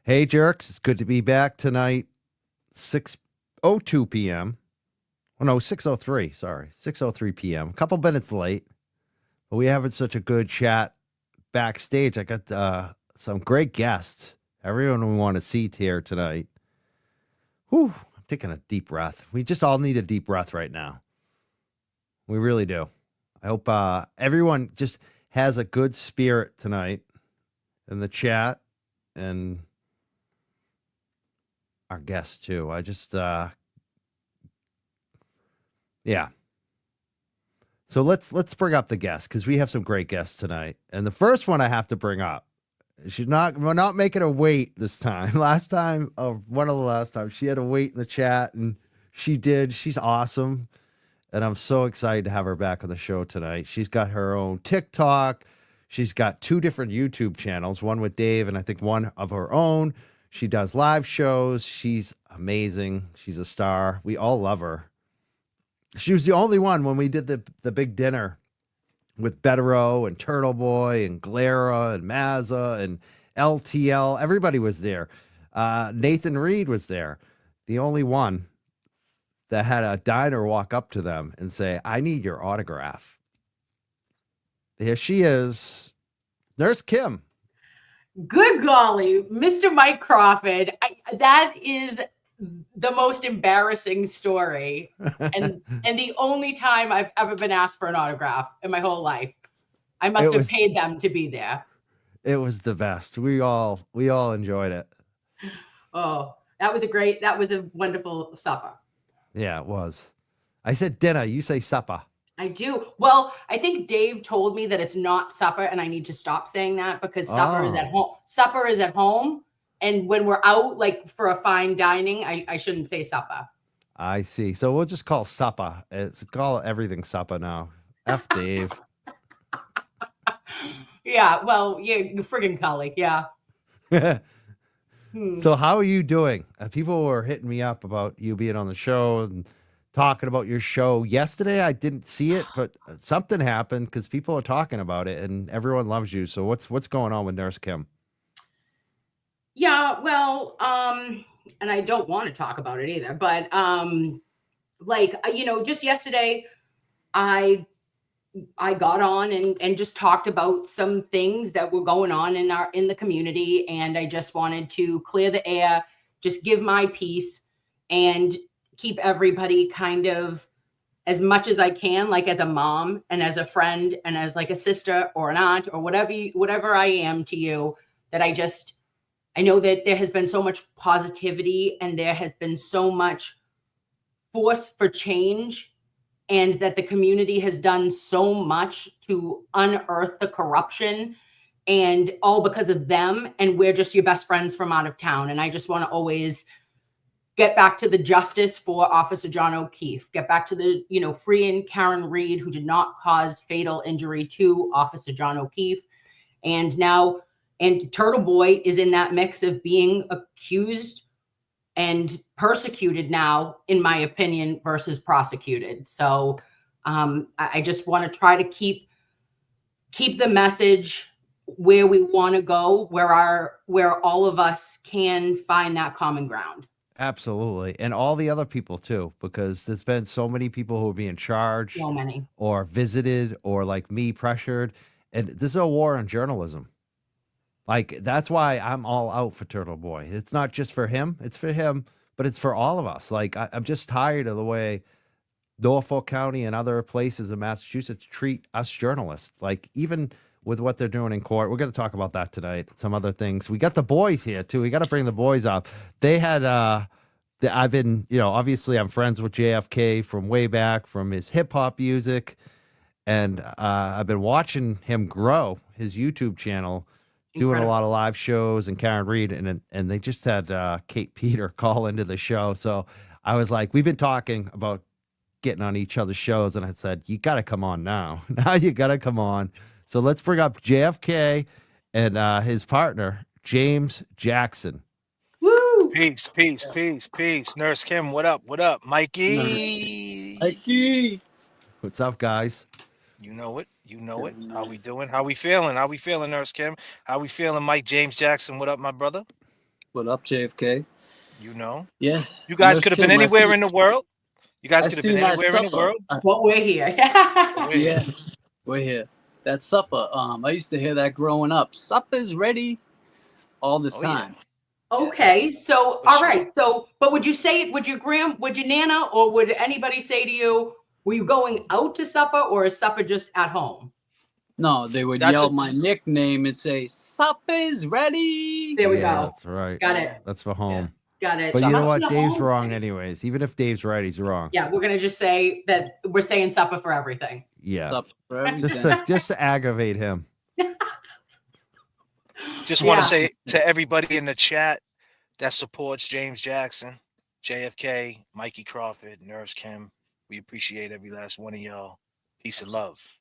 Hey, Jurks. It's good to be back tonight. 6:02 p.m. Oh, no, 6:03. Sorry, 6:03 p.m. A couple minutes late, but we having such a good chat backstage. I got some great guests. Everyone we want to see here tonight. Whew, I'm taking a deep breath. We just all need a deep breath right now. We really do. I hope everyone just has a good spirit tonight in the chat and our guests too. I just yeah. So let's bring up the guests because we have some great guests tonight. And the first one I have to bring up, we're not making her wait this time. Last time, one of the last times, she had to wait in the chat, and she did. She's awesome. And I'm so excited to have her back on the show tonight. She's got her own TikTok. She's got 2 different YouTube channels, one with Dave and I think one of her own. She does live shows. She's amazing. She's a star. We all love her. She was the only one when we did the big dinner with Betero and Turtle Boy and Glara and Mazza and LTL. Everybody was there. Nathan Reed was there. The only one that had a diner walk up to them and say, "I need your autograph." Here she is, Nurse Kim. Good golly, Mr. Mike Crawford. That is the most embarrassing story and the only time I've ever been asked for an autograph in my whole life. I must have paid them to be there. It was the best. We all enjoyed it. Oh, that was a wonderful supper. Yeah, it was. I said dinner, you say supper. I do. Well, I think Dave told me that it's not supper, and I need to stop saying that because supper is at home. Supper is at home. And when we're out, like for a fine dining, I shouldn't say supper. I see. So we'll just call supper. Call everything supper now. F Dave. Yeah, well, you friggin' colleague, yeah. So how are you doing? People were hitting me up about you being on the show and talking about your show yesterday. I didn't see it, but something happened because people are talking about it and everyone loves you. So what's going on with Nurse Kim? Yeah, well, and I don't want to talk about it either, but just yesterday I got on and just talked about some things that were going on in the community, and I just wanted to clear the air, just give my piece and keep everybody kind of as much as I can, like as a mom and as a friend and as like a sister or an aunt or whatever I am to you, that I know that there has been so much positivity and there has been so much force for change, and that the community has done so much to unearth the corruption, and all because of them. And we're just your best friends from out of town. And I just want to always get back to the justice for Officer John O'Keefe, get back to the, freeing Karen Reed, who did not cause fatal injury to Officer John O'Keefe. And Turtle Boy is in that mix of being accused and persecuted now, in my opinion, versus prosecuted. So I just want to try to keep the message where we want to go, where all of us can find that common ground. Absolutely. And all the other people too, because there's been so many people who are being charged, So many, or visited, or like me, pressured. And this is a war on journalism. Like, that's why I'm all out for Turtle Boy. It's not just for him. It's for him, but it's for all of us. Like, I'm just tired of the way Norfolk County and other places in Massachusetts treat us journalists. Like, even with what they're doing in court. We're going to talk about that tonight. Some other things. We got the boys here, too. We got to bring the boys up. They had, I've been, obviously I'm friends with JFK from way back, from his hip-hop music. And I've been watching him grow his YouTube channel, doing a lot of live shows, and Karen Reed, and they just had Kate Peter call into the show. So I was like, we've been talking about getting on each other's shows, and I said, you got to come on now. Now you got to come on. So let's bring up JFK and his partner, James Jackson. Woo! Peace. Nurse Kim, what up? Mikey? Mikey. What's up, guys? You know it. How we doing? How we feeling, Nurse Kim? How we feeling, Mike James Jackson? What up, my brother? What up, JFK? You know, Yeah. you guys Nurse could have been Kim, I anywhere see- in the world. You guys I could have been seen that anywhere in the supper. world. Well, we're here. Yeah, we're here. That supper. I used to hear that growing up. Supper's ready all the Oh, yeah. time. Okay, so For all sure. right, so but would you say would your nana or would anybody say to you, were you going out to supper or is supper just at home? No, they would That's yell a- my nickname and say, "Supper's ready." There we Yeah, go. that's right. Got it. That's for home. Got it. But you know Must be what? a Dave's home wrong thing. anyways. Even if Dave's right, he's wrong. Yeah, we're gonna just say that we're saying supper for everything. Yeah. Supper for everything. Just to aggravate him. Just want Yeah. to say to everybody in the chat that supports James Jackson, JFK, Mikey Crawford, Nurse Kim, we appreciate every last one of y'all. Peace and love.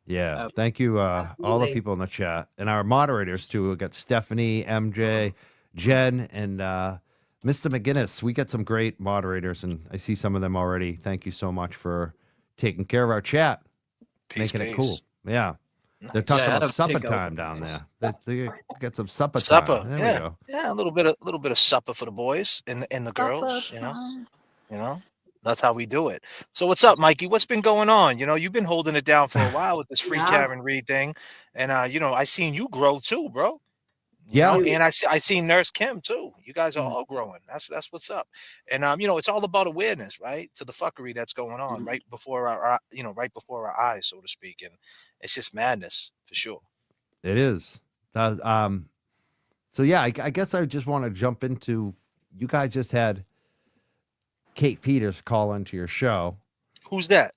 Yeah. Thank you, all the Absolutely. people in the chat. And our moderators too. We got Stephanie, MJ, Jen, and Mr. McGinnis. We got some great moderators, and I see some of them already. Thank you so much for taking care of our chat. Peace, Making peace. it cool. Yeah. They're talking Yeah, about that'll supper take over. time down there. They got some supper Supper. time. There Yeah. we go. Yeah, a little bit of supper for the boys and the girls, you know. You know, that's how we do it. So what's up, Mikey? What's been going on? You know, you've been holding it down for a while with this free Yeah. Karen Reed thing, and you know, I seen you grow too, bro. You Yeah. know, and I seen Nurse Kim too. You guys are all growing. That's what's up. And you know, it's all about awareness, right? To the fuckery that's going on right before our right before our eyes, so to speak. And it's just madness for sure. It is. So yeah, I guess I just want to jump into. You guys just had Kate Peters call into your show. Who's that?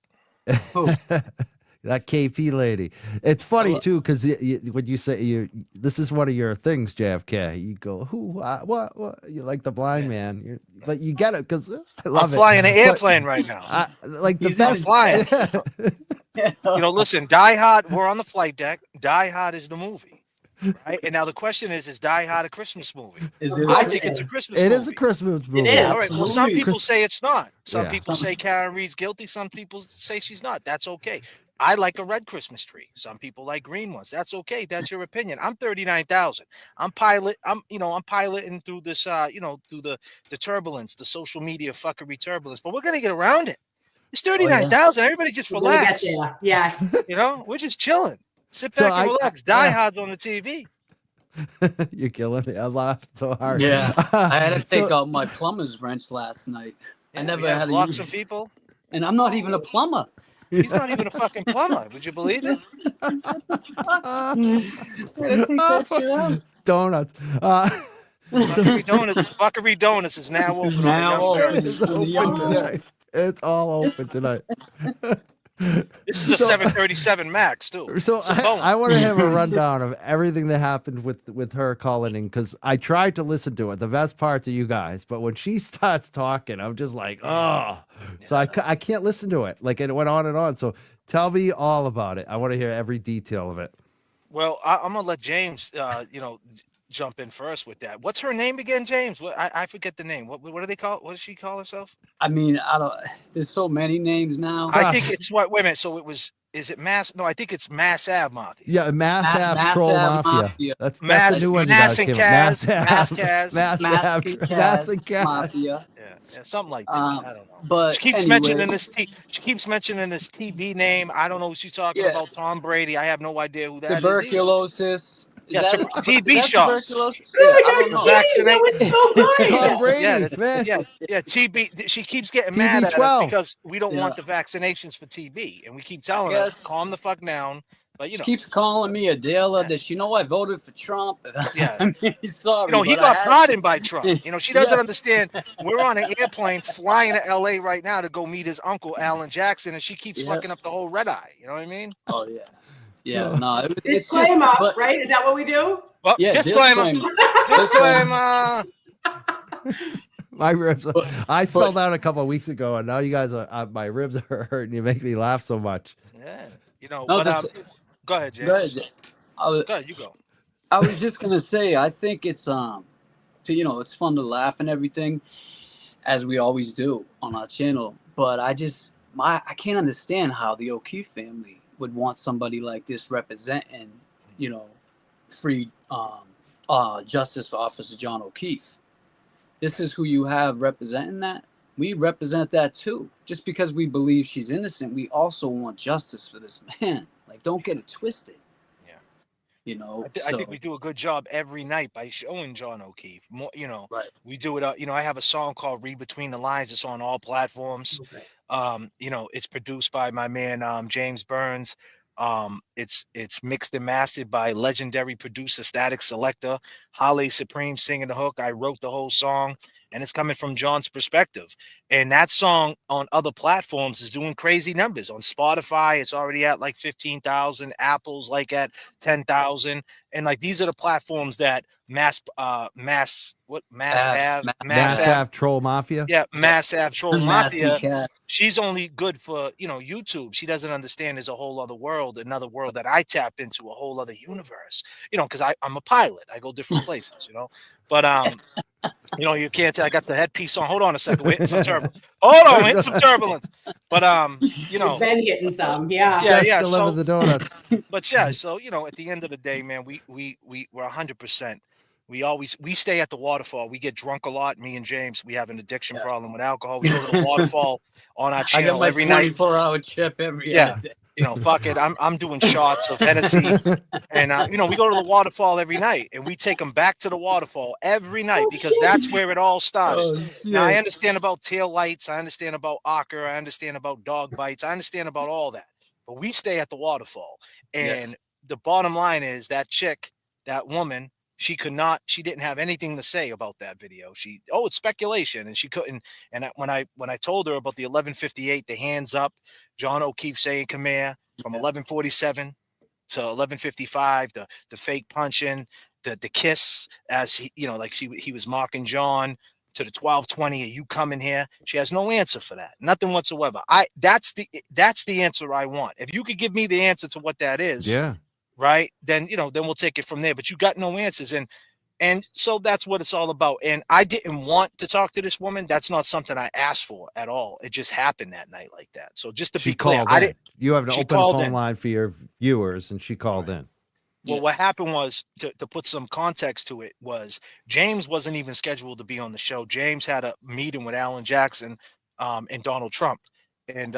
That KP lady. It's funny Hello. too because when you say this is one of your things, JFK. You go, who, what? You like the blind man, but you get it because I love I'm flying an But airplane right now. like the He's best flying. Yeah. You know, listen, Die Hard, we're on the flight deck. Die Hard is the movie. Right? And now the question is Die Hard a Christmas movie? Is it? I think it's a Christmas It movie. is a Christmas movie. is. All right. Well, some Absolutely. people say it's not. Some Yeah. people say Karen Reed's guilty. Some people say she's not. That's okay. I like a red Christmas tree. Some people like green ones. That's okay. That's your opinion. I'm 39,000. I'm piloting through this through the turbulence, the social media fuckery turbulence. But we're gonna get around it. It's 39,000. Everybody just We're gonna get relax. there. Yes. You know, we're just chilling. Sit So back and relax. Die Hard's on the TV. You're killing me. I laughed so hard. Yeah. I had to take So- out my plumber's wrench last night. I Yeah, never we had to block use some people. and I'm not even a plumber. He's not even a fucking plumber. Would you believe it? I gotta take that shit out. Donuts. Fuckery Donuts is now open. It's on now the Young open. Turks. It's open tonight. It's all open tonight. This is a 737 Max too. So It's a Boeing. I want to have a rundown of everything that happened with her calling in because I tried to listen to it. The best parts are you guys, but when she starts talking, I'm just like, oh. So I can't listen to it. Like it went on and on. So tell me all about it. I want to hear every detail of it. Well, I'm gonna let James, jump in first with that. What's her name again, James? What I forget the name. What do they call? What does she call herself? I mean, I don't. There's so many names now. I think it's what. Wait a minute. So it was. Is it Mass? No, I think it's Mass Ave Mafia. Yeah, Mass Ave Mass Troll Ave Mafia. Mafia. That's Mass- a new one. Mass you and guys came up. Mass Caz. Mass Mask Ave. and Mass Kaz and Kaz. Mafia. Yeah, something like that. Um, I don't know. But She keeps anyway, mentioning this. She keeps mentioning this TB name. I don't know what she's talking Yeah. about. Tom Brady. I have no idea who that is. either. tuberculosis. Is Yeah, that TB that's shots. tuberculosis? Yeah, I don't know. Vaccinate- That was so good. Tom Brady, Yeah, that's- man. Yeah, TB. She keeps getting mad at us TB12. because we don't Yeah. want the vaccinations for TB, and we keep telling Yes. her calm the fuck down. But She keeps calling me a dealer. That I voted for Trump. Yeah. I mean, sorry. he but I got had pardoned by Trump. She doesn't Yeah. understand. We're on an airplane flying to LA right now to go meet his uncle Alan Jackson, and she keeps Yeah. fucking up the whole red eye. You know what I mean? Oh yeah, yeah. No, it's just. Disclaimer, But, right? Is that what we do? Well, yeah, disclaimer. Disclaimer. My ribs. But- I fell down a couple of weeks ago, and now you guys are. My ribs are hurting. You make me laugh so much. Yeah. No, But this- go ahead, James. Go ahead. Go ahead, you go. I was just gonna say, I think it's it's fun to laugh and everything, as we always do on our channel. But I can't understand how the O'Keefe family would want somebody like this representing, free justice for Officer John O'Keefe. This is who you have representing that. We represent that too. Just because we believe she's innocent, we also want justice for this man. Like, don't get it twisted. Yeah. You know, I think we do a good job every night by showing John O'Keefe. More, right. We do it. I have a song called "Read Between the Lines." It's on all platforms. Okay. It's produced by my man James Burns. It's mixed and mastered by legendary producer Static Selector, Holly Supreme singing the hook. I wrote the whole song, and it's coming from John's perspective. And that song on other platforms is doing crazy numbers. On Spotify, it's already at like 15,000. Apple's like at 10,000. And like these are the platforms that Mass Ave Troll Mafia. Yeah, Mass Ave Troll Massey Mafia. She's only good for YouTube. She doesn't understand there's a whole other world, another world that I tap into, a whole other universe. Because I'm a pilot. I go different places. But you can't tell. I got the headpiece on. Hold on a second. Wait, some turbulence. Hold on, wait, some turbulence. But You've been hitting some, yeah. Yeah. Deliver the donuts. But yeah, so at the end of the day, man, we're 100%. We stay at the Waterfall. We get drunk a lot. Me and James, we have an addiction problem with alcohol. We go to the Waterfall on our channel every night. 24-hour trip every day. Fuck it. I'm doing shots of Hennessy, and we go to the Waterfall every night, and we take them back to the Waterfall every night because that's where it all started. Now I understand about tail lights. I understand about ochre. I understand about dog bites. I understand about all that. But we stay at the Waterfall, and the bottom line is that chick, that woman. She didn't have anything to say about that video. It's speculation, and she couldn't. And when I told her about the 11:58, the hands up, John O'Keefe saying "come here" from 11:47 to 11:55, the fake punching, the kiss as he was mocking John to the 12:20. Are you coming here? She has no answer for that, nothing whatsoever. That's the answer I want. If you could give me the answer to what that is, right, then we'll take it from there. But you got no answers, and so that's what it's all about. And I didn't want to talk to this woman. That's not something I asked for at all. It just happened that night like that. So just to be clear, you have an open phone line for your viewers, and she called in. Well, what happened was, to put some context to it, was James wasn't even scheduled to be on the show. James had a meeting with Alan Jackson and Donald Trump, and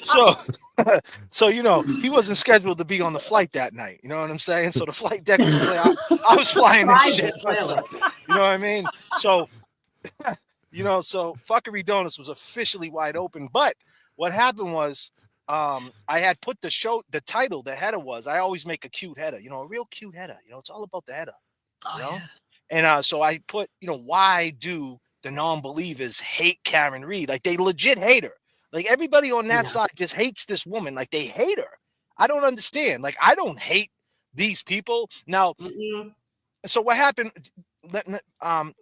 so he wasn't scheduled to be on the flight that night. You know what I'm saying? So the flight deck was clear. I was flying this shit myself. You know what I mean? So so Fuckery Donuts was officially wide open. But what happened was, I had put the title, the header was, I always make a cute header, a real cute header. It's all about the header. And so I put, why do the non-believers hate Karen Reed? Like, they legit hate her. Like, everybody on that side just hates this woman. Like, they hate her. I don't understand. Like, I don't hate these people. Now, so what happened, I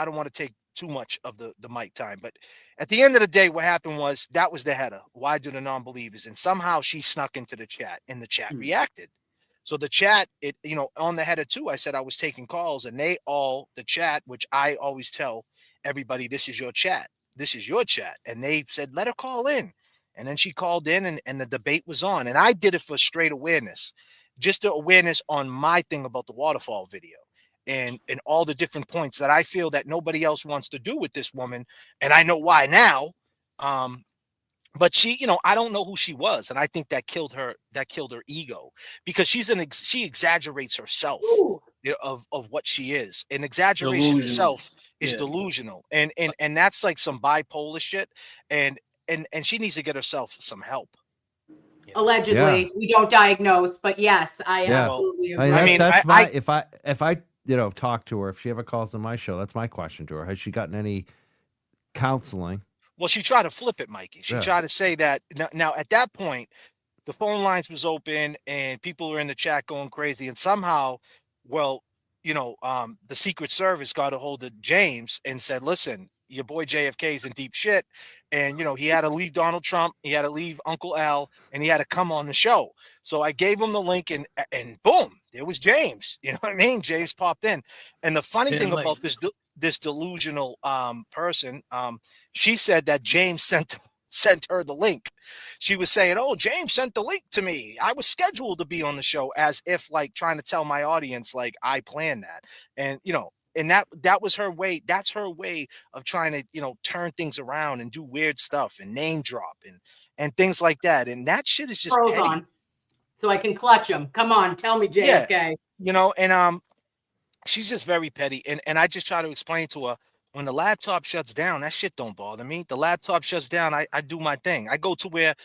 don't want to take too much of the mic time, but at the end of the day, what happened was, that was the header. Why do the non-believers? And somehow she snuck into the chat, and the chat reacted. So the chat, on the header too, I said I was taking calls, and the chat, which I always tell everybody, this is your chat. This is your chat. And they said, let her call in. And then she called in, and the debate was on. And I did it for straight awareness, just the awareness on my thing about the Waterfall video and all the different points that I feel that nobody else wants to do with this woman. And I know why now. But she, I don't know who she was. And I think that killed her ego, because she exaggerates herself of what she is. And exaggeration itself is delusional. And that's like some bipolar shit. And she needs to get herself some help. Allegedly, we don't diagnose, but yes, I absolutely agree. If I talk to her, if she ever calls on my show, that's my question to her. Has she gotten any counseling? Well, she tried to flip it, Mikey. She tried to say that now at that point, the phone lines was open and people were in the chat going crazy. And somehow, the Secret Service got a hold of James and said, listen, your boy JFK is in deep shit. And, he had to leave Donald Trump. He had to leave Uncle Al, and he had to come on the show. So I gave him the link, and boom, there was James. You know what I mean? James popped in. And the funny thing about this delusional person, she said that James sent sent her the link. She was saying, "Oh, James sent the link to me. I was scheduled to be on the show," as if like trying to tell my audience like I planned that. And and that was her way. That's her way of trying to turn things around and do weird stuff and name drop and things like that. And that shit is just Pros petty. on, so I can clutch them. Come on, tell me, JFK. And she's just very petty. And I just try to explain to her, when the laptop shuts down, that shit don't bother me. The laptop shuts down, I do my thing. I go to the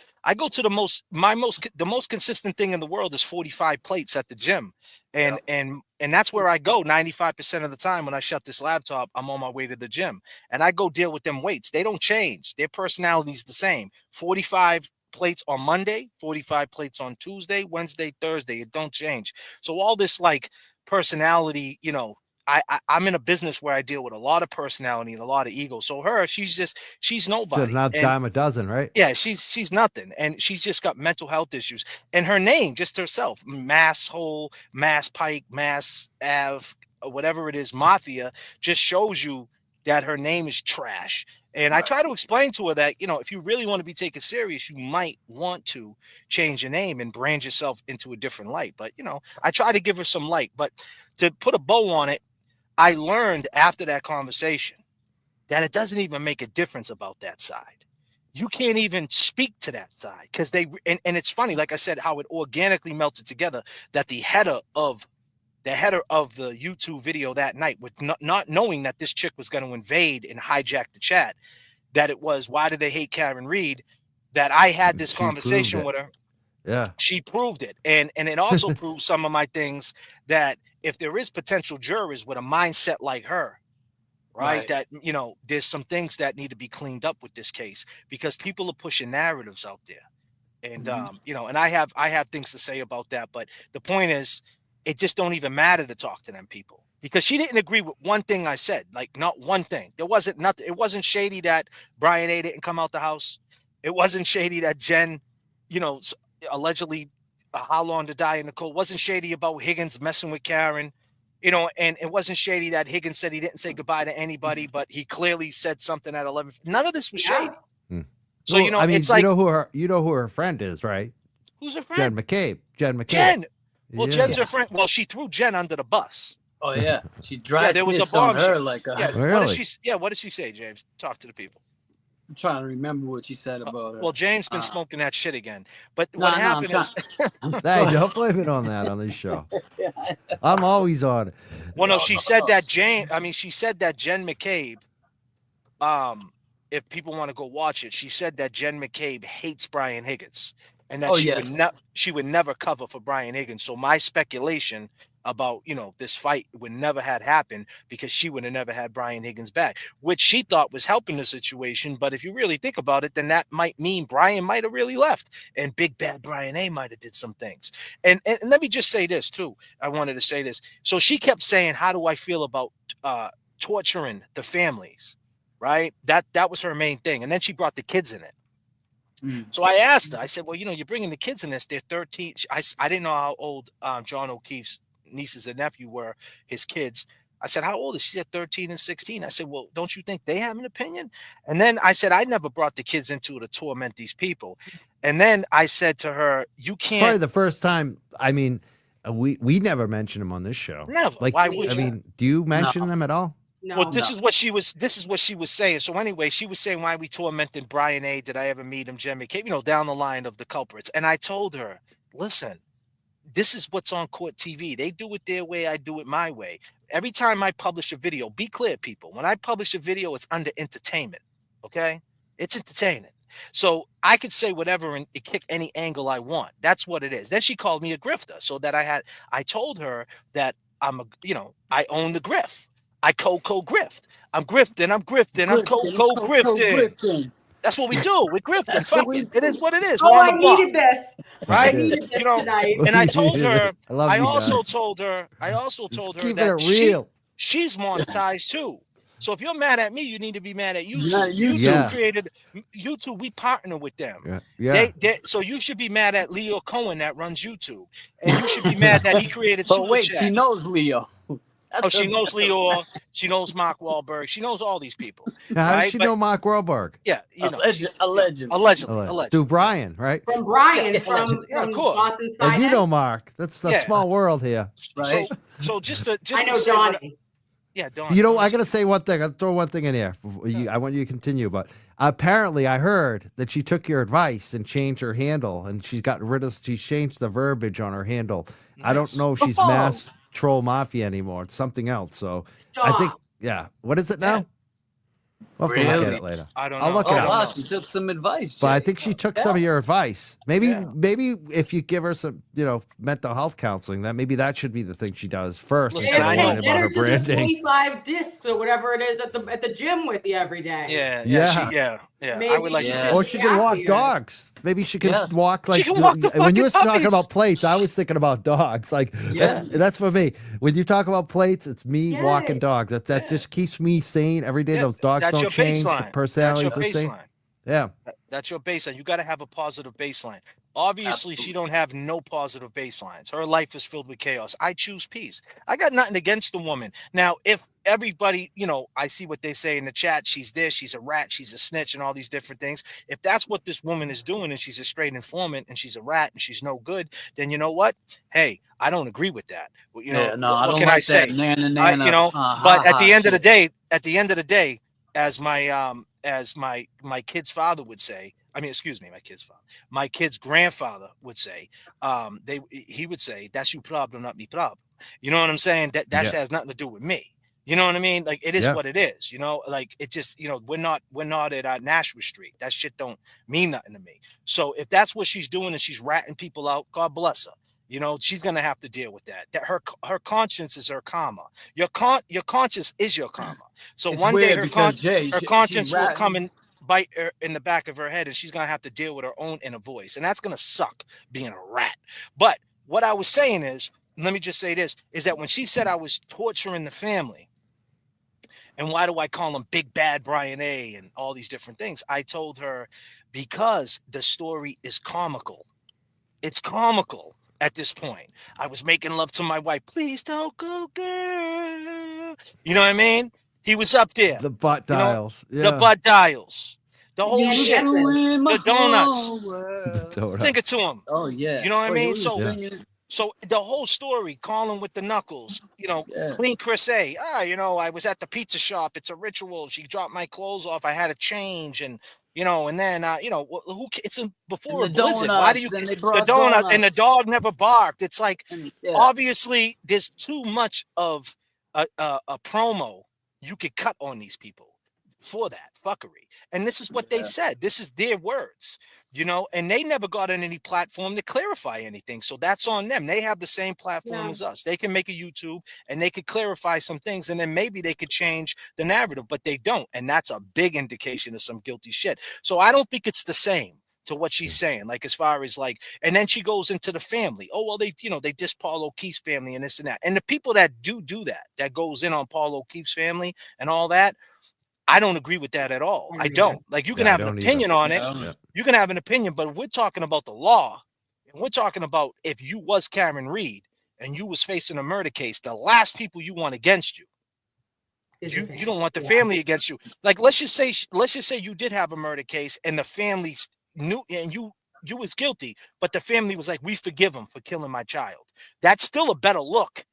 most consistent thing in the world is 45 plates at the gym. And that's where I go 95% of the time. When I shut this laptop, I'm on my way to the gym. And I go deal with them weights. They don't change. Their personality's the same. 45 plates on Monday, 45 plates on Tuesday, Wednesday, Thursday. It don't change. So all this like personality, I'm in a business where I deal with a lot of personality and a lot of ego. So she's nobody. So not dime a dozen, right? Yeah, she's nothing. And she's just got mental health issues. And her name, just herself, Mass Hole, Mass Pike, Mass Ave, whatever it is, Mafia, just shows you that her name is trash. And I try to explain to her that, if you really want to be taken serious, you might want to change your name and brand yourself into a different light. But, I try to give her some light. But to put a bow on it, I learned after that conversation that it doesn't even make a difference about that side. You can't even speak to that side because and it's funny, like I said, how it organically melted together, that the header of the YouTube video that night, with not knowing that this chick was going to invade and hijack the chat, that it was, why do they hate Karen Reed, that I had this conversation with her. Yeah. She proved it. And it also proved some of my things, that if there is potential jurors with a mindset like her, right, that, there's some things that need to be cleaned up with this case, because people are pushing narratives out there. And, and I have things to say about that. But the point is, it just don't even matter to talk to them people, because she didn't agree with one thing I said, like not one thing. There wasn't nothing. It wasn't shady that Brian A. didn't come out the house. It wasn't shady that Jen, allegedly how long to die in the cold. Wasn't shady about Higgins messing with Karen, and it wasn't shady that Higgins said he didn't say goodbye to anybody, but he clearly said something at 11. None of this was shady. So, I mean, it's like, you know who her friend is, right? Who's her friend? Jen McCabe. Jen. Well, yeah. Jen's her friend. Well, she threw Jen under the bus. Oh yeah, she dragged. There was a bomb. Like a... Really? What did she say, James? Talk to the people. I'm trying to remember what she said about her. Well, James been smoking that shit again. But what happened is, hey, don't blame it on that on this show. I'm always on it. Well, no, she said that Jen McCabe. If people want to go watch it, she said that Jen McCabe hates Brian Higgins, and that she would never cover for Brian Higgins. So my speculation about this fight would never had happened, because she would have never had Brian Higgins back, which she thought was helping the situation. But if you really think about it, then that might mean Brian might have really left, and big bad Brian A might have did some things. And let me just say this too. I wanted to say this. So she kept saying, how do I feel about torturing the families? Right? That was her main thing. And then she brought the kids in it. So I asked her, I said, well, you're bringing the kids in this. They're 13. I didn't know how old John O'Keefe's nieces and nephew were, his kids. I said, how old is she? She said 13 and 16. I said, well, don't you think they have an opinion? And then I said, I never brought the kids into it to torment these people. And then I said to her, you can't. Probably the first time. I mean, we never mentioned them on this show. Never. Like, why would you? I mean, do you mention them at all? No. Well, this is what she was saying. So anyway, she was saying, why we tormented Brian A. Did I ever meet him? Jen McCabe, down the line of the culprits. And I told her, listen, this is what's on court TV. They do it their way. I do it my way. Every time I publish a video, be clear, people. When I publish a video, it's under entertainment. Okay? It's entertaining. So I could say whatever and kick any angle I want. That's what it is. Then she called me a grifter. So that I told her that I own the grift. I grift. I'm grifting. I'm grifting. That's what we do. We're grifting. Fuck it. It is what it is. I needed this. Right? I needed this tonight. And I told her, I also guys. told her Keep that it real. she's monetized too. So if you're mad at me, you need to be mad at YouTube. Yeah. Created YouTube. We partner with them. Yeah. So you should be mad at Leo Cohen that runs YouTube, and you should be mad that he created Super wait, Chats. he knows Leo. Oh, she knows Leor. She knows Mark Wahlberg. She knows all these people. Now, how does right? she But- know Mark Wahlberg? Yeah, you know, Allegedly. allegedly. Through Brian, right? From Brian Yeah, from, allegedly. Yeah, of from course. Boston's And Finest. you know Mark. That's a Yeah. small world here. So, Right. so just to I know say what, Johnny. yeah, Don. You know, I gotta say one thing. I'll throw one thing in here. I want you to continue, but apparently, I heard that she took your advice and changed her handle, and she changed the verbiage on her handle. I don't know if she's Oh. Mass Troll Mafia anymore. It's something else. So I think, Stop. yeah. What is it now? We'll have to look at Really? it later. I don't know. I'll look Oh it up. wow, she took some advice. But I Jay. think she took some of your advice. Maybe, Yeah. maybe if you give her some, mental health counseling, that should be the thing she does first Listen, instead I of know. worrying Get about her her to the branding. 25 discs or whatever it is at the gym with you every day. Yeah. Yeah. I Maybe would like she to. Yeah. do Or that. she can walk Happier. dogs. Maybe she can Yeah. walk like can walk the when you were fucking talking puppies. about plates. I was thinking about dogs. Like Yeah. that's for me. When you talk about plates, it's me walking Yes. dogs. That just keeps me sane every day. Yeah, Those dogs that's don't your change. The baseline. personality's That's the your same. baseline. Yeah. That's your baseline. You got to have a positive baseline. Obviously, she don't have no positive baselines. Her life is filled with chaos. I choose peace. I got nothing against the woman. Now, if everybody, I see what they say in the chat. She's this, she's a rat, she's a snitch, and all these different things. If that's what this woman is doing, and she's a straight informant, and she's a rat, and she's no good, then you know what? Hey, I don't agree with that. Well, Yeah, no, what I don't can like I say? that nana, I, nana, but at the ha-ha end of the shit. day, as my kid's father would say, my kid's grandfather would say, he would say, that's your problem, not me problem. You know what I'm saying? That Yeah. has nothing to do with me. You know what I mean? Like, it is Yeah. what it is. Like, it just, we're not at Nashua Street. That shit don't mean nothing to me. So if that's what she's doing and she's ratting people out, God bless her. She's gonna have to deal with that. That her conscience is her karma. Your conscience is your karma. So It's one day weird her because, Jay, her she conscience will ratting- come and bite her in the back of her head, and she's gonna have to deal with her own inner voice, and that's gonna suck being a rat. But what I was saying is, let me just say this: is that when she said I was torturing the family, and why do I call him Big Bad Brian A. and all these different things? I told her because the story is comical. It's comical. At this point, I was making love to my wife. Please don't go, girl. You know what I mean? He was up there. The butt dials. Yeah. The butt dials. The whole Yeah, shit. listen. The donuts. The donuts. Sing it to him. Oh yeah. You know what I mean? you was So- singing it? So the whole story, calling with the knuckles, Yeah. clean Chris A. I was at the pizza shop. It's a ritual. She dropped my clothes off. I had to change, and and then it's before a And the blizzard. Why do donuts, you then they the brought donut and the donuts. dog never barked? It's like And, yeah. obviously there's too much of a promo you could cut on these people for that fuckery. And this is what they Yeah. said. This is their words. And they never got on any platform to clarify anything. So that's on them. They have the same platform Yeah. as us. They can make a YouTube and they could clarify some things, and then maybe they could change the narrative, but they don't. And that's a big indication of some guilty shit. So I don't think it's the same to what she's saying, like as far as like, and then she goes into the family. Oh, well, they diss Paul O'Keefe's family and this and that. And the people that do that goes in on Paul O'Keefe's family and all that, I don't agree with that at all. I don't. Like, you can Yeah, I have an don't either. opinion on it. Yeah. You can have an opinion, but we're talking about the law. And we're talking about if you was Karen Reed and you was facing a murder case, the last people you want against you, you don't want the family against you. Like, let's just say you did have a murder case and the family knew and you was guilty, but the family was like, we forgive him for killing my child. That's still a better look.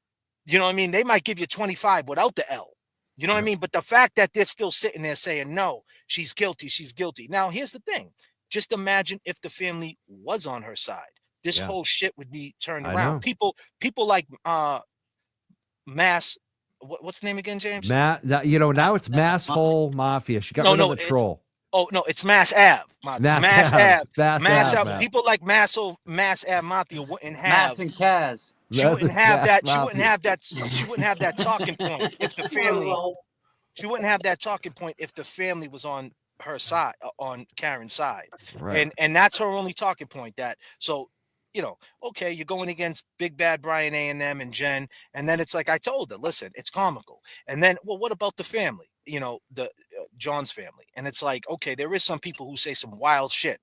You know what I mean? They might give you 25 without the L. You know what I mean? But the fact that they're still sitting there saying, no, she's guilty, she's guilty. Now, here's the thing. Just imagine if the family was on her side. This whole shit would be turned I around. know. People like Mass, what's the name again, James? Now it's Mass Hole Mafia. She got rid of the it's- troll. Oh, no, it's Mass Ave. Mass Ave. Mass Mass Ave. Ave. People like Mass Ave Mafia wouldn't have. Mass and Kaz. She wouldn't have that. She wouldn't have that. She wouldn't have that talking point if the family. She wouldn't have that talking point if the family was on her side, on Karen's side, Right. and that's her only talking point. That so, okay, you're going against Big Bad Brian A and them and Jen, and then it's like I told her, listen, it's comical, and then well, what about the family? The John's family, and it's like, okay, there is some people who say some wild shit.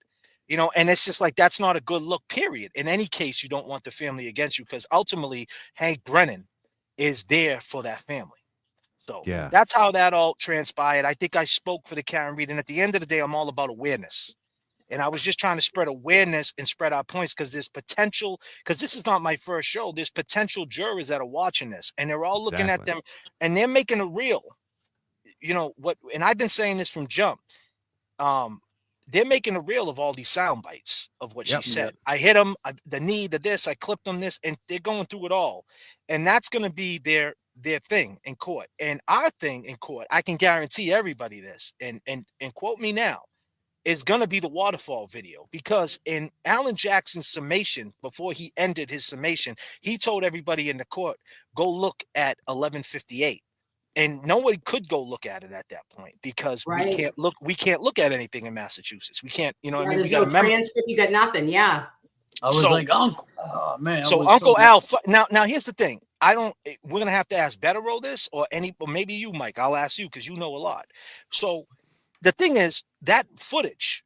And it's just like, that's not a good look, period. In any case, you don't want the family against you because ultimately Hank Brennan is there for that family. So Yeah. that's how that all transpired. I think I spoke for the Karen Reed, and at the end of the day, I'm all about awareness. And I was just trying to spread awareness and spread our points, because there's potential, because this is not my first show. There's potential jurors that are watching this, and they're all looking at them, and they're making a reel. You know what? And I've been saying this from jump. They're making a reel of all these sound bites of what she said. I hit them, the knee, the this, I clipped them this, and they're going through it all. And that's going to be their thing in court. And our thing in court, I can guarantee everybody this, and quote me now, is going to be the Waterfall video, because in Alan Jackson's summation, before he ended his summation, he told everybody in the court, go look at 1158. And no one could go look at it at that point, because we can't look at anything in Massachusetts. We can't, you know what I mean? We got a transcript, you got nothing. Yeah. I was like, Uncle, oh man. So Uncle Al, now here's the thing. We're going to have to ask Betero this, or maybe you, Mike. I'll ask you, because you know a lot. So the thing is, that footage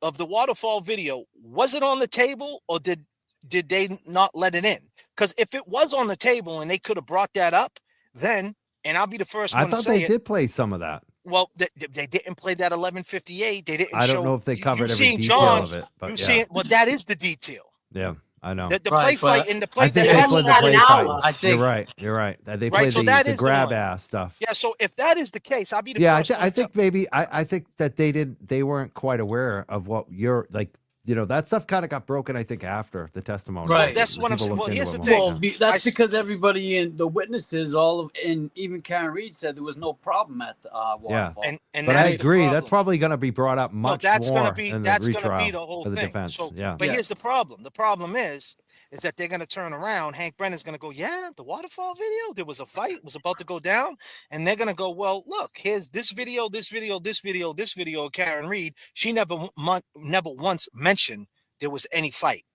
of the Waterfall video, was it on the table, or did they not let it in? Because if it was on the table and they could have brought that up, then, and I'll be the first one to say it. I thought they did play some of that. Well, they didn't play that 1158. They didn't. I don't know if they covered every detail of it. But you see it. Well, that is the detail. Yeah, I know. The play fight in the play. I think they played the play fight. I think you're right. They played the grab ass stuff. Yeah. So if that is the case, I'll be the first. I think maybe I think that they weren't quite aware of what you're like. You know, that stuff kind of got broken, I think, after the testimony. Right. Well, that's what I'm saying. Well, here's the thing. Well, that's because everybody in the witnesses, and even Karen Reed said there was no problem at the Waterfall. Yeah. But I agree. That's probably going to be brought up much more in the retrial that's going to be the whole for the thing. defense. So, yeah. But here's the problem. The problem is that they're going to turn around. Hank Brennan's going to go, yeah, the Waterfall video, there was a fight, it was about to go down. And they're going to go, well, look, here's this video, this video, this video, this video of Karen Reed. She never once mentioned there was any fight,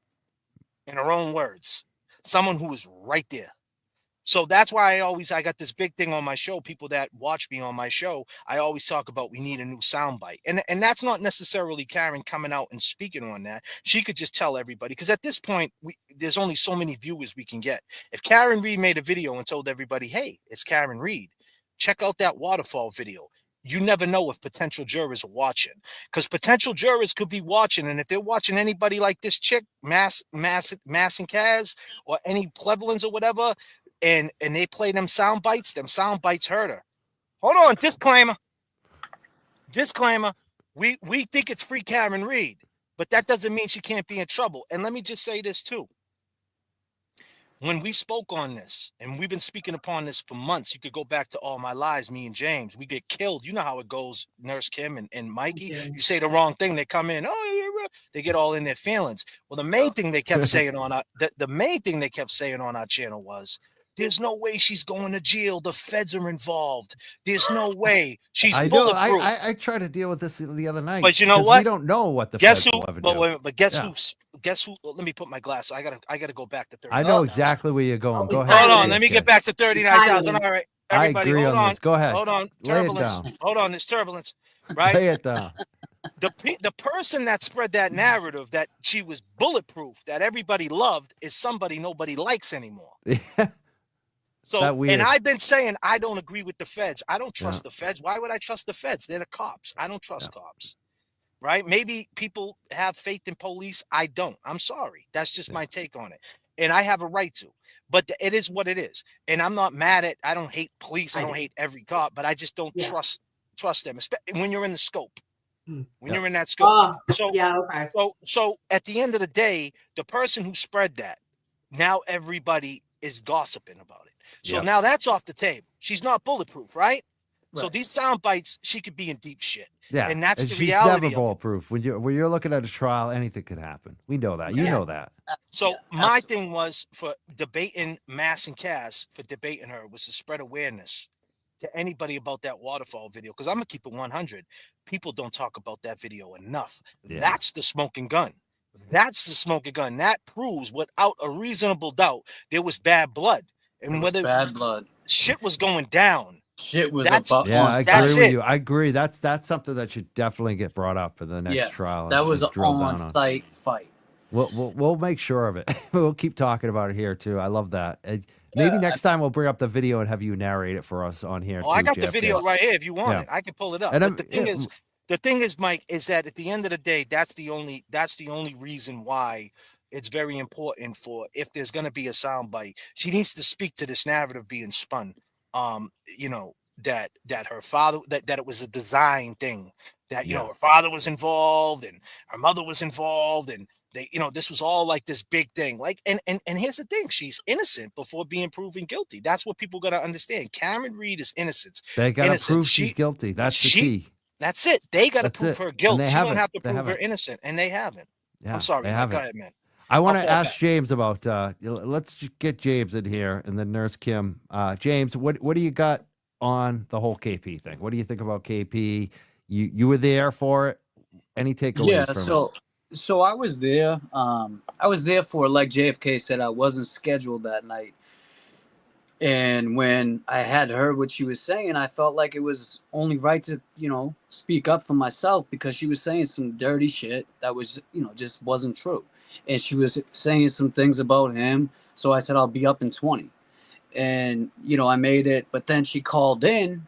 in her own words. Someone who was right there. So that's why I got this big thing on my show. People that watch me on my show, I always talk about we need a new soundbite. And that's not necessarily Karen coming out and speaking on that. She could just tell everybody, because at this point, there's only so many viewers we can get. If Karen Reed made a video and told everybody, hey, it's Karen Reed, check out that Waterfall video. You never know if potential jurors are watching, because potential jurors could be watching. And if they're watching anybody like this chick, Mass and Kaz, or any Clevelands or whatever, and they play them sound bites hurt her. Hold on, disclaimer. We think it's free Karen Reed, but that doesn't mean she can't be in trouble. And let me just say this too. When we spoke on this, and we've been speaking upon this for months, you could go back to All My Lives, me and James. We get killed. You know how it goes, Nurse Kim and Mikey. Okay. You say the wrong thing, they come in. They get all in their feelings. Well, the main thing they kept saying on our channel was, there's no way she's going to jail. The feds are involved. There's no way she's bulletproof. I tried to deal with this the other night. But you know what? We don't know what the feds will ever do. But guess who? Well, let me put my glass. I gotta go back to 30. I know exactly where you're going. Go ahead. Hold on. Let me get back to 39,000. All right, everybody, hold on. This. Go ahead. Hold on. Turbulence. Hold on. There's turbulence. Right. Lay it down. The person that spread that narrative that she was bulletproof, that everybody loved, is somebody nobody likes anymore. So, and I've been saying I don't agree with the feds. I don't trust the feds. Why would I trust the feds? They're the cops. I don't trust cops. Right? Maybe people have faith in police. I don't. I'm sorry. That's just my take on it. And I have a right to. But it is what it is. And I'm not mad at, I don't hate police. I don't hate every cop, but I just don't trust them, especially when you're in the scope. When you're in that scope. So at the end of the day, the person who spread that, now everybody is gossiping about it. So now that's off the table. She's not bulletproof, right? So these sound bites, she could be in deep shit. Yeah, and that's the reality. She's never bulletproof. When you're looking at a trial, anything could happen. We know that. You know that. So my thing was for debating Mass and Cass, for debating her, was to spread awareness to anybody about that Waterfall video. Because I'm gonna keep it 100. People don't talk about that video enough. That's the smoking gun. That's the smoking gun. That proves without a reasonable doubt there was bad blood. And whether bad blood shit was going down. Shit was I agree with you. I agree. That's something that should definitely get brought up in the next trial. That was an on-site fight. We'll make sure of it. We'll keep talking about it here too. I love that. Maybe Yeah, next time we'll bring up the video and have you narrate it for us on here. Oh, I too, got the JFK. video right here. If you want Yeah. it, I can pull it up. And But I'm- the thing is, Mike, is that at the end of the day, that's the only reason why it's very important for, if there's going to be a soundbite, she needs to speak to this narrative being spun. You know, that her father, that it was a design thing, that, you know, her father was involved and her mother was involved, and they, you know, this was all like this big thing. Like, and here's the thing, she's innocent before being proven guilty. That's what people got to understand. Karen Reed is innocent. They got to innocent. prove she's guilty. That's the key. That's it. They got to That's prove it. her And guilt. they She don't haven't. have to They prove her haven't. innocent, and they haven't. Yeah, I'm sorry, they Mike. haven't. Go ahead, man. I want I'll to fall ask back. James about. Let's just get James in here, and then Nurse Kim. James, what do you got on the whole KP thing? What do you think about KP? You were there for it. Any takeaways Yeah, from it? so I was there. I was there for, like JFK said, I wasn't scheduled that night. And when I had heard what she was saying, I felt like it was only right to, you know, speak up for myself, because she was saying some dirty shit that was, you know, just wasn't true. And she was saying some things about him. So I said, I'll be up in 20. And, you know, I made it. But then she called in.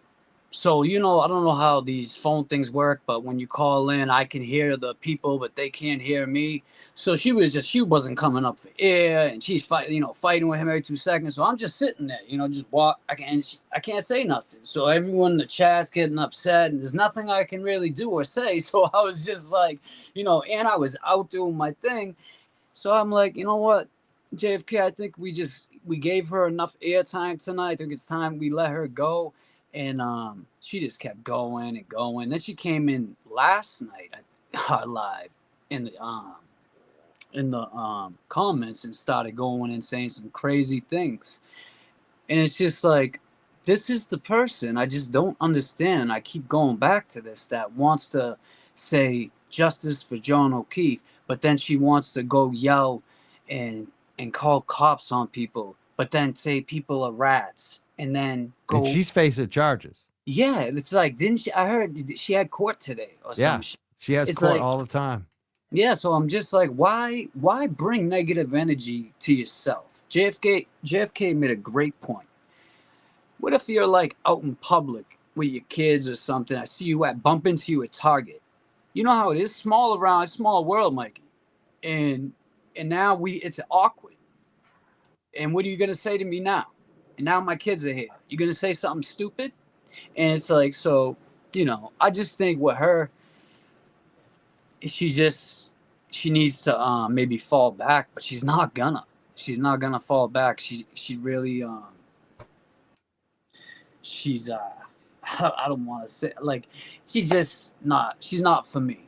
So, you know, I don't know how these phone things work, but when you call in, I can hear the people, but they can't hear me. So she wasn't coming up for air, and she's fighting with him every 2 seconds. So I'm just sitting there, you know, just I can't say nothing. So everyone in the chat's getting upset, and there's nothing I can really do or say. So I was just like, you know, and I was out doing my thing. So I'm like, you know what, JFK, I think we gave her enough airtime tonight. I think it's time we let her go. And she just kept going and going. Then she came in last night live in the comments and started going and saying some crazy things. And it's just like, this is the person I just don't understand. I keep going back to this, that wants to say justice for John O'Keefe, but then she wants to go yell and call cops on people, but then say people are rats. And then go. And she's facing charges. Yeah, it's like, didn't she? I heard she had court today or something. Yeah, she has court all the time. Yeah, so I'm just like, why bring negative energy to yourself? JFK made a great point. What if you're like out in public with your kids or something? I see you bump into you at Target. You know how it is, small world, Mikey. And now it's awkward. And what are you gonna say to me now? And now my kids are here. You're going to say something stupid? And it's like, so, you know, I just think with her, she needs to maybe fall back, but she's not gonna fall back. She really, she's, I don't want to say, like, she's not for me.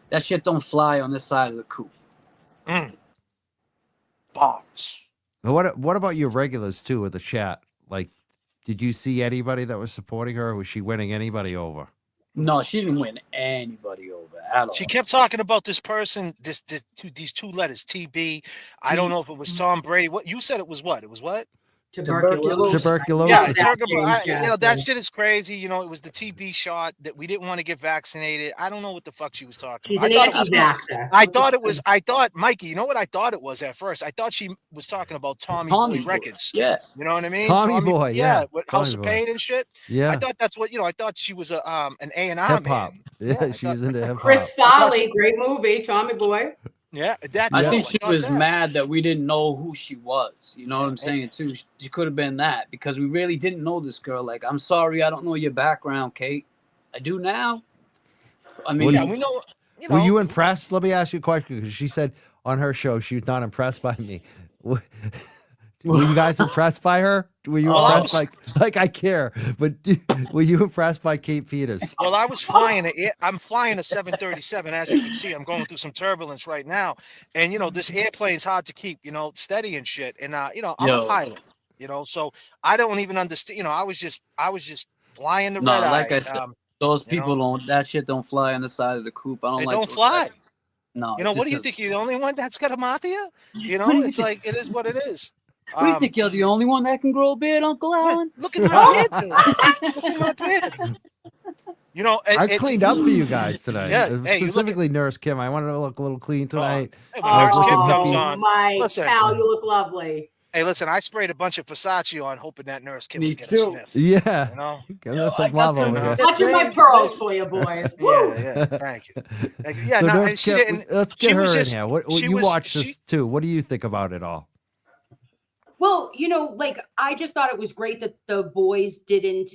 That shit don't fly on this side of the coop. Bombs. What about your regulars too with the chat? Like, did you see anybody that was supporting her? Was she winning anybody over? No, she didn't win anybody over at all. She kept talking about this person, these two letters, TB. I don't know if it was Tom Brady. What you said? It was what? It was what? Tuberculosis. Tuberculosis. Yeah, you know, that shit is crazy. You know, it was the TB shot that we didn't want to get vaccinated. I don't know what the fuck she was talking about. I thought, Mikey, you know what I thought it was at first? I thought she was talking about Tommy Boy Records. Yeah. You know what I mean? Tommy Boy, yeah. With House of Pain and shit. Yeah. I thought that's what, you know, I thought she was an A&R hip hop. man. Yeah, she was into hip hop. Chris Farley, great movie, Tommy Boy. Yeah, I think she was mad that we didn't know who she was. You know what I'm saying too? She could have been that, because we really didn't know this girl. Like, I'm sorry, I don't know your background, Kate. I do now. I mean, yeah, we know. You know. Were you impressed? Let me ask you a question, because she said on her show she was not impressed by me. Were you guys impressed by her? Were you impressed like I care, but were you impressed by Kate Peters? Well, I was flying I'm flying a 737. As you can see, I'm going through some turbulence right now. And, you know, this airplane's hard to keep, you know, steady and shit. And, you know, I'm a pilot, you know, so I don't even understand. You know, I was just flying the red eye. Like I said, those people that shit don't fly on the side of the coop. I don't like don't fly. No. You know, what do you think? You're the only one that's got a mafia? You know, it's like, it is what it is. What do you think, you're the only one that can grow a beard, Uncle Alan? Look at my beard, dude. Look at my beard. You know, I cleaned up for you guys today. Yeah, specifically Nurse Kim. I wanted to look a little clean tonight. Nurse Kim comes Oh on. my Listen, pal, you look lovely. Hey, listen, I sprayed a bunch of Versace on, hoping that nurse kid Me would get a too. sniff. Yeah. You know? Give us I some got love some- over here. Watching my Same, pearls same. for you boys. Yeah, yeah. Thank you. Yeah, So no, Nurse she Kip, didn't. let's She get her was in just. here. What She you was. watched She, this too? What do you think about it all? Well, like I just thought it was great that the boys didn't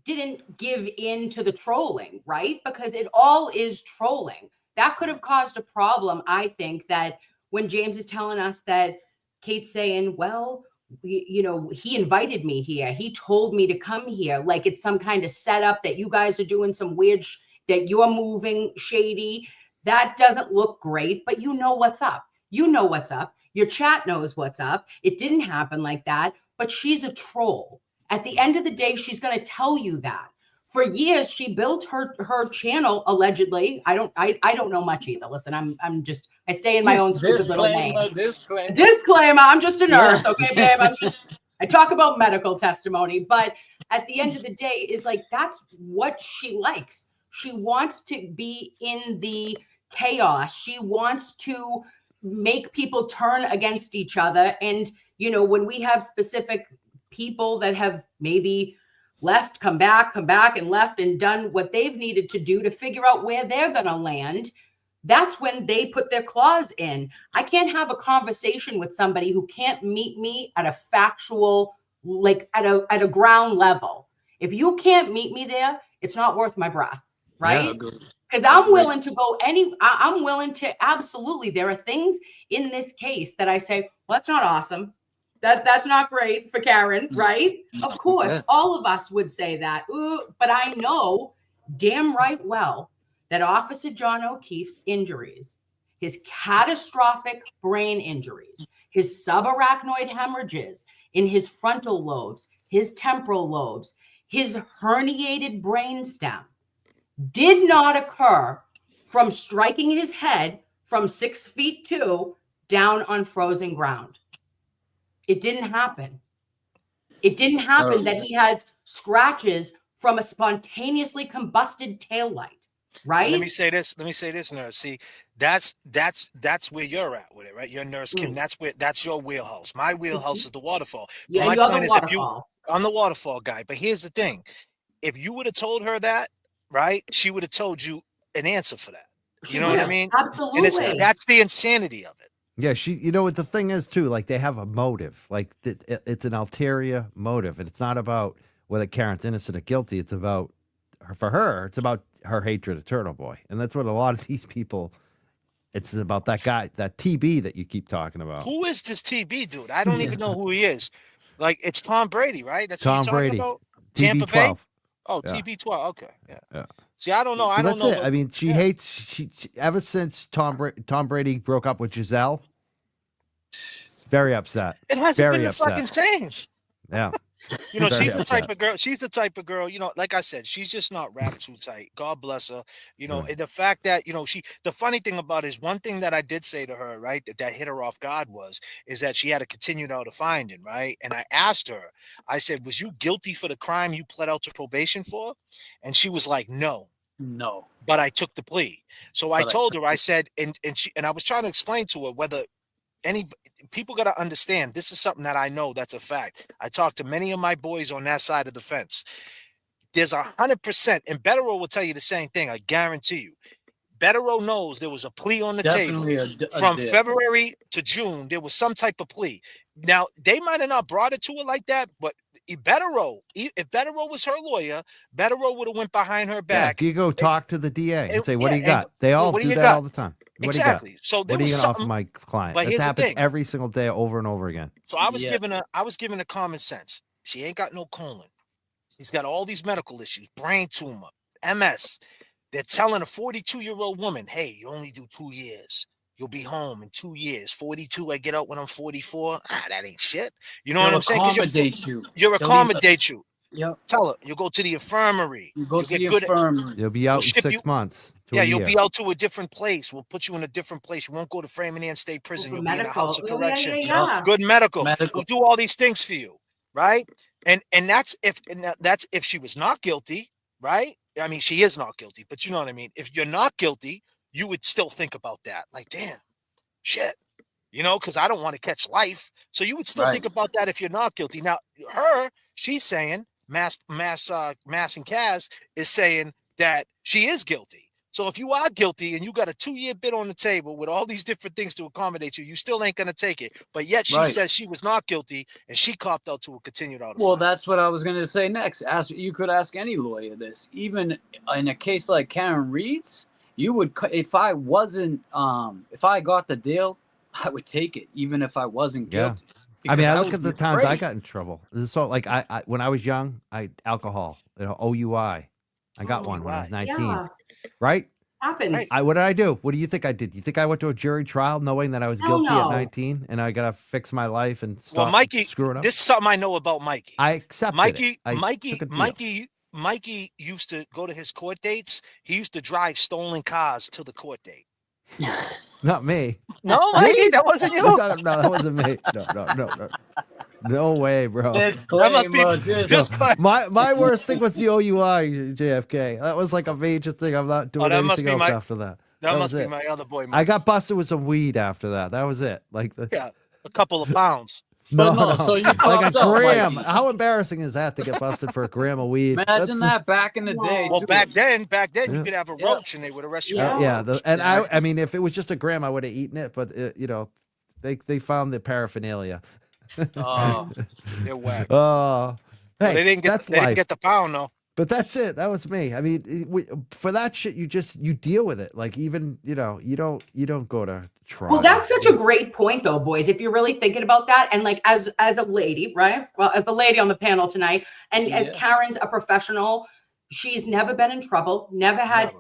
give in to the trolling, right? Because it all is trolling. That could have caused a problem, I think, that when James is telling us that Kate's saying, well, he invited me here. He told me to come here. Like it's some kind of setup that you guys are doing some weird, that you're moving shady. That doesn't look great, but you know what's up. You know what's up. Your chat knows what's up. It didn't happen like that, but she's a troll. At the end of the day, she's going to tell you that. For years, she built her channel allegedly. I don't know much either. Listen, I stay in my own stupid little lane. Disclaimer, I'm just a nurse, okay, babe? I talk about medical testimony, but at the end of the day, is like that's what she likes. She wants to be in the chaos. She wants to make people turn against each other. And when we have specific people that have maybe left, come back and left and done what they've needed to do to figure out where they're going to land, that's when they put their claws in. I can't have a conversation with somebody who can't meet me at a factual, like at a ground level. If you can't meet me there, it's not worth my breath, right? Because I'm willing to go I'm willing to absolutely. There are things in this case that I say, well, that's not awesome. That's not great for Karen, right? Of course, all of us would say that. Ooh, but I know damn right well that Officer John O'Keefe's injuries, his catastrophic brain injuries, his subarachnoid hemorrhages in his frontal lobes, his temporal lobes, his herniated brainstem did not occur from striking his head from 6'2" down on frozen ground. It didn't happen. It didn't happen that he has scratches from a spontaneously combusted taillight, right? Let me say this, nurse. See, that's where you're at with it, right? You're Nurse Kim. That's your wheelhouse. My wheelhouse is the waterfall. But Yeah, my you're point the is, waterfall. I'm the waterfall guy. But here's the thing: if you would have told her that, right, she would have told you an answer for that. You know what I mean? Absolutely. And that's the insanity of it. Yeah, what the thing is too, like they have a motive, like it's an ulterior motive, and it's not about whether Karen's innocent or guilty. It's about for her, it's about her hatred of Turtle Boy, and that's what a lot of these people. It's about that guy, that TB that you keep talking about. Who is this TB dude? I don't even know who he is. Like it's Tom Brady, right? That's Tom who you're Brady. talking about. Tampa Bay. 12. Oh, Yeah. TB12. Okay, yeah. Yeah. See, I don't know. So I don't that's know. it. I mean, she hates she ever since Tom Brady broke up with Giselle. Very upset. It hasn't Very been the upset. fucking same. Yeah. She's the type of girl. She's the type of girl. Like I said, she's just not wrapped too tight. God bless her. And the fact that the funny thing about it is one thing that I did say to her, right, that hit her off guard is that she had to continue now to finding, right. And I asked her, I said, was you guilty for the crime you pled out to probation for? And she was like, no, but I took the plea. So I told her, I said, and I was trying to explain to her whether people got to understand this is something that I know that's a fact. I talked to many of my boys on that side of the fence. There's 100%, and Betterow will tell you the same thing. I guarantee you. Betterow knows there was a plea on the table from February to June. There was some type of plea. Now they might have not brought it to her like that, but if Betterow was her lawyer, Betterow would have went behind her back. Yeah, you go talk to the DA and say, "What do you got?" They all do that all the time. Exactly. So what are you going to offer my client? But that happens every single day, over and over again. So I was giving her common sense. She ain't got no colon. She's got all these medical issues, brain tumor, MS. They're telling a 42-year-old woman, "Hey, you only do 2 years. You'll be home in 2 years. 42, I get out when I'm 44. That ain't shit." You know what I'm saying? You'll accommodate you. Yep. Tell her you'll go to the infirmary. You go to the infirmary. You'll be out in 6 months. You'll be out to a different place. We'll put you in a different place. You won't go to Framingham State Prison. You'll be in a house of correction. Good medical. We'll do all these things for you, right? And that's if she was not guilty, right? I mean, she is not guilty, but you know what I mean. If you're not guilty, you would still think about that. Like, damn, shit. you know, because I don't want to catch life. So you would still Right. think about that if you're not guilty. Now, she's saying, Mass and Kaz is saying that she is guilty. So if you are guilty and you got a 2-year bid on the table with all these different things to accommodate you, you still ain't going to take it. But yet she Right. says she was not guilty and she copped out to a continued out of Well, fine. that's what I was going to say next. You could ask any lawyer this. Even in a case like Karen Reed's, you would, if I wasn't, if I got the deal, I would take it, even if I wasn't Yeah. guilty. I mean, I Because look at would the be times I afraid. got in trouble. So, like, I when I was young, alcohol, OUI. I got one when I was 19. Yeah, Right? happens. Right. What did I do? What do you think I did? You think I went to a jury trial knowing that I was Hell guilty at no. 19 and I got to fix my life and Well, stop Mikey, screwing up? this is something I know about Mikey. I accepted Mikey, it. Mikey used to go to his court dates. He used to drive stolen cars to the court date. Not me. No, Mikey, that wasn't you. No, that wasn't me. No. No way, bro. That must be My worst thing was the OUI, JFK. That was like a major thing. I'm not doing anything else after that. That must be it. my other boy. I got busted with some weed after that. That was it. Like a couple of pounds. No. So you like a popped up, gram. Mikey. How embarrassing is that to get busted for a gram of weed? Imagine that back in the day. Well, too. back then, Yeah. you could have a roach and they would arrest you. Yeah. I mean, if it was just a gram, I would have eaten it. But they found the paraphernalia. Oh, They're whack. Oh, hey, They didn't get the pound though. But that's it. That was me. I mean, for that shit, you deal with it. Like even you don't go to trial. Well, that's such a great point, though, boys. If you're really thinking about that, and like as a lady, right? Well, as the lady on the panel tonight, and as Karen's a professional, she's never been in trouble, never had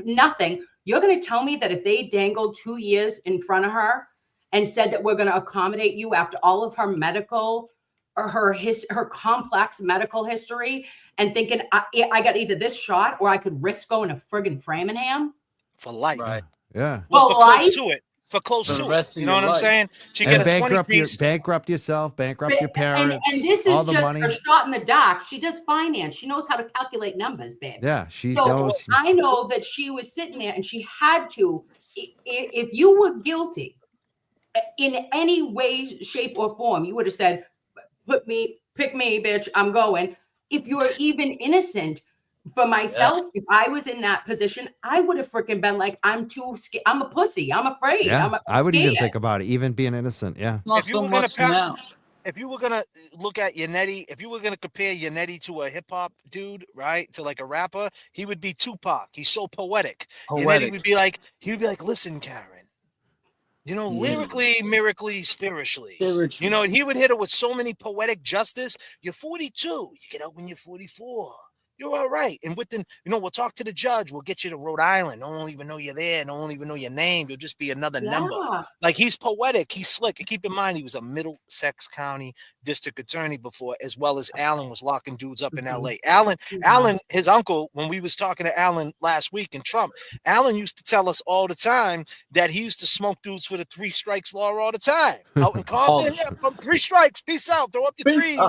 nothing. You're going to tell me that if they dangled 2 years in front of her and said that we're going to accommodate you after all of her medical or her complex medical history, and thinking I got either this shot or I could risk going to friggin' Framingham for life. Right. Yeah. Well, for close life? to it. For close For the to rest it. of You know your what I'm life. saying? She And get a 20 bankrupt yourself, bankrupt your parents, and this all is the just money. a shot in the dark. She does finance. She knows how to calculate numbers, babe. Yeah, she So knows. I know that she was sitting there and she had to. If you were guilty in any way, shape, or form, you would have said, pick me, bitch, I'm going. If you're even innocent, for myself, if I was in that position, I would have freaking been like, I'm too scared. I'm a pussy. I'm afraid. Yeah, I would even scared. think about it, even being innocent. Yeah. Not If you so were gonna much now. if you were gonna look at Yannetti, if you were gonna compare Yannetti to a hip hop dude, right, to like a rapper, he would be Tupac. He's so poetic. Yannetti would be like, listen, Karen, lyrically, myrically, spiritually. And he would hit her with so many poetic justice. You're 42. You get out when you're 44. You're all right. And we'll talk to the judge. We'll get you to Rhode Island. No one will even know you're there. No one will even know your name. You'll just be another number. Like, he's poetic. He's slick. And keep in mind, he was a Middlesex County district attorney before, as well as Alan was locking dudes up in L.A. Alan, his uncle, when we was talking to Alan last week in Trump, Alan used to tell us all the time that he used to smoke dudes for the 3 strikes law all the time. Out in Compton, 3 strikes. Peace out. Throw up your 3.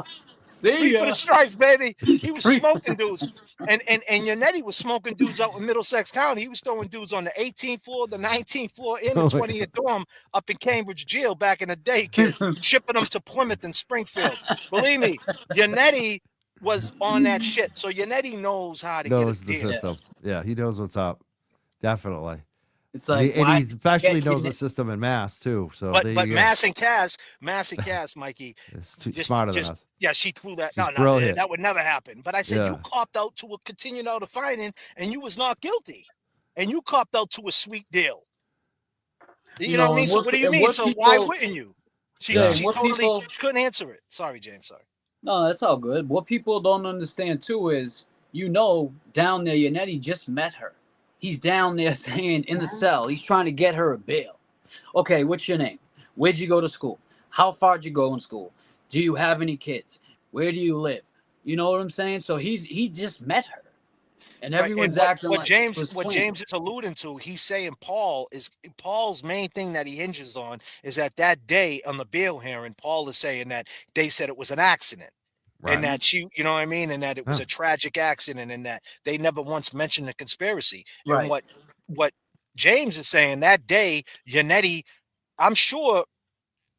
See 3 ya. for the strikes, baby. He was smoking dudes. And Yannetti was smoking dudes out in Middlesex County. He was throwing dudes on the 18th floor, the 19th floor, and the 20th dorm up in Cambridge jail back in the day, kid, shipping them to Plymouth and Springfield. Believe me, Yannetti was on that shit. So Yannetti knows how to get the system. Yeah, he knows what's up. Definitely. It's like, and he especially knows the system in Mass too. So but Mass and Cass, Mikey, it's too smarter than us. Yeah, she threw that. She's No, brilliant. that would never happen. But I said you copped out to a continued out of finding, and you was not guilty, and you copped out to a sweet deal. You know what I mean? So what do you mean? So why wouldn't you? She couldn't answer it. Sorry, James. Sorry. No, that's all good. What people don't understand too is, down there, Yannetti just met her. He's down there saying in the cell, he's trying to get her a bail. Okay, what's your name? Where'd you go to school? How far did you go in school? Do you have any kids? Where do you live? You know what I'm saying? So he just met her. And everyone's acting what like James is alluding to, he's saying Paul's main thing that he hinges on is that day on the bail hearing, Paul is saying that they said it was an accident. Right. And that you know what I mean? And that it was a tragic accident, and that they never once mentioned a conspiracy. Right. And what James is saying, that day, Yannetti I'm sure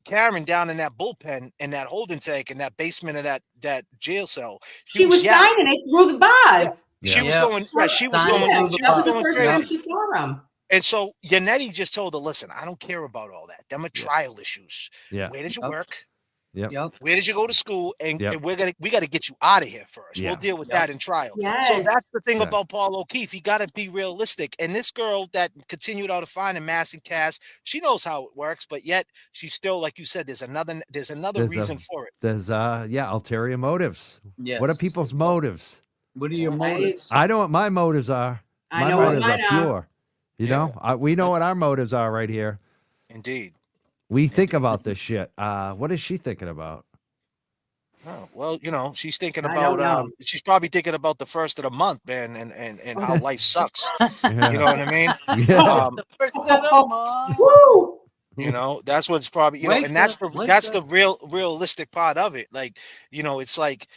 Karen down in that bullpen, in that holding tank, in that basement of that jail cell, She was yelling. signing it through the bars. Yeah. She was going. Yeah, she was Signing going. through the She That was was the going first crazy. time she saw him. And so Yannetti just told her, listen, I don't care about all that. Them are trial issues. Yeah. Where did you work? Yep. Where did you go to school? And, Yep. and we gotta get you out of here first. Yeah. We'll deal with that in trial. Yes. So that's the thing Yeah. about Paul O'Keefe. He gotta be realistic. And this girl that continued out to find a mass and cast, she knows how it works, but yet she's still, like you said, there's another reason for it. There's ulterior motives. Yes. What are people's motives? What are your motives? I know what my motives are. I My know what motives mine are are. pure. You know, we know what our motives are right here. Indeed. We think about this shit. What is she thinking about? Oh, well, you know, she's thinking I don't about know. she's probably thinking about the first of the month, man, and how life sucks. Yeah. You know what I mean? Yeah. The first of the month. Woo! You know, that's what's probably, you know, and that's the realistic part of it. Like, you know, it's like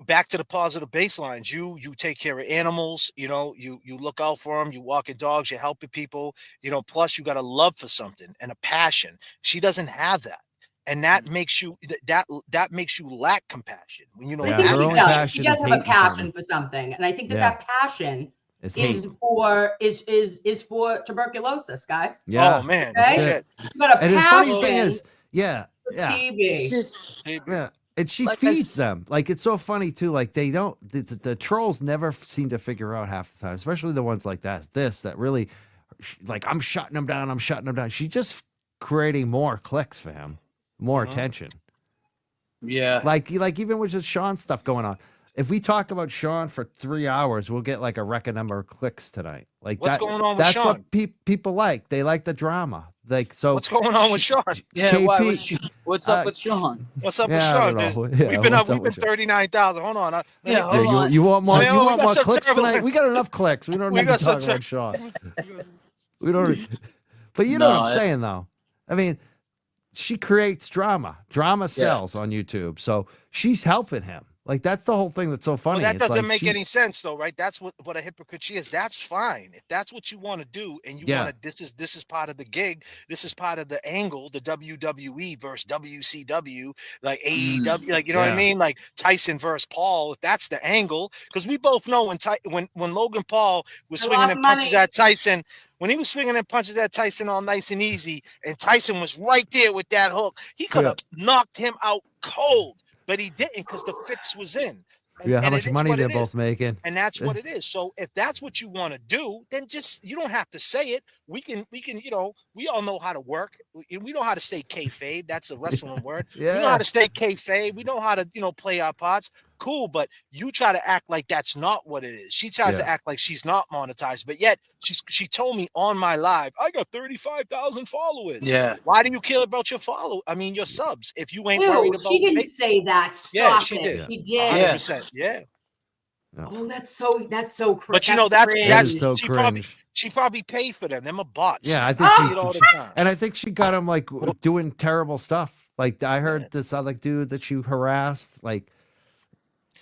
back to the positive baselines. You take care of animals, you know, you look out for them, you walking dogs, you're helping people, you know, plus you got a love for something and a passion. She doesn't have that. And that makes you that makes you lack compassion when you don't Yeah, I think have her she only it. does. passion She does is have a hating passion something. for something, and I think that Yeah. that passion It's is hate. for tuberculosis, guys. Yeah. Oh man, Okay? shit. You got a And the passion funny thing is, for yeah. TV. Yeah. And she Like I feeds them. Like, it's so funny too. Like, they don't, the trolls never seem to figure out half the time, especially the ones like that really, like, I'm shutting them down. I'm shutting them down. She's just creating more clicks for him, more attention. Yeah. Like even with just Sean stuff going on. If we talk about Sean for 3 hours, we'll get like a record number of clicks tonight. Like, What's going on with that's Sean? what people like. They like the drama. Like, so What's going on with Sean? Yeah. KP, What's up with Sean? What's up with Yeah, I Sean? don't know. We've Yeah, been what's up. up We've been with Sean? 39,000. Hold on. Yeah, hold on. You want more? Man, You we want got more some clicks terrible tonight? links. We got enough clicks. We don't We need to got some talk about Sean. We don't. But you know what I'm saying, though. I mean, she creates drama. Drama sells on YouTube, so she's helping him. Like, that's the whole thing that's so funny. Well, that It's doesn't like make any sense, though, right? That's what a hypocrite she is. That's fine if that's what you want to do, and you want to. This is part of the gig. This is part of the angle. The WWE versus WCW, like AEW, like, you know what I mean? Like Tyson versus Paul. If that's the angle, because we both know when Logan Paul was swinging in punches at Tyson. When he was swinging in punches at Tyson all nice and easy, and Tyson was right there with that hook, he could have knocked him out cold. But he didn't, because the fix was in. And, how much money they're both making. And that's what it is. So if that's what you want to do, then you don't have to say it. We can, you know, we all know how to work. We know how to stay kayfabe. That's a wrestling word. We know how to stay kayfabe. We know how to, you know, play our parts. Cool, but you try to act like that's not what it is. She tries to act like she's not monetized, but yet she told me on my live, I got 35,000 followers. Yeah. Why do you care about your your subs if you ain't worried about? She didn't say that. Stop she it. did. She did. 100%. Yeah. Oh, that's so cringe. But you know, that is so she cringe. She probably paid for them. Them are bots. Yeah, I think see it all the time. And I think she got him like doing terrible stuff. Like, I heard this other dude that she harassed. Like,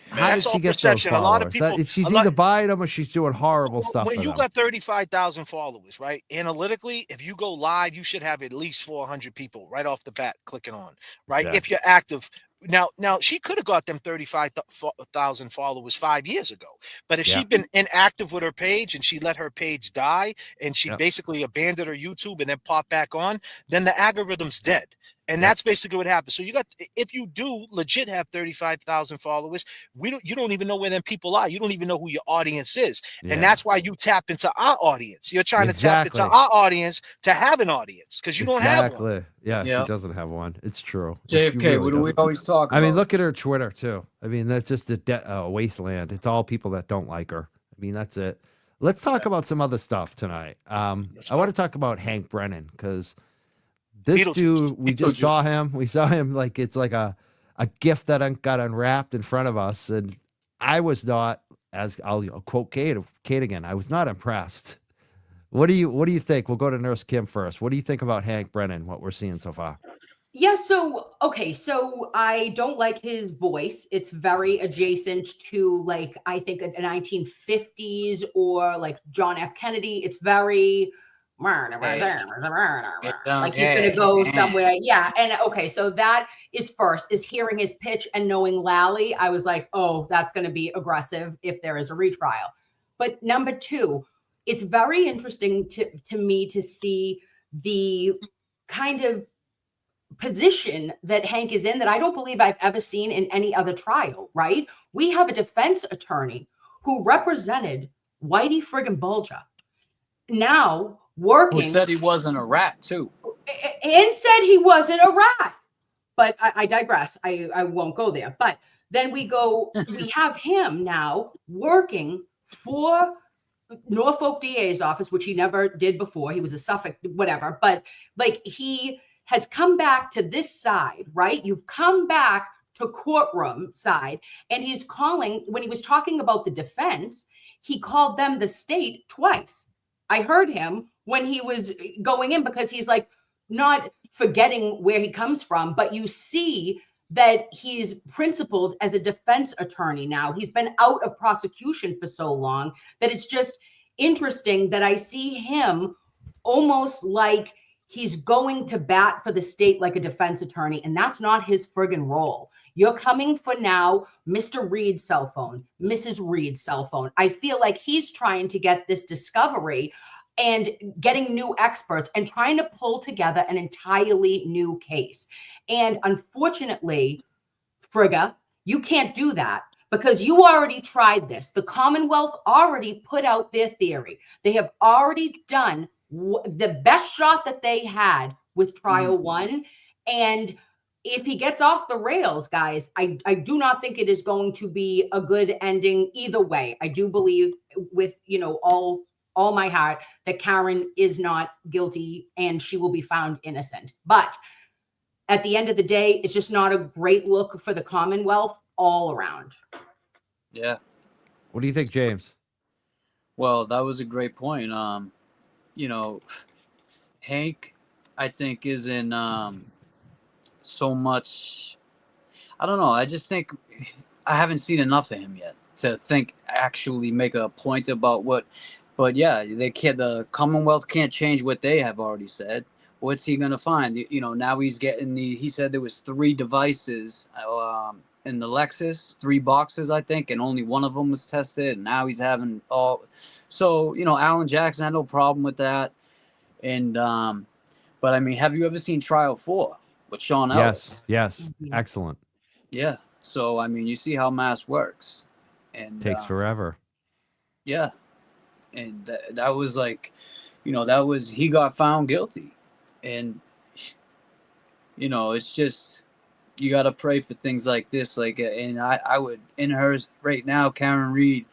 how did she get those followers? A lot of people, she's either buying them or she's doing horrible stuff. When for you them. got 35,000 followers, right? Analytically, if you go live, you should have at least 400 people right off the bat clicking on, right? Yeah. If you're active. Now she could have got them 35,000 followers 5 years ago. But if she'd been inactive with her page and she let her page die and she basically abandoned her YouTube and then popped back on, then the algorithm's dead. And that's basically what happens. So if you do legit have 35,000 followers, you don't even know where them people are. You don't even know who your audience is. Yeah. And that's why you tap into our audience. You're trying to tap into our audience to have an audience, because you don't have one. Yeah, she doesn't have one. It's true. JFK, what do we always talk about? I mean, look at her Twitter too. I mean, that's just a wasteland. It's all people that don't like her. I mean, that's it. Let's talk about some other stuff tonight. I want to talk about Hank Brennan, because this dude, we just saw him. We saw him like it's like a gift that got unwrapped in front of us, and I was not, as I'll quote Kate again, I was not impressed. What do you think? We'll go to Nurse Kim first. What do you think about Hank Brennan, what we're seeing so far? Yeah, so I don't like his voice. It's very adjacent to, like, I think a 1950s or like John F. Kennedy. It's very like he's going to go somewhere. Yeah. And okay, so that is first, is hearing his pitch and knowing Lally. I was like, oh, that's going to be aggressive if there is a retrial. But number two, it's very interesting to me to see the kind of position that Hank is in that I don't believe I've ever seen in any other trial, right? We have a defense attorney who represented Whitey friggin' Bulger, now working. Who said he wasn't a rat too. And said he wasn't a rat. But I digress. I won't go there. But then we have him now working for Norfolk DA's office, which he never did before. He was a Suffolk, whatever. But like he has come back to this side, right? You've come back to courtroom side. And he's calling, when he was talking about the defense, he called them the state twice. I heard him when he was going in because he's like not forgetting where he comes from, but you see that he's principled as a defense attorney now. He's been out of prosecution for so long that it's just interesting that I see him almost like he's going to bat for the state like a defense attorney, and that's not his friggin' role. You're coming for now Mr. Reed's cell phone, Mrs. Reed's cell phone. I feel like he's trying to get this discovery and getting new experts and trying to pull together an entirely new case. And unfortunately, Frigga, you can't do that because you already tried this. The Commonwealth already put out their theory. They have already done the best shot that they had with trial one. And if he gets off the rails, guys, I do not think it is going to be a good ending either way. I do believe with, all my heart that Karen is not guilty and she will be found innocent. But at the end of the day, it's just not a great look for the Commonwealth all around. Yeah. What do you think, James? Well, that was a great point. Hank, I think, is in so much. I don't know. I just think I haven't seen enough of him yet to actually make a point about what. But yeah, the Commonwealth can't change what they have already said. What's he gonna find? Now he's getting he said there was 3 devices in the Lexus, 3 boxes, I think, and only one of them was tested. And now he's having all. So, Alan Jackson had no problem with that. And, but I mean, have you ever seen Trial 4 with Sean Ellis? Yes. Excellent. Yeah. So, I mean, you see how mass works. And takes forever. Yeah. And that was like, he got found guilty. And, it's just, you got to pray for things like this. Like, and I would, in hers right now, Karen Reed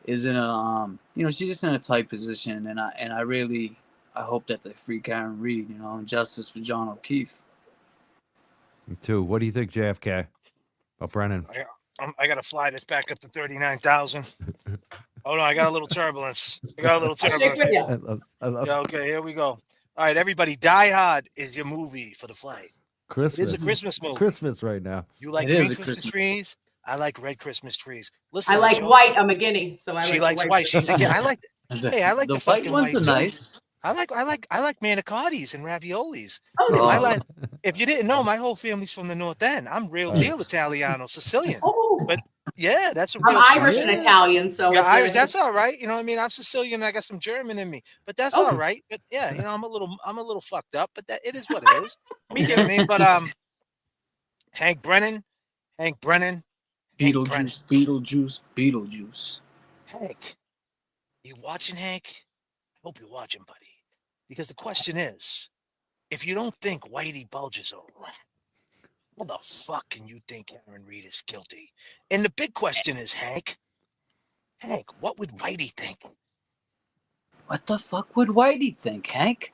is in a, she's just in a tight position. And I really, I hope that they free Karen Reed, and justice for John O'Keefe. Me too. What do you think, JFK? About Brennan? I got to fly this back up to 39,000. Oh, no, I got a little turbulence. I love yeah, okay, here we go. All right, everybody, Die Hard is your movie for the flight. Christmas. It is a Christmas movie. Christmas right now. You like green Christmas trees? I like red Christmas trees. Listen, I like white. I'm a guinea, so she likes white. She's again. I like. Hey, I like the fucking white ones are nice. I like manicottis and raviolis. Oh, I like. If you didn't know, my whole family's from the North End. I'm real deal Italiano, Sicilian. Oh. But yeah, that's a I'm real Irish and Italian, so yeah, Irish. That's all right. I'm Sicilian. And I got some German in me, but that's all right. But yeah, I'm a little fucked up, but that it is what it is. You get me? But Hank Brennan. Beetlejuice. Hank, you watching, Hank? I hope you're watching, buddy. Because the question is, if you don't think Whitey Bulger's a rat, how the fuck can you think Karen Reed is guilty? And the big question is, Hank, what would Whitey think? What the fuck would Whitey think, Hank?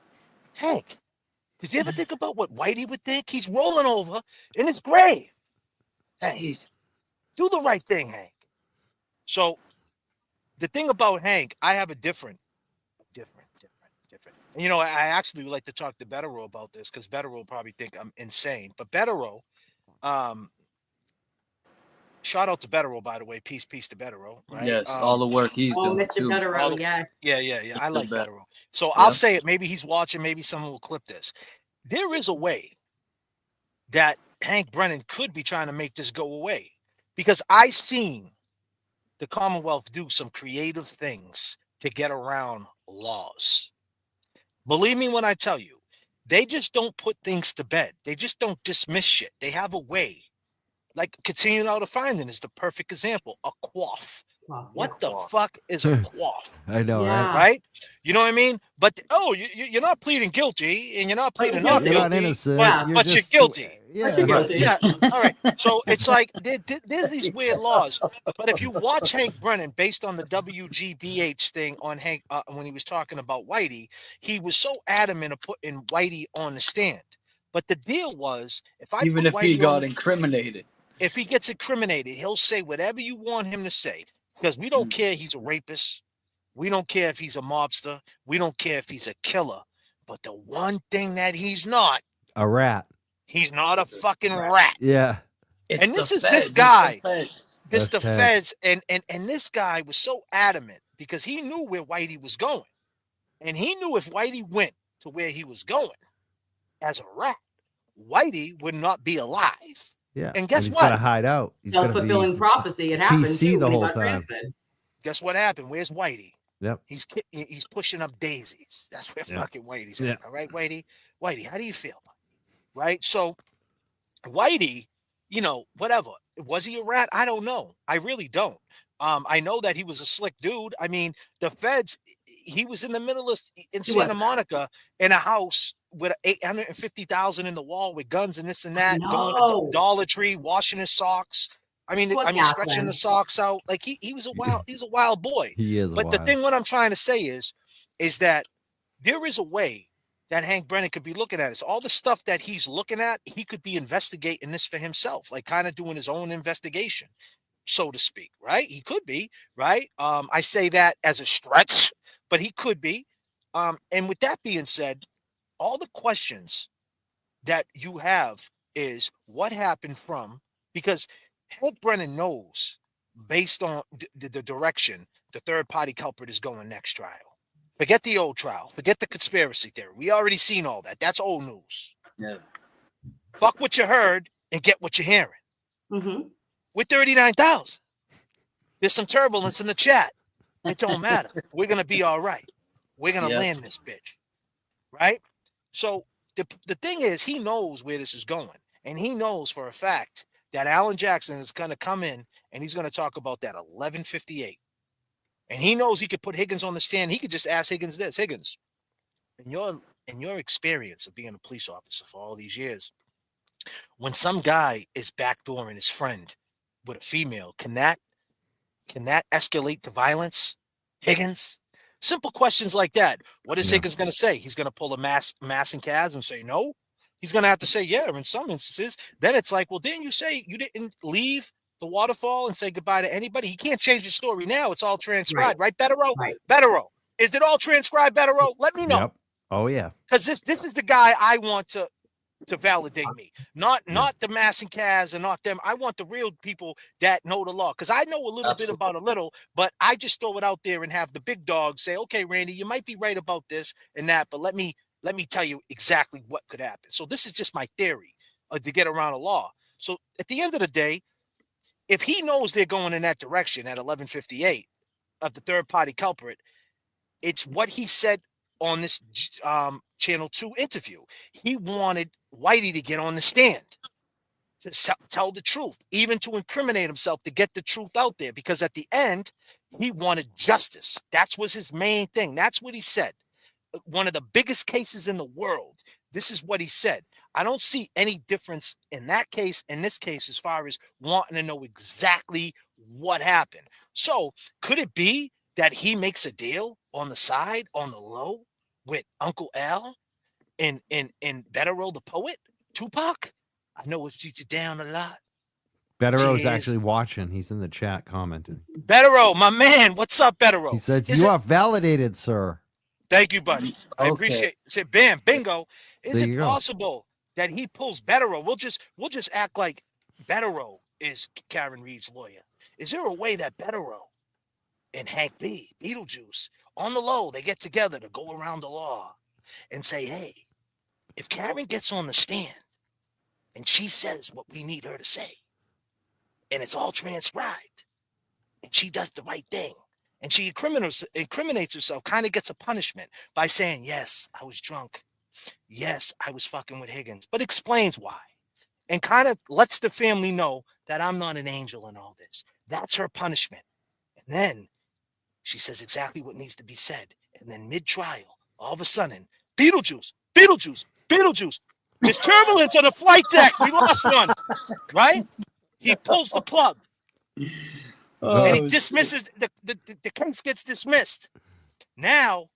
Hank, did you ever think about what Whitey would think? He's rolling over in his grave. Hank, do the right thing, Hank. So, the thing about Hank, I have a different. And, I actually would like to talk to Betero about this because Betero will probably think I'm insane. But Betero, shout out to Betero, by the way. Peace to Betero, right? Yes, all the work he's Oh, doing Mr. too. Betero, yes. Yeah. I like Bet. Betero. So I'll Yep. say it. Maybe he's watching. Maybe someone will clip this. There is a way that Hank Brennan could be trying to make this go away, because I seen the Commonwealth do some creative things to get around laws. Believe me when I tell you, they just don't put things to bed. They just don't dismiss shit. They have a way. Like Continuing Out of Finding is the perfect example. A quaff. Well, What yeah. the fuck is a quaff? I know, Yeah. right? Right? You know what I mean? But you're not pleading guilty, and you're not But pleading you're not You're guilty. not guilty. innocent. Yeah. You're But you're just guilty. Yeah, But you're right. guilty. Yeah. All right. So it's like there's these weird laws. But if you watch Hank Brennan based on the WGBH thing on Hank when he was talking about Whitey, he was so adamant of putting Whitey on the stand. But the deal was, Even if he got incriminated. if he gets incriminated, he'll say whatever you want him to say, because we don't care he's a rapist. We don't care if he's a mobster. We don't care if he's a killer. But the one thing that he's not, A rat. he's not a fucking rat. Yeah. It's And this the is this feds, it's the guy. feds. This That's the Hank. feds, and this guy was so adamant because he knew where Whitey was going. And he knew if Whitey went to where he was going as a rat, Whitey would not be alive. Yeah. And guess he's what? gonna hide out. He's gonna Self-fulfilling be prophecy. It happened PC too the when he whole got time. transferred. Guess what happened? Where's Whitey? Yep. He's pushing up daisies. That's where Yeah. fucking Whitey's Yeah. at. All right, Whitey, how do you feel? Right? So Whitey, whatever. Was he a rat? I don't know. I really don't. I know that he was a slick dude. I mean, the feds, he was in the middle of in He Santa was. Monica in a house with 850,000 in the wall with guns and this and that, going to know. Dollar Tree, washing his socks. I mean, Poor stretching the Catherine. socks out. Like he was a wild boy. He is. But the thing, what I'm trying to say is that there is a way that Hank Brennan could be looking at this. All the stuff that he's looking at, he could be investigating this for himself, like kind of doing his own investigation, so to speak, right? He could be, right? I say that as a stretch, but he could be. And with that being said, all the questions that you have is what happened from, because Hank Brennan knows based on the direction the third party culprit is going next trial. Forget the old trial. Forget the conspiracy theory. We already seen all that. That's old news. Yeah. Fuck what you heard and get what you're hearing. Mm-hmm. We're 39,000. There's some turbulence in the chat. It don't matter. We're going to be all right. We're going to land this bitch. Right? So the thing is, he knows where this is going. And he knows for a fact that Alan Jackson is going to come in and he's going to talk about that 1158. And he knows he could put Higgins on the stand. He could just ask Higgins this. Higgins, in your experience of being a police officer for all these years, when some guy is backdooring his friend with a female, can that escalate to violence? Higgins? Simple questions like that. What is Higgins going to say? He's going to pull a mass and Kaz and say no? He's going to have to say, yeah, in some instances. Then it's like, well, didn't you say you didn't leave the Waterfall and say goodbye to anybody? He can't change the story now. It's all transcribed, right, Betero? Right. Betero, is it all transcribed, Betero? Let me know. Yep. Oh yeah. Because this is the guy I want to validate me. Not the Mass and Kaz and not them. I want the real people that know the law. Because I know a little bit about a little, but I just throw it out there and have the big dogs say, okay, Randy, you might be right about this and that, but let me tell you exactly what could happen. So this is just my theory to get around the law. So at the end of the day, if he knows they're going in that direction at 1158 of the third party culprit, it's what he said on this Channel 2 interview. He wanted Whitey to get on the stand to tell the truth, even to incriminate himself, to get the truth out there, because at the end, he wanted justice. That was his main thing. That's what he said. One of the biggest cases in the world. This is what he said. I don't see any difference in that case and this case as far as wanting to know exactly what happened. So could it be that he makes a deal on the side, on the low, with Uncle Al and Betero the poet, Tupac? I know it beats you down a lot. Bettero's actually watching. He's in the chat commenting. Betero, my man, what's up, Betero? He says, "You are validated, sir." Thank you, buddy. I appreciate it. Say, bam, bingo. Is it possible that he pulls Betero? We'll just act like Betero is Karen Reed's lawyer. Is there a way that Betterow and Hank B, Beetlejuice, on the low, they get together to go around the law and say, hey, if Karen gets on the stand and she says what we need her to say, and it's all transcribed, and she does the right thing, and she incriminates herself, kind of gets a punishment by saying, yes, I was drunk. Yes, I was fucking with Higgins, but explains why. And kind of lets the family know that I'm not an angel in all this. That's her punishment. And then she says exactly what needs to be said. And then mid-trial, all of a sudden, Beetlejuice, Beetlejuice, Beetlejuice. There's turbulence on the flight deck. We lost one, right? He pulls the plug. And he dismisses, the case gets dismissed. Now,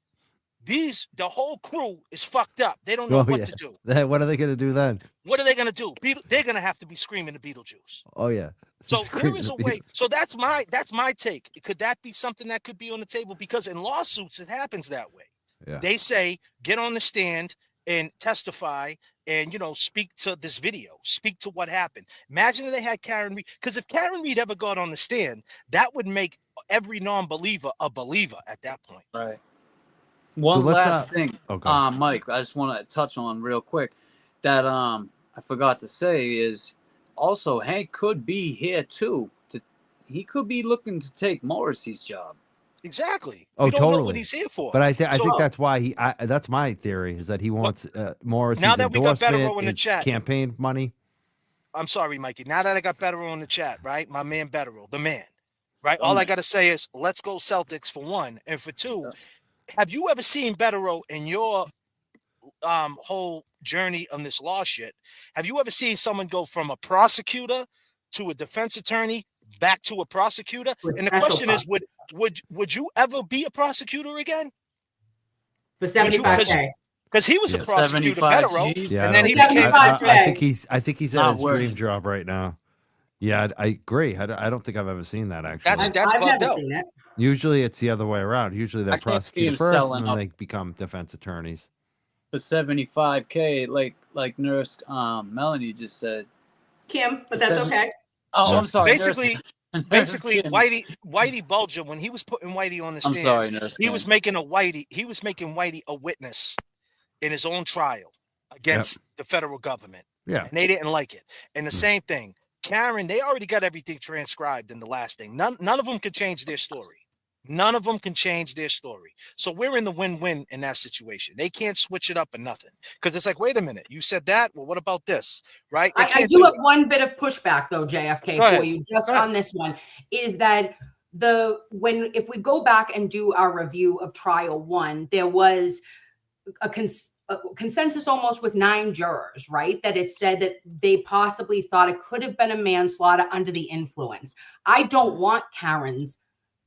the whole crew is fucked up. They don't know what to do. What are they going to do then? What are they going to do? They're going to have to be screaming to Beetlejuice. Oh, yeah. So there is a way. So that's my take. Could that be something that could be on the table? Because in lawsuits, it happens that way. Yeah. They say, get on the stand and testify and, speak to this video, speak to what happened. Imagine if they had Karen Reed. Because if Karen Reed ever got on the stand, that would make every non-believer a believer at that point. Right. One last thing, okay. Mike, I just want to touch on real quick that I forgot to say is also Hank could be here too. He could be looking to take Morrissey's job. Exactly. Oh, we don't totally. know what he's here for. But I think that's why that's my theory is that he wants Morrissey's now that we got Betterow in the his chat, campaign money. I'm sorry, Mikey. Now that I got Betterow in the chat, right? My man Betterow, the man, right? All I got to say is let's go Celtics for one. And for two, have you ever seen Betterow in your whole journey on this law shit? Have you ever seen someone go from a prosecutor to a defense attorney back to a prosecutor? And the question is, would you ever be a prosecutor again? For 75K. Because he was a prosecutor, Betterow, yeah, and then he became. I think he's at his dream job right now. Yeah, I agree. I don't think I've ever seen that actually. That's I've never seen it. Usually it's the other way around. Usually they're prosecuted first, and then they become defense attorneys. For 75K, like Nurse Melanie just said. Kim, but that's okay. Oh, so I'm sorry. Basically, Whitey Bulger, when he was putting Whitey on the stand, he was making Whitey a witness in his own trial against the federal government. Yeah. And they didn't like it. And the same thing, Karen, they already got everything transcribed in the last thing. None of them could change their story. None of them can change their story. So we're in the win-win in that situation. They can't switch it up or nothing. Because it's like, wait a minute, you said that? Well, what about this? Right? I do have one bit of pushback though, JFK, for you, just on this one, is that if we go back and do our review of trial one, there was a consensus almost with 9 jurors, right? That it said that they possibly thought it could have been a manslaughter under the influence. I don't want Karen's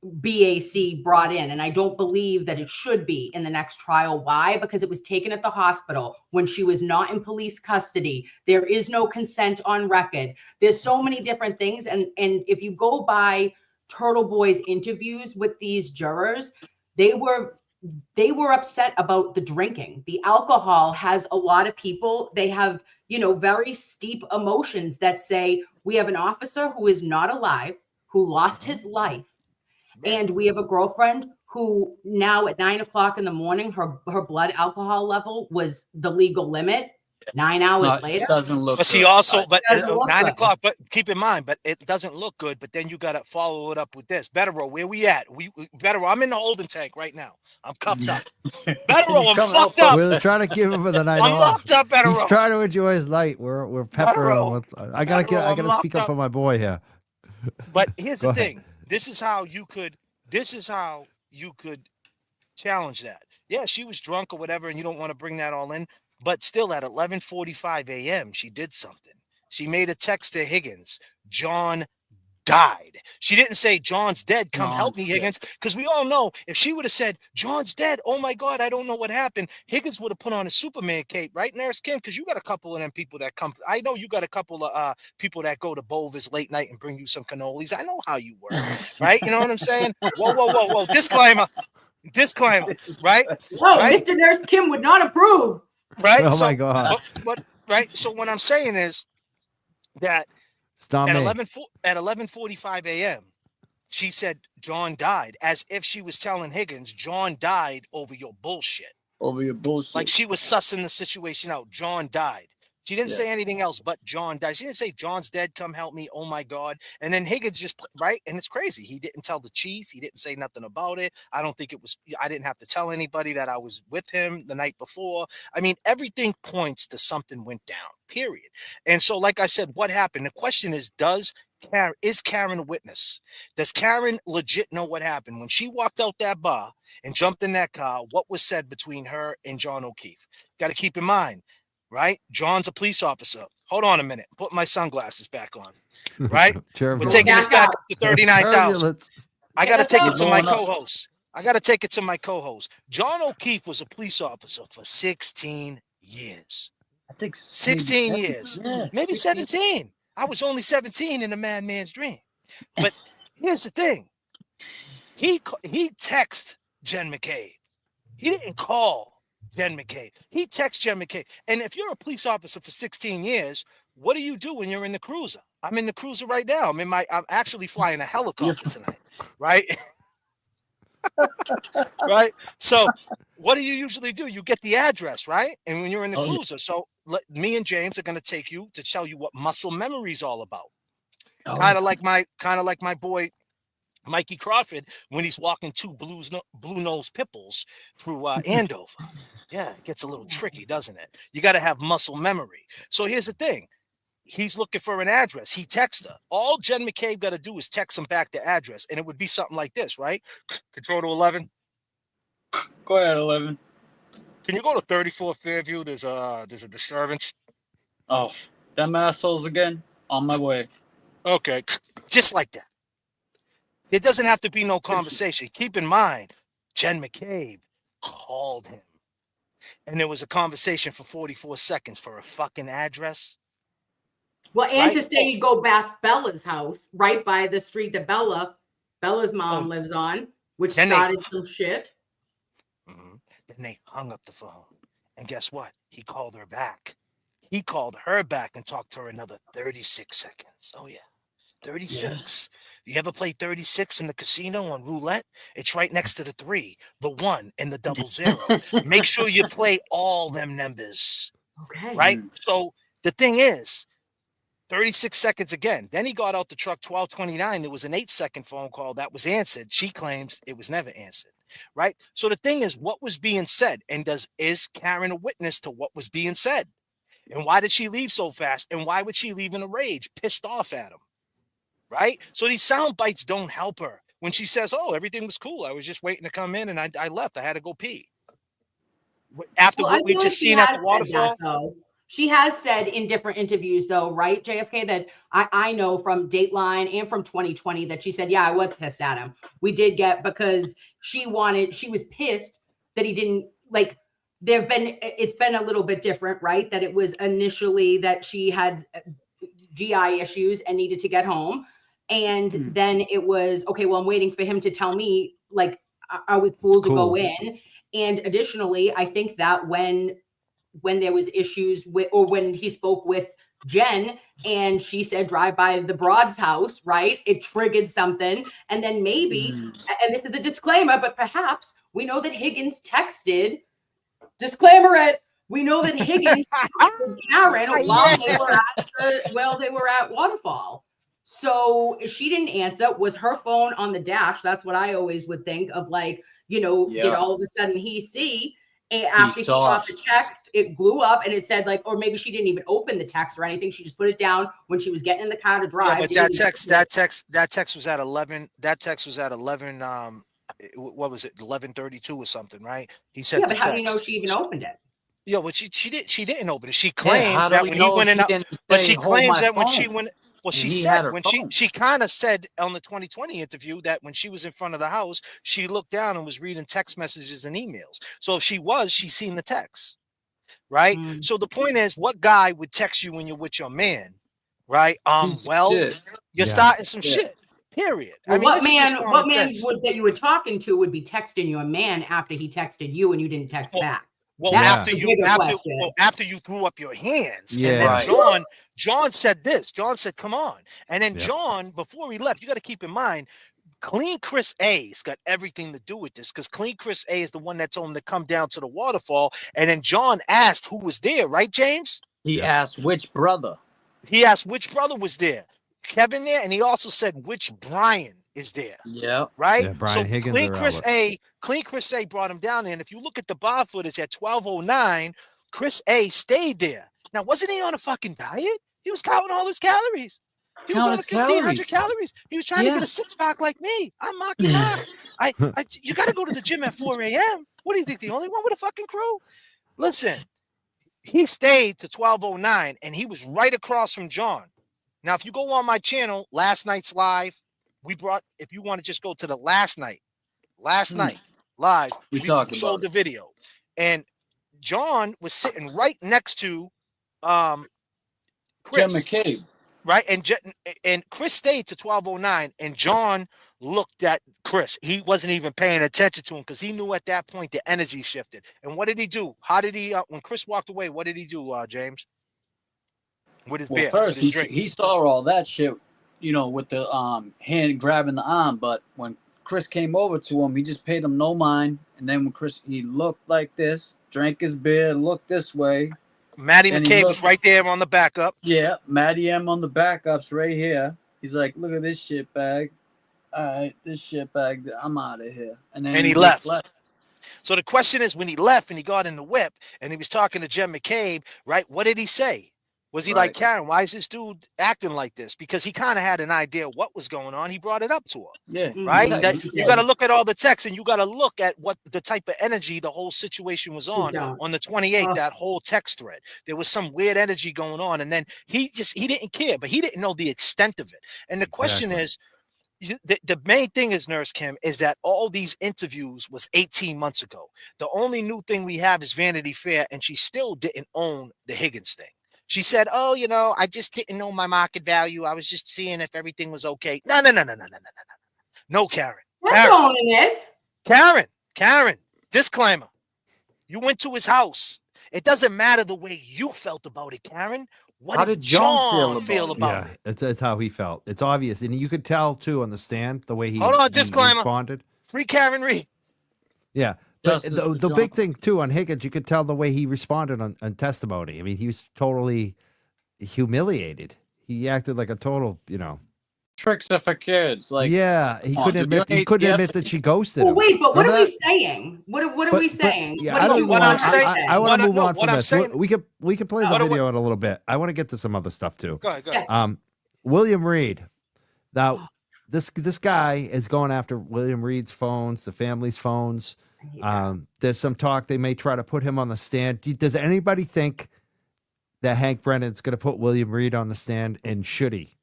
BAC brought in, and I don't believe that it should be in the next trial. Why? Because it was taken at the hospital when she was not in police custody. There is no consent on record. There's so many different things, and if you go by Turtle Boy's interviews with these jurors, they were upset about the drinking. The alcohol has a lot of people, they have, very steep emotions that say, we have an officer who is not alive, who lost his life. And we have a girlfriend who now at 9 o'clock in the morning, her blood alcohol level was the legal limit. 9 hours later. It doesn't look but good. She also, but 9 good. o'clock, but keep in mind, but it doesn't look good. But then you got to follow it up with this. Betterow, where we at? Betterow, I'm in the holding tank right now. I'm cuffed up. Betterow, I'm fucked up. We're trying to give him the night I'm off. locked up, Betterow. He's trying to enjoy his night. We're peppering him. I gotta speak up for my boy here. But here's the thing. This is how you could challenge that. Yeah, she was drunk or whatever, and you don't want to bring that all in. But still, at 11:45 a.m., she did something. She made a text to Higgins. John died. She didn't say, John's dead. Come help me, Higgins. Because we all know if she would have said, John's dead. Oh, my God, I don't know what happened. Higgins would have put on a Superman cape, right, Nurse Kim? Because you got a couple of them people that come. I know you got a couple of people that go to Bova's late night and bring you some cannolis. I know how you work, right? You know what I'm saying? Whoa. Disclaimer, right? No, right? Mr. Nurse Kim would not approve. Right? Oh, my God. But right. So what I'm saying is that It's not At me. 11:45 a.m., she said John died, as if she was telling Higgins, John died over your bullshit. Over your bullshit. Like she was sussing the situation out. John died. She didn't Yeah. say anything else but John died. She didn't say John's dead. Come help me. Oh my God. And then Higgins just right. And it's crazy. He didn't tell the chief. He didn't say nothing about it. I don't think it was. I didn't have to tell anybody that I was with him the night before. I mean, everything points to something went down. Period. And so, like I said, what happened? The question is Karen a witness? Does Karen legit know what happened when she walked out that bar and jumped in that car? What was said between her and John O'Keefe? Got to keep in mind, right? John's a police officer. Hold on a minute. Put my sunglasses back on. Right? We're taking this back up to 39,000. I got to take it to my co-host. John O'Keefe was a police officer for 16 years. I think 16 years. Yeah, Maybe 17. I was only 17 in a madman's dream. But here's the thing. He texted Jen McCabe. He didn't call Jen McCabe. He texted Jen McCabe. And if you're a police officer for 16 years, what do you do when you're in the cruiser? I'm in the cruiser right now. I'm actually flying a helicopter tonight. Right? Right? So what do you usually do? You get the address, right? And when you're in the cruiser, so me and James are going to take you to tell you what muscle memory is all about. Kind of like my boy Mikey Crawford when he's walking two blue-nosed pipples through Andover. Yeah, it gets a little tricky, doesn't it? You got to have muscle memory. So here's the thing. He's looking for an address. He texts her. All Jen McCabe got to do is text him back the address, and it would be something like this, right? Control to 11. Go ahead, 11. Can you go to 34 Fairview? There's a disturbance. Oh, them assholes again. On my way. Okay, just like that. There doesn't have to be no conversation. Keep in mind, Jen McCabe called him, and there was a conversation for 44 seconds for a fucking address. Well, and to say you go past Bella's house, right by the street that Bella's mom lives on, which started some shit. Then they hung up the phone. And guess what? He called her back. He called her back and talked for another 36 seconds. Oh, yeah. 36. Yeah. You ever play 36 in the casino on roulette? It's right next to the 3, the 1, and the 00. Make sure you play all them numbers. Okay. Right? So the thing is, 36 seconds again. Then he got out the truck, 12:29. There was an 8-second phone call that was answered. She claims it was never answered. Right? So the thing is, what was being said? And is Karen a witness to what was being said? And why did she leave so fast? And why would she leave in a rage, pissed off at him? Right? So these sound bites don't help her. When she says, oh, everything was cool. I was just waiting to come in and I left. I had to go pee. After what we just seen at the Waterfall. She has said in different interviews, though, right, JFK, that I know from Dateline and from 2020 that she said, yeah, I was pissed at him. We did get, because she was pissed that he didn't, like, it's been a little bit different, right? That it was initially that she had GI issues and needed to get home. And then it was, okay, well, I'm waiting for him to tell me, like, are we cool to go in? And additionally, I think that when there was issues with, or when he spoke with Jen and she said, drive by the Broad's house, right? It triggered something. And then maybe, and this is a disclaimer, but perhaps we know that Higgins texted, disclaimer it, we know that Higgins texted Karen while they were at Waterfall. So she didn't answer. Was her phone on the dash? That's what I always would think of, like, did all of a sudden he see? And after he got the text, it blew up and it said, like, or maybe she didn't even open the text or anything. She just put it down when she was getting in the car to drive. Yeah, but that text was at 11. That text was at 11. What was it? 11:32 or something, right? He said. Yeah, but how do you know she even opened it? Yeah, well, she didn't open it. She claims that when he went in, but she claims that when she went. Well, she said when she kind of said on the 2020 interview that when she was in front of the house, she looked down and was reading text messages and emails. So if she seen the text, right? So the point is, what guy would text you when you're with your man, right? You're starting some shit. Period. Well, what man that you were talking to would be texting your man after he texted you and you didn't text back? Well, That's after the you bigger question. after you threw up your hands, Yeah. and then Right. John said this. John said, "Come on," and then Yep. John, before he left, you got to keep in mind, Clean Chris A's got everything to do with this, because Clean Chris A is the one that told him to come down to the waterfall, and then John asked who was there, right, James? He Yeah. asked which brother. He asked which brother was there, Kevin there, and he also said which Brian is there. Yep. Right? Yeah, Brian so Higgins Clean or Chris Albert. A brought him down there. And if you look at the bar footage at 12:09, Chris A stayed there. Now, wasn't he on a fucking diet? He was counting all his calories. He was Count on his 1,500 calories. calories. He was trying to Yeah. get a six-pack like me. I'm Marky Mark. You got to go to the gym at 4 a.m. What do you think? The only one with a fucking crew? Listen, he stayed to 12:09, and he was right across from John. Now, if you go on my channel, last night's live, if you want to just go to the last night live, We we talked showed about the video. And John was sitting right next to Jen Chris, McCabe. right? And Chris stayed to 12:09, and John looked at Chris. He wasn't even paying attention to him, because he knew at that point the energy shifted. And what did he do? How did he, when Chris walked away, what did he do, James? With his Well, beer, first with his drink. he saw all that shit, with the hand grabbing the arm. But when Chris came over to him, he just paid him no mind. And then when he looked like this, drank his beer, looked this way. Matty and he McCabe was looked- right there on the backup. Yeah, Matty M on the backups right here. He's like, look at this shit bag. All right, this shit bag. I'm out of here. And then he just left. So the question is, when he left and he got in the whip and he was talking to Jen McCabe, right? What did he say? Was he like, Karen, why is this dude acting like this? Because he kind of had an idea what was going on. He brought it up to her. Yeah. Right? Yeah. That, you got to look at all the texts, and you got to look at what the type of energy the whole situation was on the 28th, that whole text thread. There was some weird energy going on. And then he didn't care, but he didn't know the extent of it. And the question is, the main thing is, Nurse Kim, is that all these interviews was 18 months ago. The only new thing we have is Vanity Fair, and she still didn't own the Higgins thing. She said, "Oh, I just didn't know my market value. I was just seeing if everything was okay." No, No, Karen. That's owning it. Karen, disclaimer. You went to his house. It doesn't matter the way you felt about it, Karen. How did John feel about it? That's how he felt. It's obvious. And you could tell, too, on the stand, the way he responded. Free Karen Reed. Yeah. But the big thing, too, on Higgins, you could tell the way he responded on testimony. I mean, he was totally humiliated. He acted like a total, Tricks are for kids. Like, yeah, he couldn't admit that she ghosted him. Wait, but what are we saying? What are we saying? Yeah, I want to move on from this. We could play the video in a little bit. I want to get to some other stuff too. Go ahead. William Reed. Now, this guy is going after William Reed's phones, the family's phones. There's some talk they may try to put him on the stand. Does anybody think that Hank Brennan's going to put William Reed on the stand, and should he?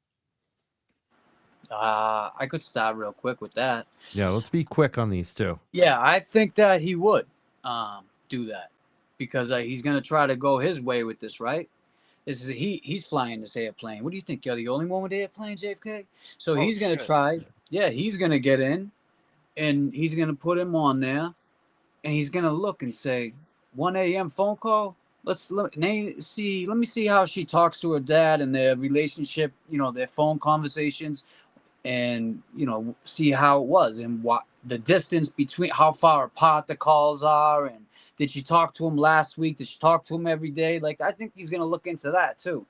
I could start real quick with that. Yeah, let's be quick on these too. Yeah, I think that he would do that, because he's going to try to go his way with this, right? He's flying this airplane. What do you think? You're the only one with the airplane, JFK? So he's going to try. Yeah, he's going to get in, and he's going to put him on there, and he's going to look and say, 1 a.m. phone call? Let me see how she talks to her dad and their relationship, their phone conversations, and, see how it was and what the distance between, how far apart the calls are. And did she talk to him last week? Did she talk to him every day? Like, I think he's going to look into that too.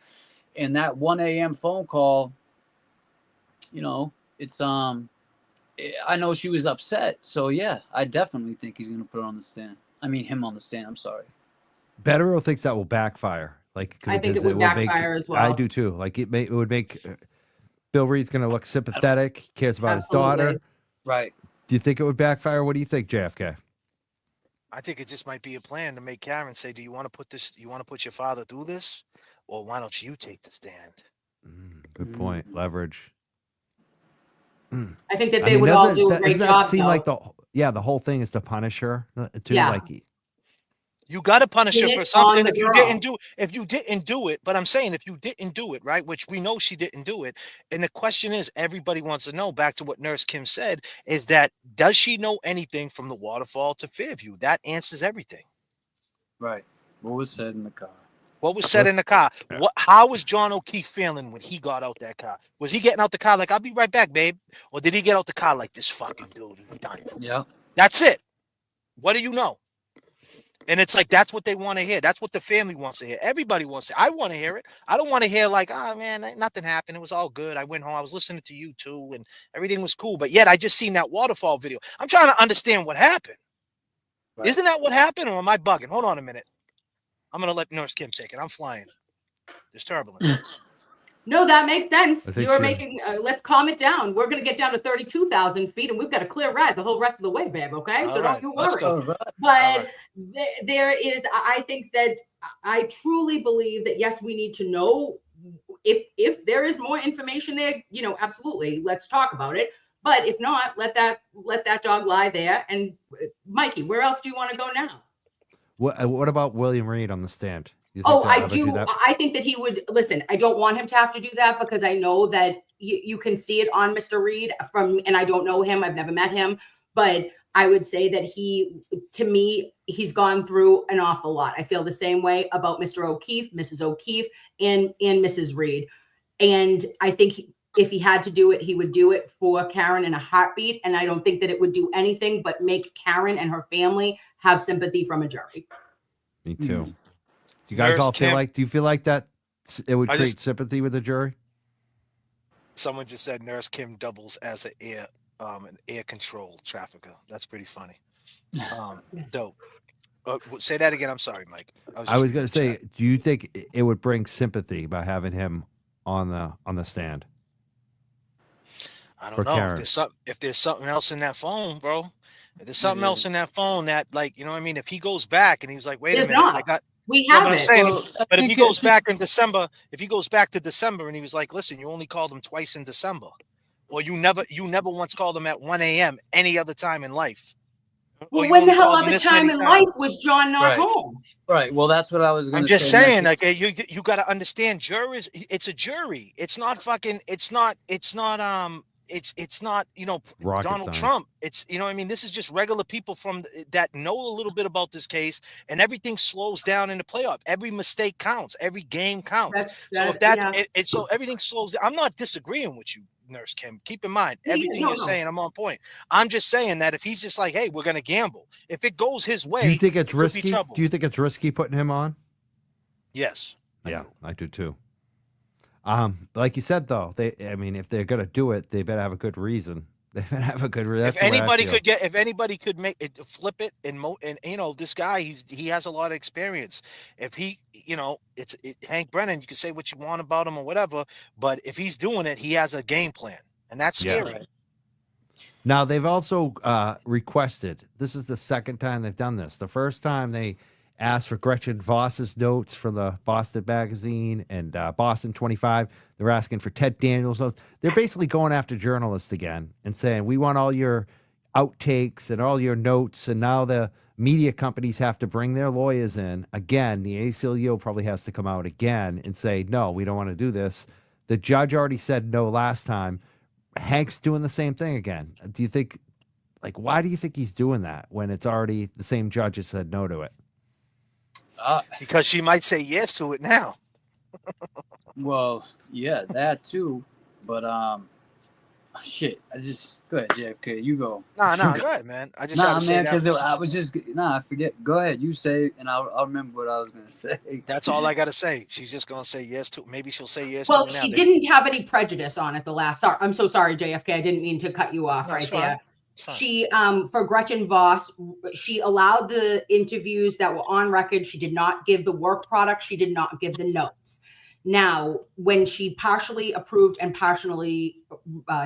And that 1 a.m. phone call, it's, I know she was upset. So yeah, I definitely think he's going to put her on the stand. I mean, him on the stand. I'm sorry. Betero thinks that will backfire. Like, I think it would backfire as well. I do too. Like, it would make Bill Reed's going to look sympathetic. He cares about his daughter. Right. Do you think it would backfire? What do you think, JFK? I think it just might be a plan to make Karen say, "Do you want to put this? You want to put your father through this, or why don't you take the stand?" Good point. Leverage. I think that they would all do a great job. Seem like the whole thing is to punish her too. Yeah. Like, you got to punish her for something if you didn't do it. But I'm saying, if you didn't do it, right, which we know she didn't do it. And the question is, everybody wants to know, back to what Nurse Kim said, is that, does she know anything from the Waterfall to Fairview? That answers everything. Right. What was said in the car? What was said in the car? How was John O'Keefe feeling when he got out that car? Was he getting out the car like, I'll be right back, babe? Or did he get out the car like, this fucking dude, he's done? Yeah. That's it. What do you know? And it's like, that's what they want to hear. That's what the family wants to hear. Everybody wants to. I want to hear it. I don't want to hear like, oh man, nothing happened. It was all good. I went home. I was listening to you too, and everything was cool. But yet I just seen that Waterfall video. I'm trying to understand what happened. Right. Isn't that what happened, or am I bugging? Hold on a minute. I'm going to let Nurse Kim take it. I'm flying. There's turbulence. No, that makes sense. You're so. making, let's calm it down. We're going to get down to 32,000 feet and we've got a clear ride the whole rest of the way, babe. Okay. So don't you worry. But there is, I think that I truly believe that, yes, we need to know if there is more information there, you know, absolutely. Let's talk about it. But if not, let that dog lie there. And Mikey, where else do you want to go now? What about William Reed on the stand? I do. I think that he would listen. I don't want him to have to do that because I know that you can see it on Mr. Reed and I don't know him. I've never met him, but I would say that to me, he's gone through an awful lot. I feel the same way about Mr. O'Keefe, Mrs. O'Keefe, and Mrs. Reed. And I think if he had to do it, he would do it for Karen in a heartbeat. And I don't think that it would do anything but make Karen and her family have sympathy from a jury. Me too. Mm-hmm. Do you guys all feel like? Do you feel like that it would create sympathy with the jury? Someone just said Nurse Kim doubles as an air control trafficker. That's pretty funny. Dope. Say that again. I'm sorry, Mike. I was going to say, do you think it would bring sympathy by having him on the stand? I don't know. If there's something else in that phone, bro. If there's something else in that phone that, like, you know what I mean? If he goes back and he was like, wait a minute, we have it. But if he goes back in December, if he goes back to December and he was like, listen, you only called him twice in December, or you never once called him at 1 a.m. any other time in life. Well, when the hell other time in life was John not home? Right. Well, that's what I was going to say. I'm just saying, like, you got to understand, jurors. It's a jury. It's not fucking. It's not. You know, Donald Trump. It's, you know what I mean? This is just regular people that know a little bit about this case, and everything slows down in the playoff. Every mistake counts. Every game counts. So everything slows down. I'm not disagreeing with you, Nurse Kim. Keep in mind, everything you're saying, I'm on point. I'm just saying that if he's just like, hey, we're going to gamble. If it goes his way, do you think it's risky? Do you think it's risky putting him on? Yes. I do too. Like you said, though, if they're gonna do it, they better have a good reason. They better have a good reason. If anybody could make it, flip it, and you know, this guy, he has a lot of experience. If he, you know, it's Hank Brennan. You can say what you want about him or whatever, but if he's doing it, he has a game plan, and that's scary. Yeah. Now they've also requested. This is the second time they've done this. The first time they asked for Gretchen Voss's notes from the Boston Magazine and Boston 25. They're asking for Ted Daniels' notes. They're basically going after journalists again and saying, we want all your outtakes and all your notes. And now the media companies have to bring their lawyers in. Again, the ACLU probably has to come out again and say, no, we don't want to do this. The judge already said no last time. Hank's doing the same thing again. Do you think, like, why do you think he's doing that when it's already the same judge that said no to it? Because she might say yes to it now. Well, yeah, that too. But shit. Go ahead, JFK. You go. No, go ahead, man. I forget. Go ahead. You say, and I'll remember what I was gonna say. That's all I gotta say. She's just gonna say yes to. Maybe she'll say yes. Well, she didn't have any prejudice on it the last. Sorry, I'm so sorry, JFK. I didn't mean to cut you off there. She, for Gretchen Voss, she allowed the interviews that were on record. She did not give the work product. She did not give the notes. Now, when she partially approved and partially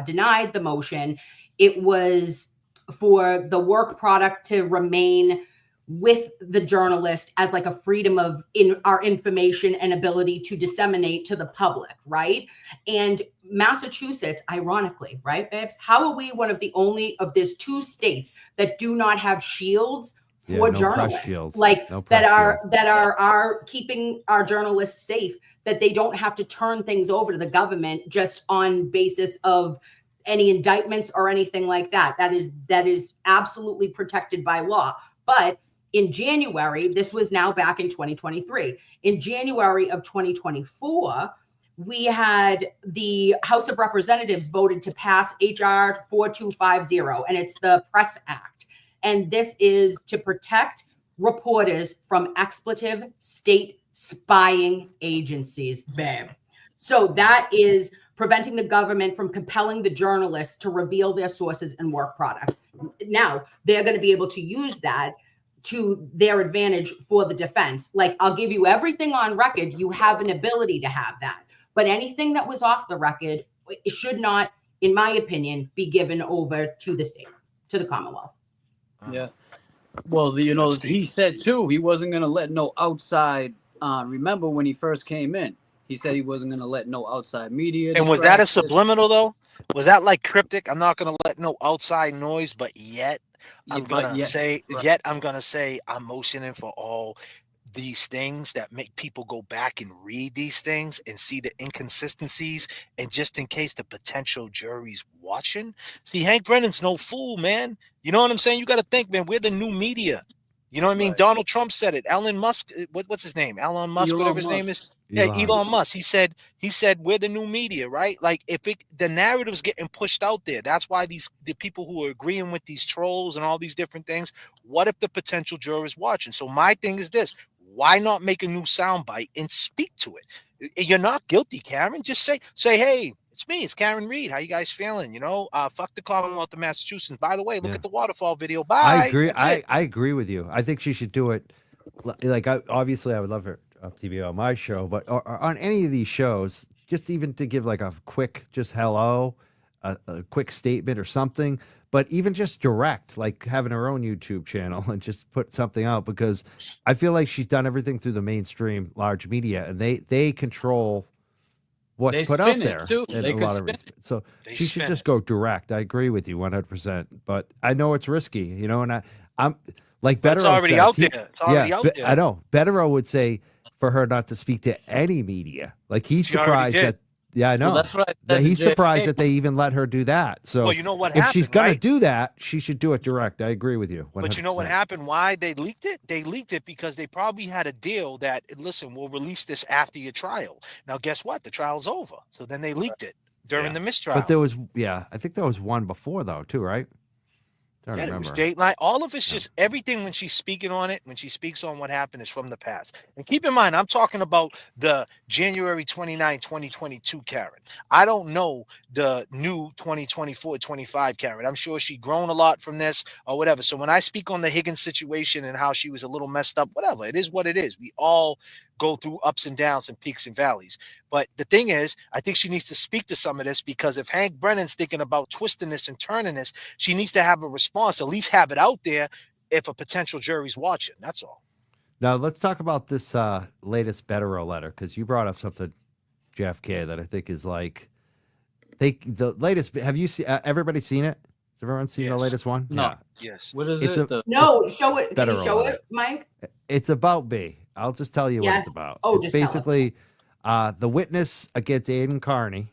denied the motion, it was for the work product to remain with the journalist as like a freedom of our information and ability to disseminate to the public, right? And Massachusetts, ironically, right, babes? How are we one of the only of these 2 states that do not have shields for journalists, that are keeping our journalists safe, that they don't have to turn things over to the government just on basis of any indictments or anything like that. That is absolutely protected by law. But In January, this was now back in 2023. In January of 2024, we had the House of Representatives voted to pass HR 4250, and it's the Press Act. And this is to protect reporters from expletive state spying agencies, babe. So that is preventing the government from compelling the journalists to reveal their sources and work product. Now, they're going to be able to use that to their advantage for the defense. Like, I'll give you everything on record. You have an ability to have that. But anything that was off the record, it should not, in my opinion, be given over to the state, to the Commonwealth. Yeah. Well, he said too, he wasn't going to let no outside. Remember when he first came in, he said he wasn't going to let no outside media. And was that a subliminal though? Was that like cryptic? I'm not going to let no outside noise, but yet I'm going to say, I'm motioning for all these things that make people go back and read these things and see the inconsistencies, and just in case the potential jury's watching. See, Hank Brennan's no fool, man. You know what I'm saying? You got to think, man, we're the new media. You know what I mean? Right. Donald Trump said it. Elon Musk, what's his name? Elon Musk, whatever his name is. Elon Musk. He said we're the new media, right? Like, if the narrative's getting pushed out there, that's why the people who are agreeing with these trolls and all these different things. What if the potential juror is watching? So my thing is this: why not make a new soundbite and speak to it? You're not guilty, Karen. Just say, hey, it's me. It's Karen Reed. How you guys feeling? Fuck the Commonwealth of Massachusetts. By the way, look at the Waterfall video. Bye. I agree. I agree with you. I think she should do it. Like, obviously, I would love her to be on my show, but on any of these shows, just even to give like a quick, just hello, a quick statement or something. But even just direct, like having her own YouTube channel and just put something out, because I feel like she's done everything through the mainstream large media, and they control what's put out there. So she should just go direct. I agree with you 100%. But I know it's risky, and I'm like Bettero. It's already out there. It's already out there. I know. Bettero would say for her not to speak to any media. Like, he's surprised that. Yeah, I know. Well, that's what he's surprised that they even let her do that. So, well, you know what if happened, she's going right? to do that, she should do it direct. I agree with you 100%. But you know what happened? Why they leaked it? They leaked it because they probably had a deal that, listen, we'll release this after your trial. Now, guess what? The trial's over. So then they leaked it during the mistrial. But there was, I think there was one before, though, too, right? It was Dateline. All of it's just everything when she's speaking on it, when she speaks on what happened, is from the past. And keep in mind, I'm talking about the January 29, 2022 Karen. I don't know the new 2024, 25 Karen. I'm sure she's grown a lot from this or whatever. So when I speak on the Higgins situation and how she was a little messed up, whatever, it is what it is. We all go through ups and downs and peaks and valleys. But the thing is, I think she needs to speak to some of this, because if Hank Brennan's thinking about twisting this and turning this, she needs to have a response, at least have it out there if a potential jury's watching. That's all. Now, let's talk about this latest Bettero letter, because you brought up something, JFK, that I think is like, the latest. Have you seen? Everybody seen it? Has everyone seen the latest one? No. Yeah. Yes. What is it? Show it. Can you show it, Mike? It's about B. I'll just tell you what it's about. Oh, it's basically the witness against Aidan Carney,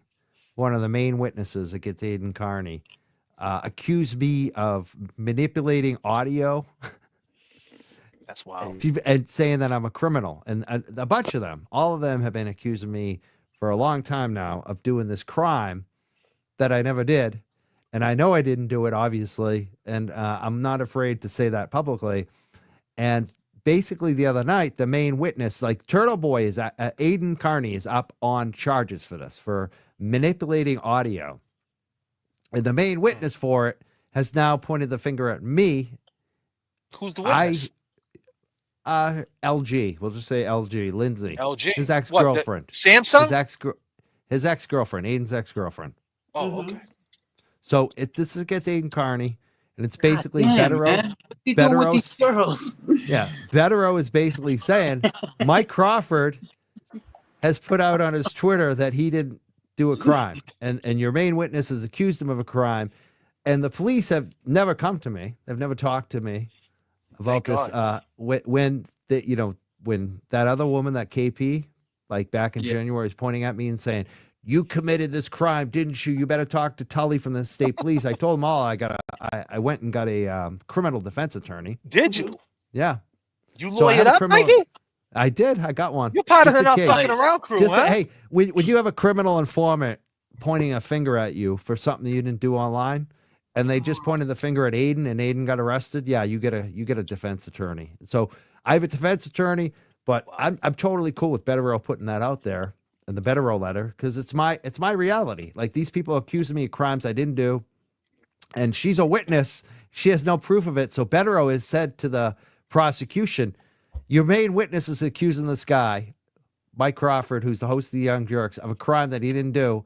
one of the main witnesses against Aidan Carney, accused me of manipulating audio. That's wild. And saying that I'm a criminal. And a bunch of them, all of them have been accusing me for a long time now of doing this crime that I never did. And I know I didn't do it, obviously. And I'm not afraid to say that publicly. And basically the other night, the main witness, like Turtle Boy, is Aidan Carney is up on charges for this, for manipulating audio. And the main witness for it has now pointed the finger at me. Who's the witness? LG. We'll just say LG. Lindsay. LG. His ex-girlfriend. Samsung? His ex-girlfriend. Aidan's ex-girlfriend. Oh, okay. So this is against Aidan Carney. And it's basically Bettero. Bettero is basically saying Mike Crawford has put out on his Twitter that he didn't do a crime, and your main witness has accused him of a crime, and the police have never come to me. They've never talked to me about this. When that other woman, that KP, like back in January, is pointing at me and saying, "You committed this crime, didn't you? You better talk to Tully from the state police." I told them all I went and got a criminal defense attorney. Did you? Yeah. You So I lawyered have a up, criminal- Mikey? I did. I got one. You're part of Just the in not case. fucking around crew, Just huh? hey, when you have a criminal informant pointing a finger at you for something that you didn't do online, and they just pointed the finger at Aiden, and Aiden got arrested, yeah, you get a defense attorney. So I have a defense attorney, but I'm totally cool with Better Row putting that out there in the Better Row letter because it's my reality. Like these people accusing me of crimes I didn't do, and she's a witness. She has no proof of it. So Better Row has said to the prosecution, your main witness is accusing this guy, Mike Crawford, who's the host of the Young Jurks, of a crime that he didn't do.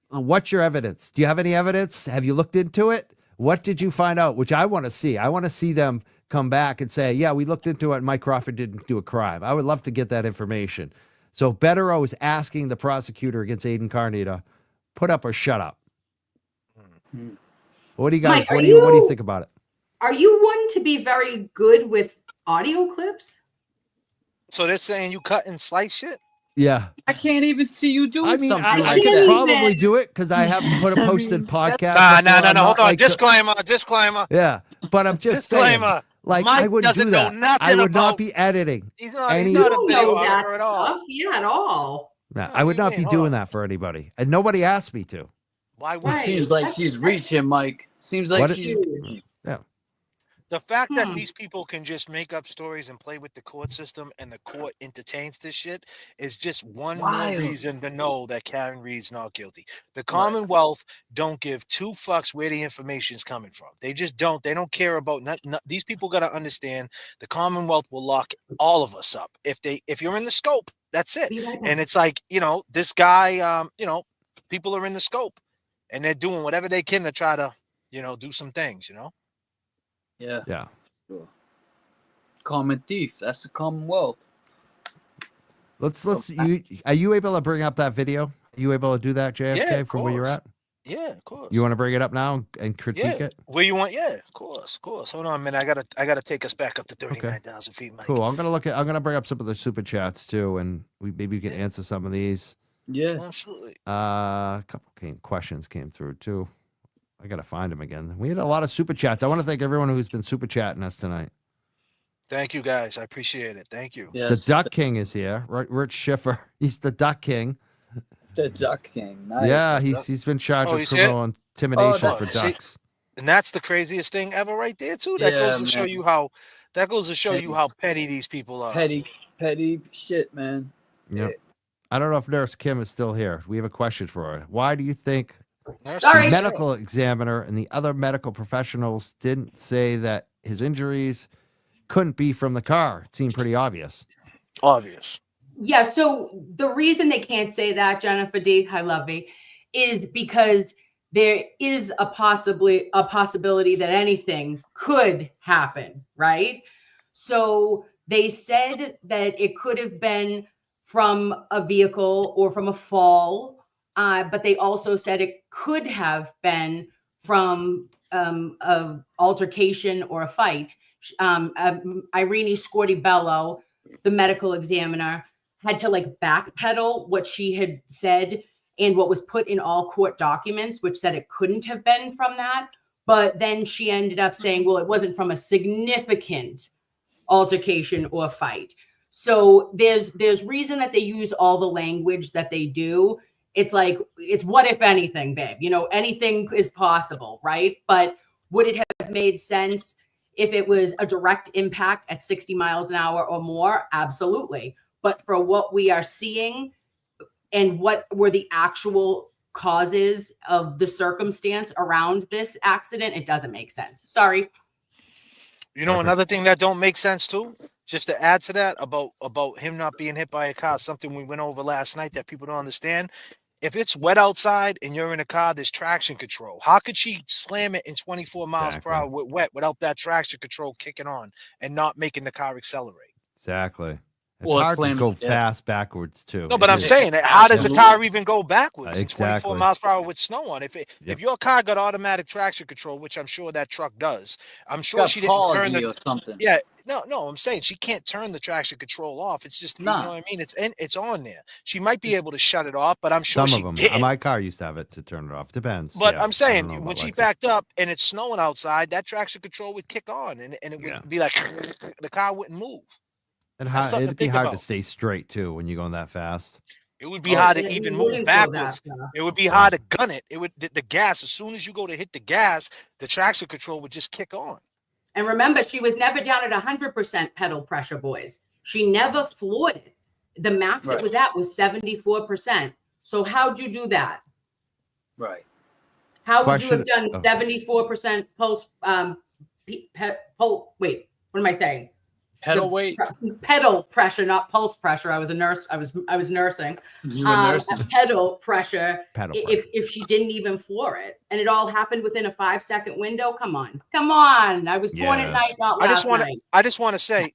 What's your evidence? Do you have any evidence? Have you looked into it? What did you find out? Which I want to see. I want to see them come back and say, yeah, we looked into it and Mike Crawford didn't do a crime. I would love to get that information. So Better Row is asking the prosecutor against Aiden Carney to put up or shut up. What do you guys, Mike, what do you think about it? Are you one to be very good with audio clips? So they're saying you cut and slice shit? Yeah. I can't even see you doing I mean, something I like can that. probably do it because I have put a posted podcast. No. before. I'm not Hold on. like- Disclaimer. Yeah, but I'm just saying, Disclaimer. like Mike I wouldn't do doesn't know that. nothing I would about- not be editing. He's not Any- a You don't video know that auditor at all. stuff, yeah, at all. No, No, I would what do you not be mean? Hold doing on. that for anybody, and nobody asked me to. Why would Right. you? Seems like That's- she's that's- reaching, Mike. Seems like What- she's reaching. The fact that Hmm. these people can just make up stories and play with the court system and the court entertains this shit is just one more Wild. reason to know that Karen Reed's not guilty. The Commonwealth don't give two fucks where the information's coming from. They just don't. They don't care about these people got to understand the Commonwealth will lock all of us up if you're in the scope. That's it. Be right back. And it's like, this guy, people are in the scope and they're doing whatever they can to try to, do some things, Yeah. Yeah. Sure. Common thief. That's the Commonwealth. Let's. Are you able to bring up that video? Are you able to do that, JFK, Yeah, of from where you're course. at? Yeah, of course. You want to bring it up now and critique Yeah. it? Where you want? Yeah, of course. Hold on a minute. I gotta take us back up to 39,000 feet, Mike. Cool. I'm gonna bring up some of the super chats too, and maybe we can answer some of these. Yeah. Absolutely. A couple questions came through too. I gotta find them again. We had a lot of super chats. I want to thank everyone who's been super chatting us tonight. Thank you, guys. I appreciate it. Thank you. Yes. The Duck King is here. Rich Schiffer. He's the Duck King. The Duck King. Nice. Yeah, he's been charged Oh, with he's criminal intimidation Oh, for see- ducks. And that's the craziest thing ever, right there, too. That goes to Yeah, show man. you how. That goes to show Petty. you how petty these people are. Petty shit, man. Yep. I don't know if Nurse Kim is still here. We have a question for her. Why do you think Nurse Sorry. the Kim, medical examiner and the other medical professionals didn't say that his injuries couldn't be from the car? It seemed pretty obvious. obvious. Yeah, so the reason they can't say that, Jennifer D, I love you, is because there is a possibility that anything could happen, right? So they said that it could have been from a vehicle or from a fall, but they also said it could have been from a altercation or a fight. Irene Scorti-Bello, the medical examiner, had to backpedal what she had said and what was put in all court documents, which said it couldn't have been from that. But then she ended up saying, well, it wasn't from a significant altercation or fight. So there's reason that they use all the language that they do. It's like, it's what if anything, babe, anything is possible, right? But would it have made sense if it was a direct impact at 60 miles an hour or more? Absolutely. But for what we are seeing and what were the actual causes of the circumstance around this accident, it doesn't make sense. Sorry. Perfect. Another thing that don't make sense too, just to add to that about him not being hit by a car, something we went over last night that people don't understand. If it's wet outside and you're in a car, there's traction control. How could she slam it in 24 miles per hour with wet without that traction control kicking on and not making the car accelerate? Exactly. It's Or hard to slam go it, yeah. fast backwards too. No, but I'm It is. saying, how does a Absolutely. car even go backwards in 24 Exactly. miles per hour with snow on? Yep. If your car got automatic traction control, which I'm sure that truck does, I'm sure Got she didn't turn palsy the. or something. Yeah, no, I'm saying she can't turn the traction control off. It's just, you know Nah. what I mean? It's on there. She might be able to shut it off, but I'm sure Some she of them. did. My car used to have it to turn it off. Depends. But Yeah, I'm I don't saying know when about she Lexus. backed up and it's snowing outside, that traction control would kick on and it would Yeah. be like the car wouldn't move. And That's something to it'd be think hard about. to stay straight too when you're going that fast. It would be Oh, hard And to it even wouldn't move go that backwards. fast. It would be Yeah. hard to gun it. It would the gas, as soon as you go to hit the gas, the traction control would just kick on. And remember, she was never down at 100% pedal pressure, boys. She never floored it. The max Right. it was at was 74%. So how'd you do that? Right. How would you have Question- done 74% pulse? Wait, what am I saying? Pedal weight. Pedal pressure, not pulse pressure. I was a nurse. I was nursing. You were nursing. Pedal pressure. Pedal If she didn't even floor it, and it all happened within a 5-second window. Come on. I was born at Yeah. night, not I last just night. want to say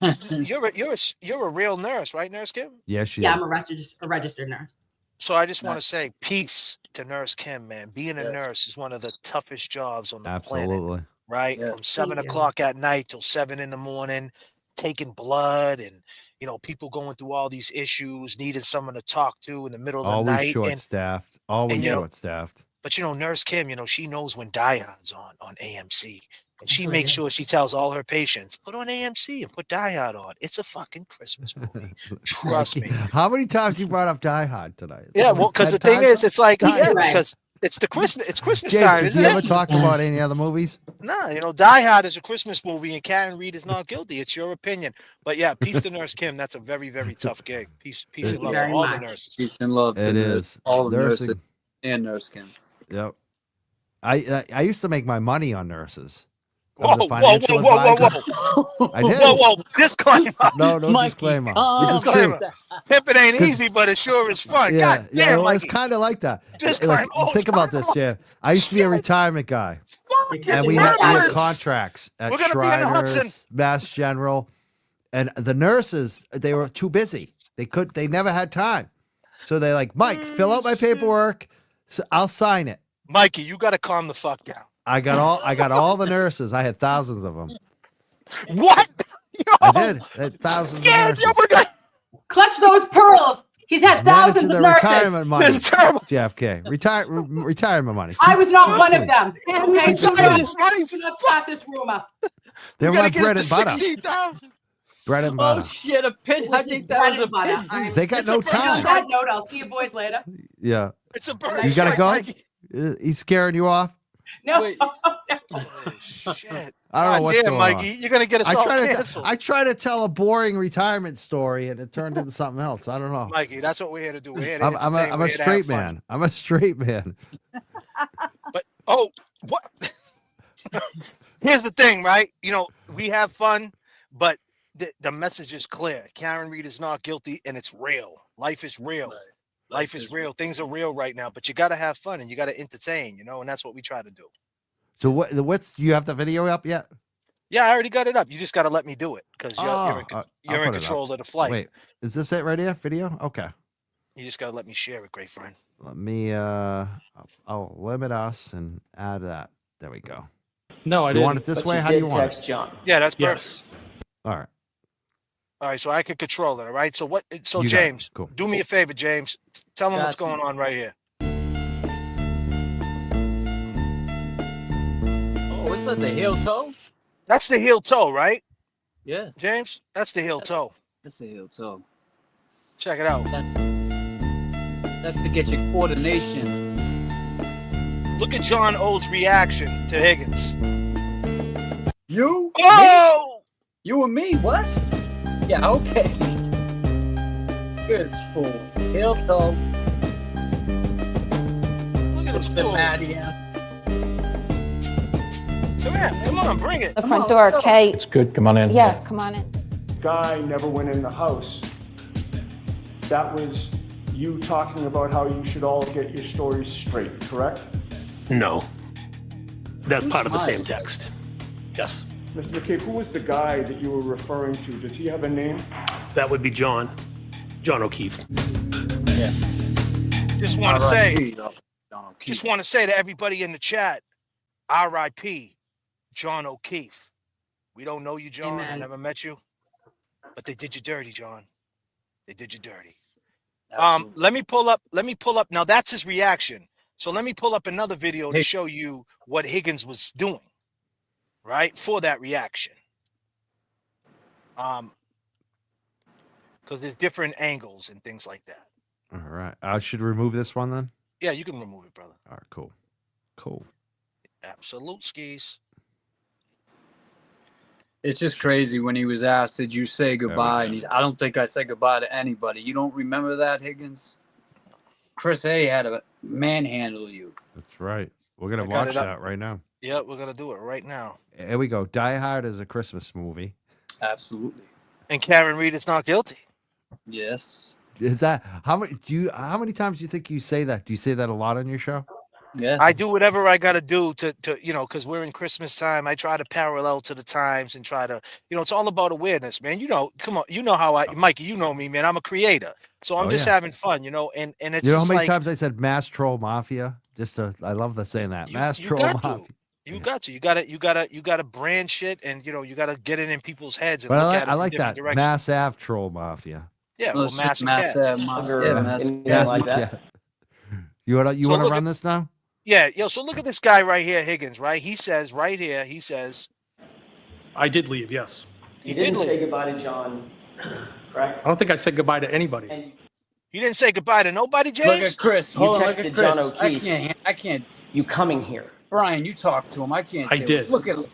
you're a real nurse, right, Nurse Kim? Yeah, she Yeah, is. I'm a registered nurse. So I just want to say peace to Nurse Kim, man. Being a Yes. nurse is one of the toughest jobs on the planet, Absolutely. right? Yeah. From 7 Thank you. o'clock at night till 7 in the morning, taking blood and people going through all these issues, needing someone to talk to in the middle of the Always night. short staffed. Always you know- short staffed. But Nurse Kim, she knows when Die Hard's on AMC. And she Oh, makes yeah. sure she tells all her patients, put on AMC and put Die Hard on. It's a fucking Christmas movie. Trust me. How many times you brought up Die Hard tonight? Yeah, Like well, because 10 the thing times? is, it's like, Die Hard. because it's Christmas James, time, did isn't you it? ever talk about any other movies? Nah, Die Hard is a Christmas movie and Karen Reed is not guilty. It's your opinion. But yeah, peace to Nurse Kim. That's a very, very tough gig. Peace Thank and you love to very all the much. nurses. Peace and love to It is. all the nurses Nursing. and Nurse Kim. Yep. I used to make my money on nurses. I Whoa, was a whoa, financial whoa, whoa, advisor. whoa. I did. Whoa. Disclaimer. No Mikey, disclaimer. calm This is Disclaimer. true. Pimping ain't 'Cause- easy, but it sure is fun. Yeah, God yeah. damn, Well, it's Mikey. kind of like that. Disclaimer. Like, Oh, think about this, sorry. Jeff. I used to be a retirement guy, Because and it's we not had ours. contracts at We're gonna be in Hudson. Shriners, Mass General, and the nurses, they were too busy. They never had time. So they're like, Mike, fill out my paperwork. So I'll sign it. Mikey, you got to calm the fuck down. I got all the nurses. I had thousands of them. What? Yo, I did. I had thousands of Yeah, nurses. yo, we're gonna- Clutch those pearls. He's had Managing thousands the of nurses. retirement money. This is terrible. JFK. Retirement money. I was not Keep one of clean. them. Okay, Keep so it clean. This money, do not start this rumor. They're we my gotta get bread it and to butter. 16,000. Bread and Oh butter. shit! A pit. I think that was a pigeon. They got It's no a pretty On time. that note, I'll see you boys later. Yeah. It's a bird. You gotta strike, go? Mikey. He's scaring you off? No. Wait. Holy shit. I don't know what's damn, going Mikey. on. You're going to get us all canceled. I try to tell a boring retirement story and it turned into something else. I don't know. Mikey, that's what we're here to do. We're here to I'm entertain. a We're here to have straight fun. man. I'm a straight man. But, what? Here's the thing, right? We have fun, but the message is clear. Karen Reed is not guilty, and it's real. Life is real. Right. Life is real. Things are real right now, but you got to have fun and you got to entertain, and that's what we try to do. So what's do you have the video up yet? Yeah, I already got it up. You just got to let me do it because you're I'll in put control it of the flight. Wait, is this it right here? Video? Okay. You just got to let me share it, great friend. Let me I'll limit us and add that. There we go. No, I You didn't. want it this But way? you How do did you want text it? John. Yeah, that's perfect. Yes. All right. All right, so I can control it. All right. So So You got it. James, Cool. do me a favor, James. Tell them what's Got you. going on right here. Oh, is that the heel toe? That's the heel toe, right, Yeah, James? That's the heel toe. that's the heel toe. Check it out. That's to get your coordination. Look at John Old's reaction to Higgins. You? Oh! You and me? What? Yeah, okay. Good fool. Heel toe. Look at this What's the fool. matter here? Come here. Come on, bring it. The front door, Kate. It's good. Come on in. Yeah, come on in. Guy never went in the house. That was you talking about how you should all get your stories straight, correct? No. That's part of the mine? same text. Yes. Mr. McCabe, who was the guy that you were referring to? Does he have a name? That would be John O'Keefe. Yeah. Just want to say, John O'Keefe. just want to say to everybody in the chat, R.I.P. John O'Keefe. We don't know you, John. I Amen. never met you, but they did you dirty, John. They did you dirty. Absolutely. Let me pull up. Now that's his reaction. So let me pull up another video to show you what Higgins was doing, right, for that reaction. Because there's different angles and things like that. All right. I should remove this one then? Yeah, you can remove it, brother. All right, cool. Cool. Absolute skis. It's just crazy when he was asked, "Did you say goodbye?" And I don't think I said goodbye to anybody. You don't remember that, Higgins? Chris A had to manhandle you. That's right. We're going to watch that right now. Yeah, we're going to do it right now. Here we go. Die Hard is a Christmas movie. Absolutely. And Karen Reed is not guilty. Yes. Is that how many times do you think you say that? Do you say that a lot on your show? Yeah. I do whatever I got to do to because we're in Christmas time. I try to parallel to the times and try to, it's all about awareness, man. Come on, how Mikey, you know me, man. I'm a creator, so I'm just having fun, and it's how just many like, times I said mass troll mafia? I love saying that mass troll mafia. You got to brand shit, and you got to get it in people's heads. And But look at it I from like different that directions. mass av troll mafia. Yeah, Well, well, it's mass just and cats. Massive, Like that. You want to run this now? Yeah, so look at this guy right here, Higgins, right? He says right here, I did leave, yes. he didn't did say leave. goodbye to John, correct? I don't think I said goodbye to anybody. And He didn't say goodbye to nobody, Look James. at Chris. You Hold on, look texted at Chris. John O'Keefe. I can't. you coming here. Brian, you talk to him. I can't. I do it. did. Look at him.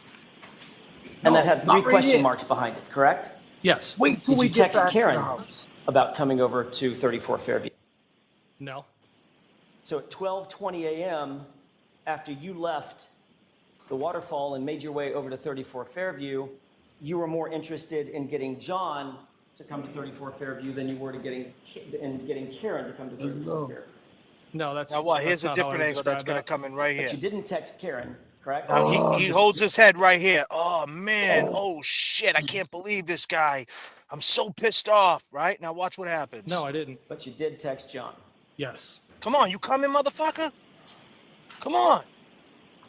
And No, that had not 3 right question here. marks behind it, correct? Yes. Wait till Did we you get text back to Karen? the house. About coming over to 34 Fairview. No. So at 12:20 a.m., after you left the Waterfall and made your way over to 34 Fairview, you were more interested in getting John to come to 34 Fairview than you were to getting Karen to come to 34 Fairview. No, that's Now what? that's Here's a not how I different would angle that's describe gonna come in right here. But you didn't text Karen, correct? Now he holds his head right here. Oh man! Oh shit! I can't believe this guy. I'm so pissed off. Right now, watch what happens. No, I didn't. But you did text John. Yes. Come on, you coming, motherfucker? Come on.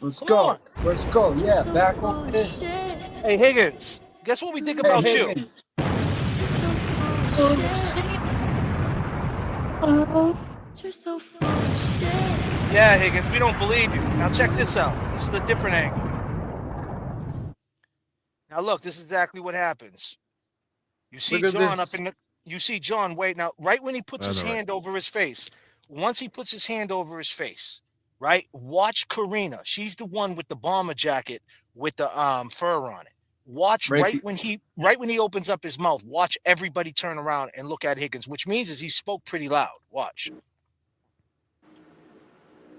Let's Come go. on. Let's go. Yeah, back on this. Hey Higgins, guess what we think Hey, about you? Higgins. You're so full of shit. Yeah, Higgins, we don't believe you. Now check this out. This is a different angle. Now look, this is exactly what happens. You see Look at John this. up in the. You see John wait now. Right when he puts his hand over his face. Once he puts his hand over his face, right? Watch Karina. She's the one with the bomber jacket with the fur on it. Watch right when he opens up his mouth. Watch everybody turn around and look at Higgins, which means is he spoke pretty loud. Watch.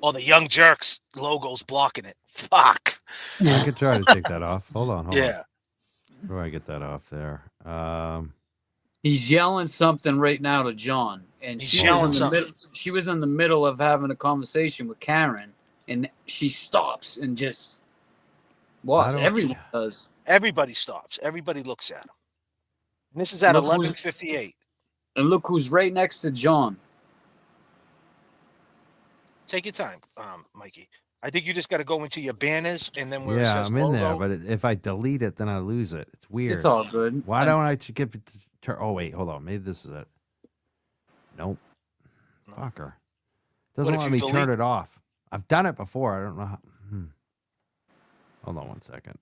Oh, the Young Jurks logo's blocking it. Fuck. I could try to take that off. Hold on. Yeah. Where do I get that off there? He's yelling something right now to John, and He's yelling something. She was in the middle of having a conversation with Karen, and she stops and just watch. Everyone does. Everybody stops. Everybody looks at him. And this is at 11:58. And look who's right next to John. Take your time, Mikey. I think you just got to go into your banners and then where it Yeah, says I'm in there, logo. but if I delete it, then I lose it. It's weird. It's all good. Why don't I get it to turn? Oh wait, hold on. Maybe this is it. Nope. Fucker. Doesn't if let you me delete- turn it off. I've done it before. I don't know how. Hold on one second.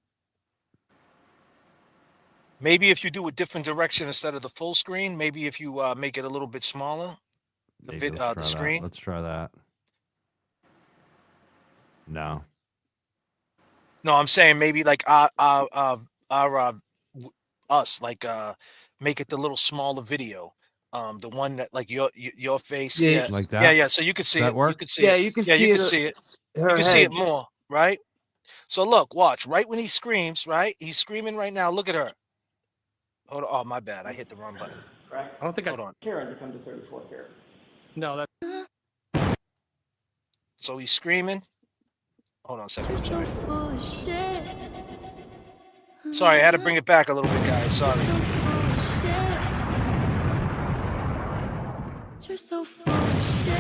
Maybe if you do a different direction instead of the full screen, maybe if you make it a little bit smaller, Maybe let's the try that. screen. Let's try that. No. No, I'm saying maybe like us, like make it the little smaller video. The one that like your face. Yeah. Like that? Yeah. So you can see That it. work? You can see it. You can Yeah, see you it. can see it. Her You can see head. it more, right? So look, watch. Right when he screams, right? He's screaming right now. Look at her. Hold on. Oh, my bad. I hit the wrong button. Correct? I don't think Hold on. Karen to come to 34 Fairview. No, that. So he's screaming. Hold on a second. You're I'm so sorry. full of shit. Sorry, I had to bring it back a little bit, guys. Sorry. You're so full of shit. You're so full of shit.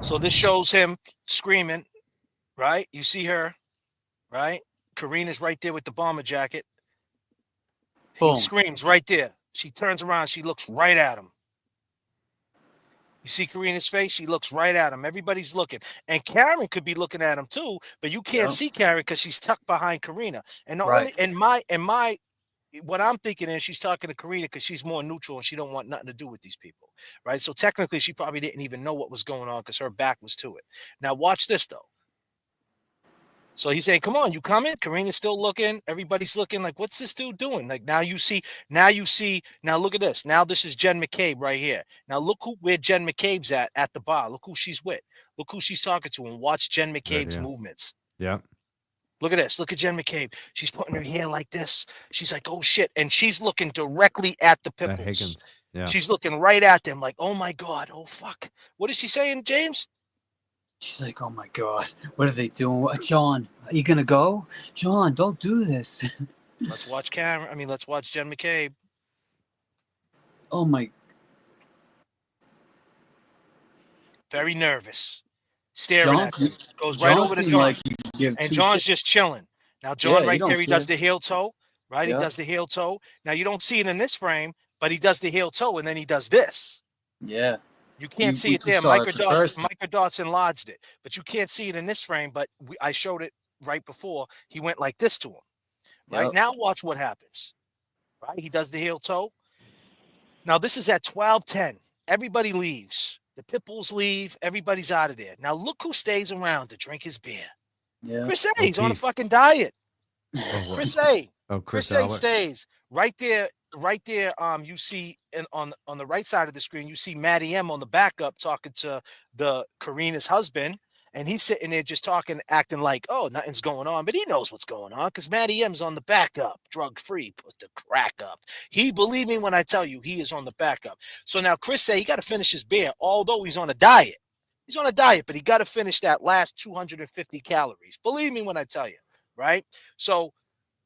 So this shows him screaming, right? You see her, right? Karina's right there with the bomber jacket. Boom. He screams right there. She turns around. She looks right at him. You see Karina's face? She looks right at him. Everybody's looking. And Karen could be looking at him too, but you can't see Karen because she's tucked behind Karina. And the only in my what I'm thinking is she's talking to Karina because she's more neutral and she don't want nothing to do with these people. Right. So technically she probably didn't even know what was going on because her back was to it. Now watch this though. So he's saying, come on, you coming? Karina's still looking. Everybody's looking like, what's this dude doing? Like now you see, now look at this. Now this is Jen McCabe right here. Now look where Jen McCabe's at the bar. Look who she's with. Look who she's talking to and watch Jen McCabe's movements. Yeah. Look at this. Look at Jen McCabe. She's putting her hair like this. She's like, oh shit. And she's looking directly at the Pipples. Higgins. Yeah. She's looking right at them like, oh my God. Oh fuck. What is she saying, James? She's like, oh my God, what are they doing? John, are you going to go? John, don't do this. Let's watch let's watch Jen McCabe. Oh my. Very nervous. Staring John, at him. Goes right over to John. And John's just chilling. Now, John right there, he does the heel toe, right? He does the heel toe. Now, you don't see it in this frame, but he does the heel toe, and then he does this. Yeah. You can't see it there. Micro dots enlarged it, but you can't see it in this frame. But I showed it right before. He went like this to him. Right now, watch what happens. Right, he does the heel toe. Now this is at 12:10. Everybody leaves. The Pipples leave. Everybody's out of there. Now look who stays around to drink his beer. Yeah. Chris A. He's on a fucking diet. Chris A. Oh, Chris A. stays right there. Right there, you see, on the right side of the screen, you see Maddie M on the backup talking to the Karina's husband, and he's sitting there just talking, acting like, oh, nothing's going on, but he knows what's going on because Maddie M's on the backup, drug-free, put the crack up. Believe me when I tell you, he is on the backup. So now Chris said he got to finish his beer, although he's on a diet. He's on a diet, but he got to finish that last 250 calories. Believe me when I tell you, right? So.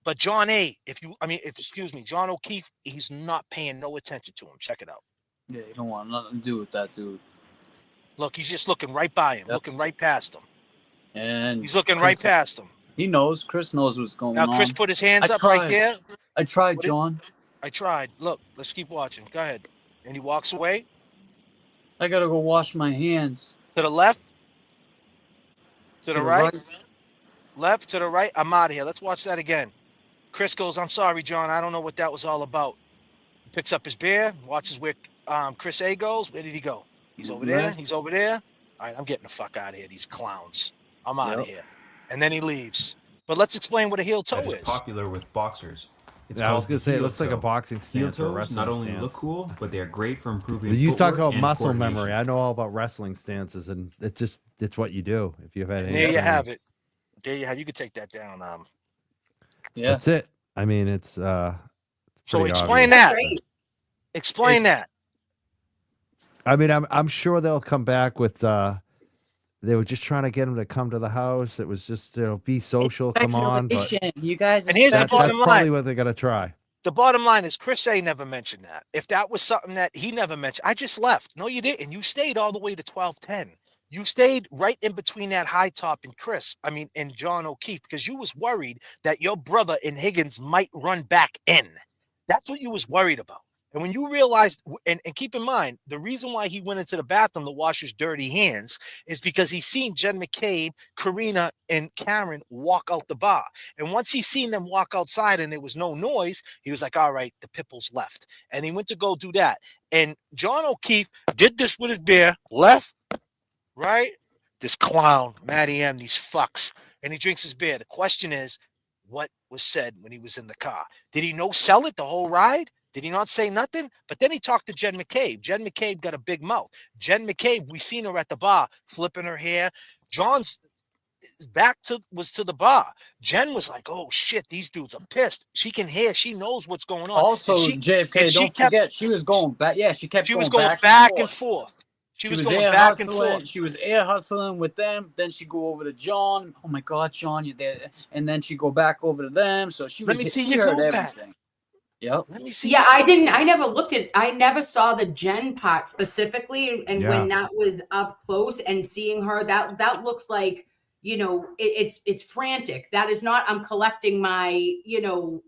But John John O'Keefe, he's not paying no attention to him. Check it out. Yeah, you don't want nothing to do with that dude. Look, he's just looking right by him, looking right past him. And he's looking right past him. He knows. Chris knows what's going on. Now, Chris put his hands up right there. I tried, John. I tried. Look, let's keep watching. Go ahead. And he walks away. I got to go wash my hands. To the left. To the right. Left, to the right. I'm out of here. Let's watch that again. Chris goes, I'm sorry, John. I don't know what that was all about. He picks up his beer, watches where Chris A goes. Where did he go? He's over there. He's over there. All right, I'm getting the fuck out of here, these clowns. I'm out of here. And then he leaves. But let's explain what a heel toe is. Popular with boxers. I was going to say, it looks like a boxing stance or a wrestling not only stance. look cool, but they're great for improving You talk about and muscle coordination. memory. I know all about wrestling stances, and it's what you do. If you've had any There you training. have it. There you have. You can take that down. Yeah. That's it. I mean, it's so pretty explain obvious. that. Explain that. I mean, I'm sure they'll come back with. They were just trying to get him to come to the house. It was just be social. Come on, but you guys. And here's the that's bottom line. probably what they're gonna try. The bottom line is Chris A never mentioned that. If that was something that he never mentioned, I just left. No, you didn't. You stayed all the way to 12:10. You stayed right in between that high top and John O'Keefe, because you was worried that your brother and Higgins might run back in. That's what you was worried about. And when you realized, and keep in mind, the reason why he went into the bathroom to wash his dirty hands is because he seen Jen McCabe, Karina, and Karen walk out the bar. And once he seen them walk outside and there was no noise, he was like, all right, the Pipples left. And he went to go do that. And John O'Keefe did this with his beer, left, right? This clown, Matty M, these fucks. And he drinks his beer. The question is, what was said when he was in the car? Did he no sell it the whole ride? Did he not say nothing? But then he talked to Jen McCabe. Jen McCabe got a big mouth. Jen McCabe, we seen her at the bar flipping her hair. John's back was to the bar. Jen was like, oh shit, these dudes are pissed. She can hear, she knows what's going on. Also, JFK, don't forget, she was going back. Yeah, she was going back and forth. She was going back and forth. She was air hustling with them. Then she go over to John. Oh my God, John, you're there. And then she go back over to them. So she was Let me see you go back. Yep. Let me see. Yeah, I never saw the Jen part specifically. And Yeah. when that was up close and seeing her, that looks like, it's frantic. That is not, I'm collecting my,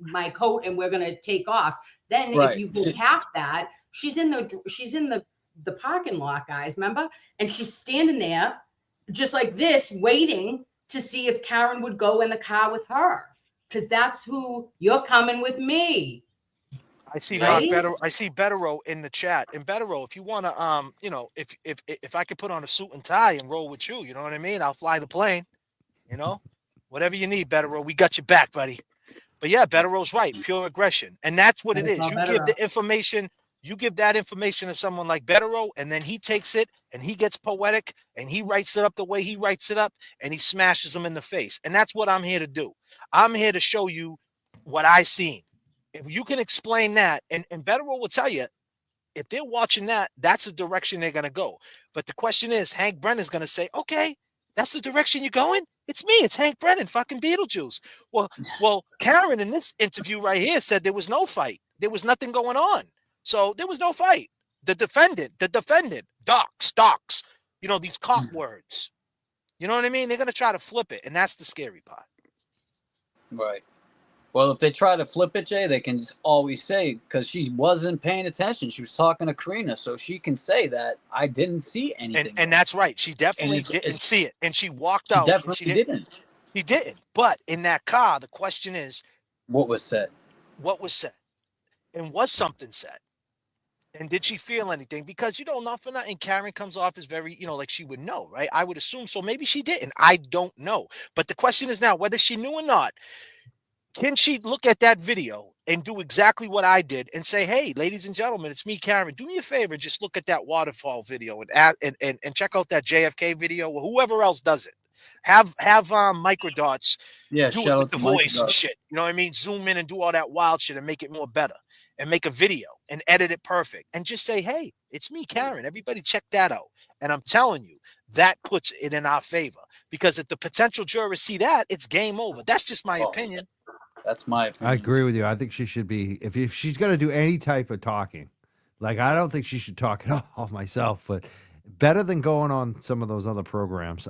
my coat and we're going to take off. Then if Right. you go past that, she's in the parking lot, guys, remember? And she's standing there just like this, waiting to see if Karen would go in the car with her. Because that's who you're coming with me. I see Right? I see Betero in the chat. And Betero, if you want to, if I could put on a suit and tie and roll with you, you know what I mean? I'll fly the plane. Whatever you need, Betero, we got your back, buddy. But yeah, Betero's right. Pure aggression, and that's what it is. You give the information. You give that information to someone like Betero, and then he takes it and he gets poetic and he writes it up the way he writes it up and he smashes them in the face. And that's what I'm here to do. I'm here to show you what I seen. If you can explain that, and Betero will tell you, if they're watching that, that's the direction they're going to go. But the question is, Hank Brennan's going to say, okay, that's the direction you're going? It's me. It's Hank Brennan, fucking Beetlejuice. Well, Karen in this interview right here said there was no fight. There was nothing going on. So there was no fight. The defendant, docs, these cop words. You know what I mean? They're going to try to flip it, and that's the scary part. Right. Well, if they try to flip it, Jay, they can just always say, because she wasn't paying attention. She was talking to Karina, so she can say that I didn't see anything. And that's right. She definitely didn't see it. And she walked out. Definitely didn't. She didn't. But in that car, the question is, what was said? What was said? And was something said? And did she feel anything? Because, not for nothing, Karen comes off as very, like she would know, right? I would assume so. Maybe she didn't. I don't know. But the question is now, whether she knew or not, can she look at that video and do exactly what I did and say, hey, ladies and gentlemen, it's me, Karen. Do me a favor. Just look at that Waterfall video and check out that JFK video or whoever else does it. Have Microdots do it with the voice and shit. You know what I mean? Zoom in and do all that wild shit and make it more better. And make a video and edit it perfect and just say, hey, it's me, Karen. Everybody check that out. And I'm telling you, that puts it in our favor. Because if the potential jurors see that, it's game over. That's just my opinion. That's my opinion. I agree with you. I think she should be, if she's going to do any type of talking, like I don't think she should talk at all myself, but better than going on some of those other programs.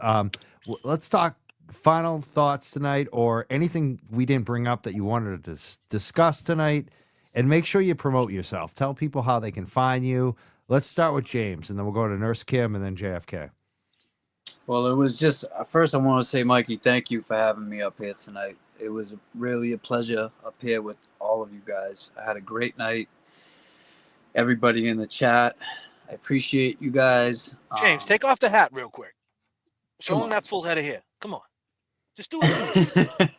Let's talk final thoughts tonight or anything we didn't bring up that you wanted to discuss tonight. And make sure you promote yourself. Tell people how they can find you. Let's start with James, and then we'll go to Nurse Kim and then JFK. Well, it was just, first I want to say, Mikey, thank you for having me up here tonight. It was really a pleasure up here with all of you guys. I had a great night. Everybody in the chat, I appreciate you guys. James, take off the hat real quick. Show him that full head of hair. Come on. Just do it.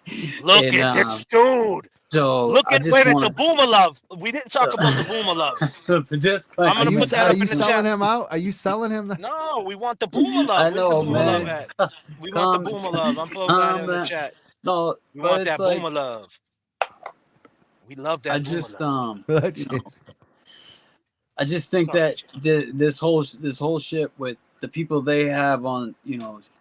Look at this dude. So look at the boomer love. We didn't talk about the boomer love. I'm gonna put that up in the chat. Are you selling him out? Are you selling him? No, we want the boomer love. I know, Where's the boomer man. love at? We want the boomer love. I'm putting that in the chat. No, we want that boomer love. We love that. I just think that this whole shit with the people they have on,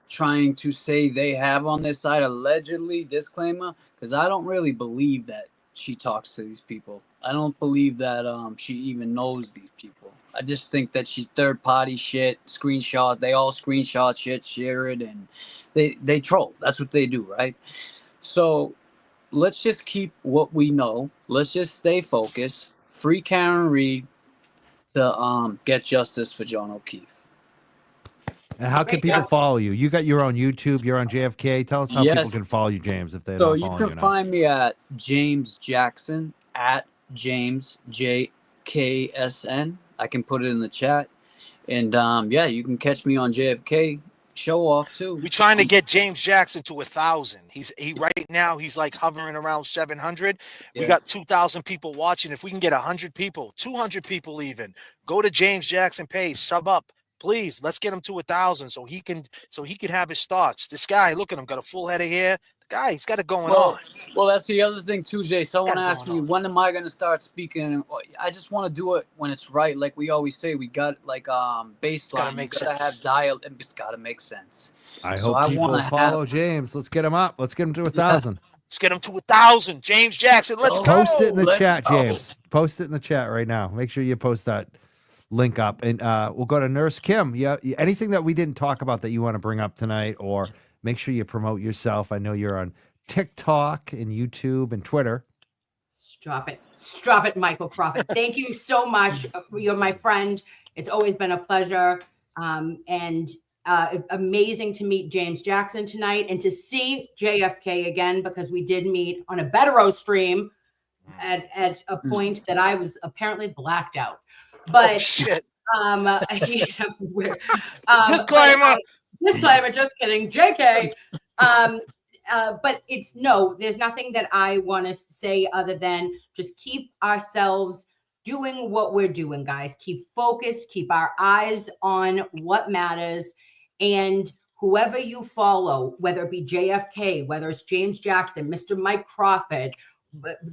trying to say they have on their side, allegedly, disclaimer, because I don't really believe that she talks to these people. I don't believe that she even knows these people. I just think that she's third party shit, screenshot. They all screenshot shit, share it, and they troll. That's what they do, right? So let's just keep what we know. Let's just stay focused. Free Karen Reed to get justice for John O'Keefe. And how can people follow you? You got your own YouTube. You're on JFK. Tell us how people can follow you, James, if they're not following you. So you can find me at James Jackson, at James JKSN. I can put it in the chat. And you can catch me on JFK Showoff too. We're trying to get James Jackson to 1,000. Right now he's like hovering around 700. Yeah. We got 2,000 people watching. If we can get 100 people, 200 people even, go to James Jackson page, sub up. Please, let's get him to 1,000 so he can have his thoughts. This guy, look at him, got a full head of hair. The guy, he's got it going on. Well, that's the other thing too, Jay. Someone asked me, when am I going to start speaking? I just want to do it when it's right. Like we always say, we got baseline. It's got to have dial. It's got to make sense. I hope people follow James. Let's get him up. Let's get him to 1,000. Let's get him to 1,000. James Jackson, let's go. Post it in the Let's chat, go. James. Post it in the chat right now. Make sure you post that link up, and we'll go to Nurse Kim. Yeah, anything that we didn't talk about that you want to bring up tonight, or make sure you promote yourself. I know you're on TikTok and YouTube and Twitter. Stop it, Michael Crawford. Thank you so much. You're my friend. It's always been a pleasure. And amazing to meet James Jackson tonight and to see JFK again, because we did meet on a Betero stream at a point that I was apparently blacked out. But Shit. Disclaimer. Disclaimer, just kidding. JK. But there's nothing that I want to say other than just keep ourselves doing what we're doing, guys. Keep focused, keep our eyes on what matters. And whoever you follow, whether it be JFK, whether it's James Jackson, Mr. Mike Crawford,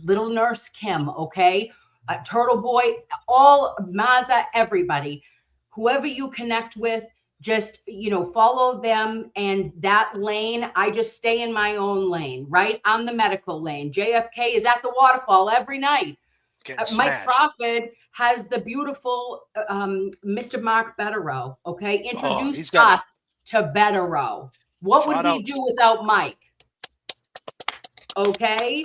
Little Nurse Kim, okay? Turtle Boy, all Maza, everybody, whoever you connect with, just, follow them and that lane. I just stay in my own lane, right? I'm the medical lane. JFK is at the Waterfall every night. Mike Crawford has the beautiful Mr. Mark Betero, okay? Introduced us to Betero. What would we do without Mike? Okay?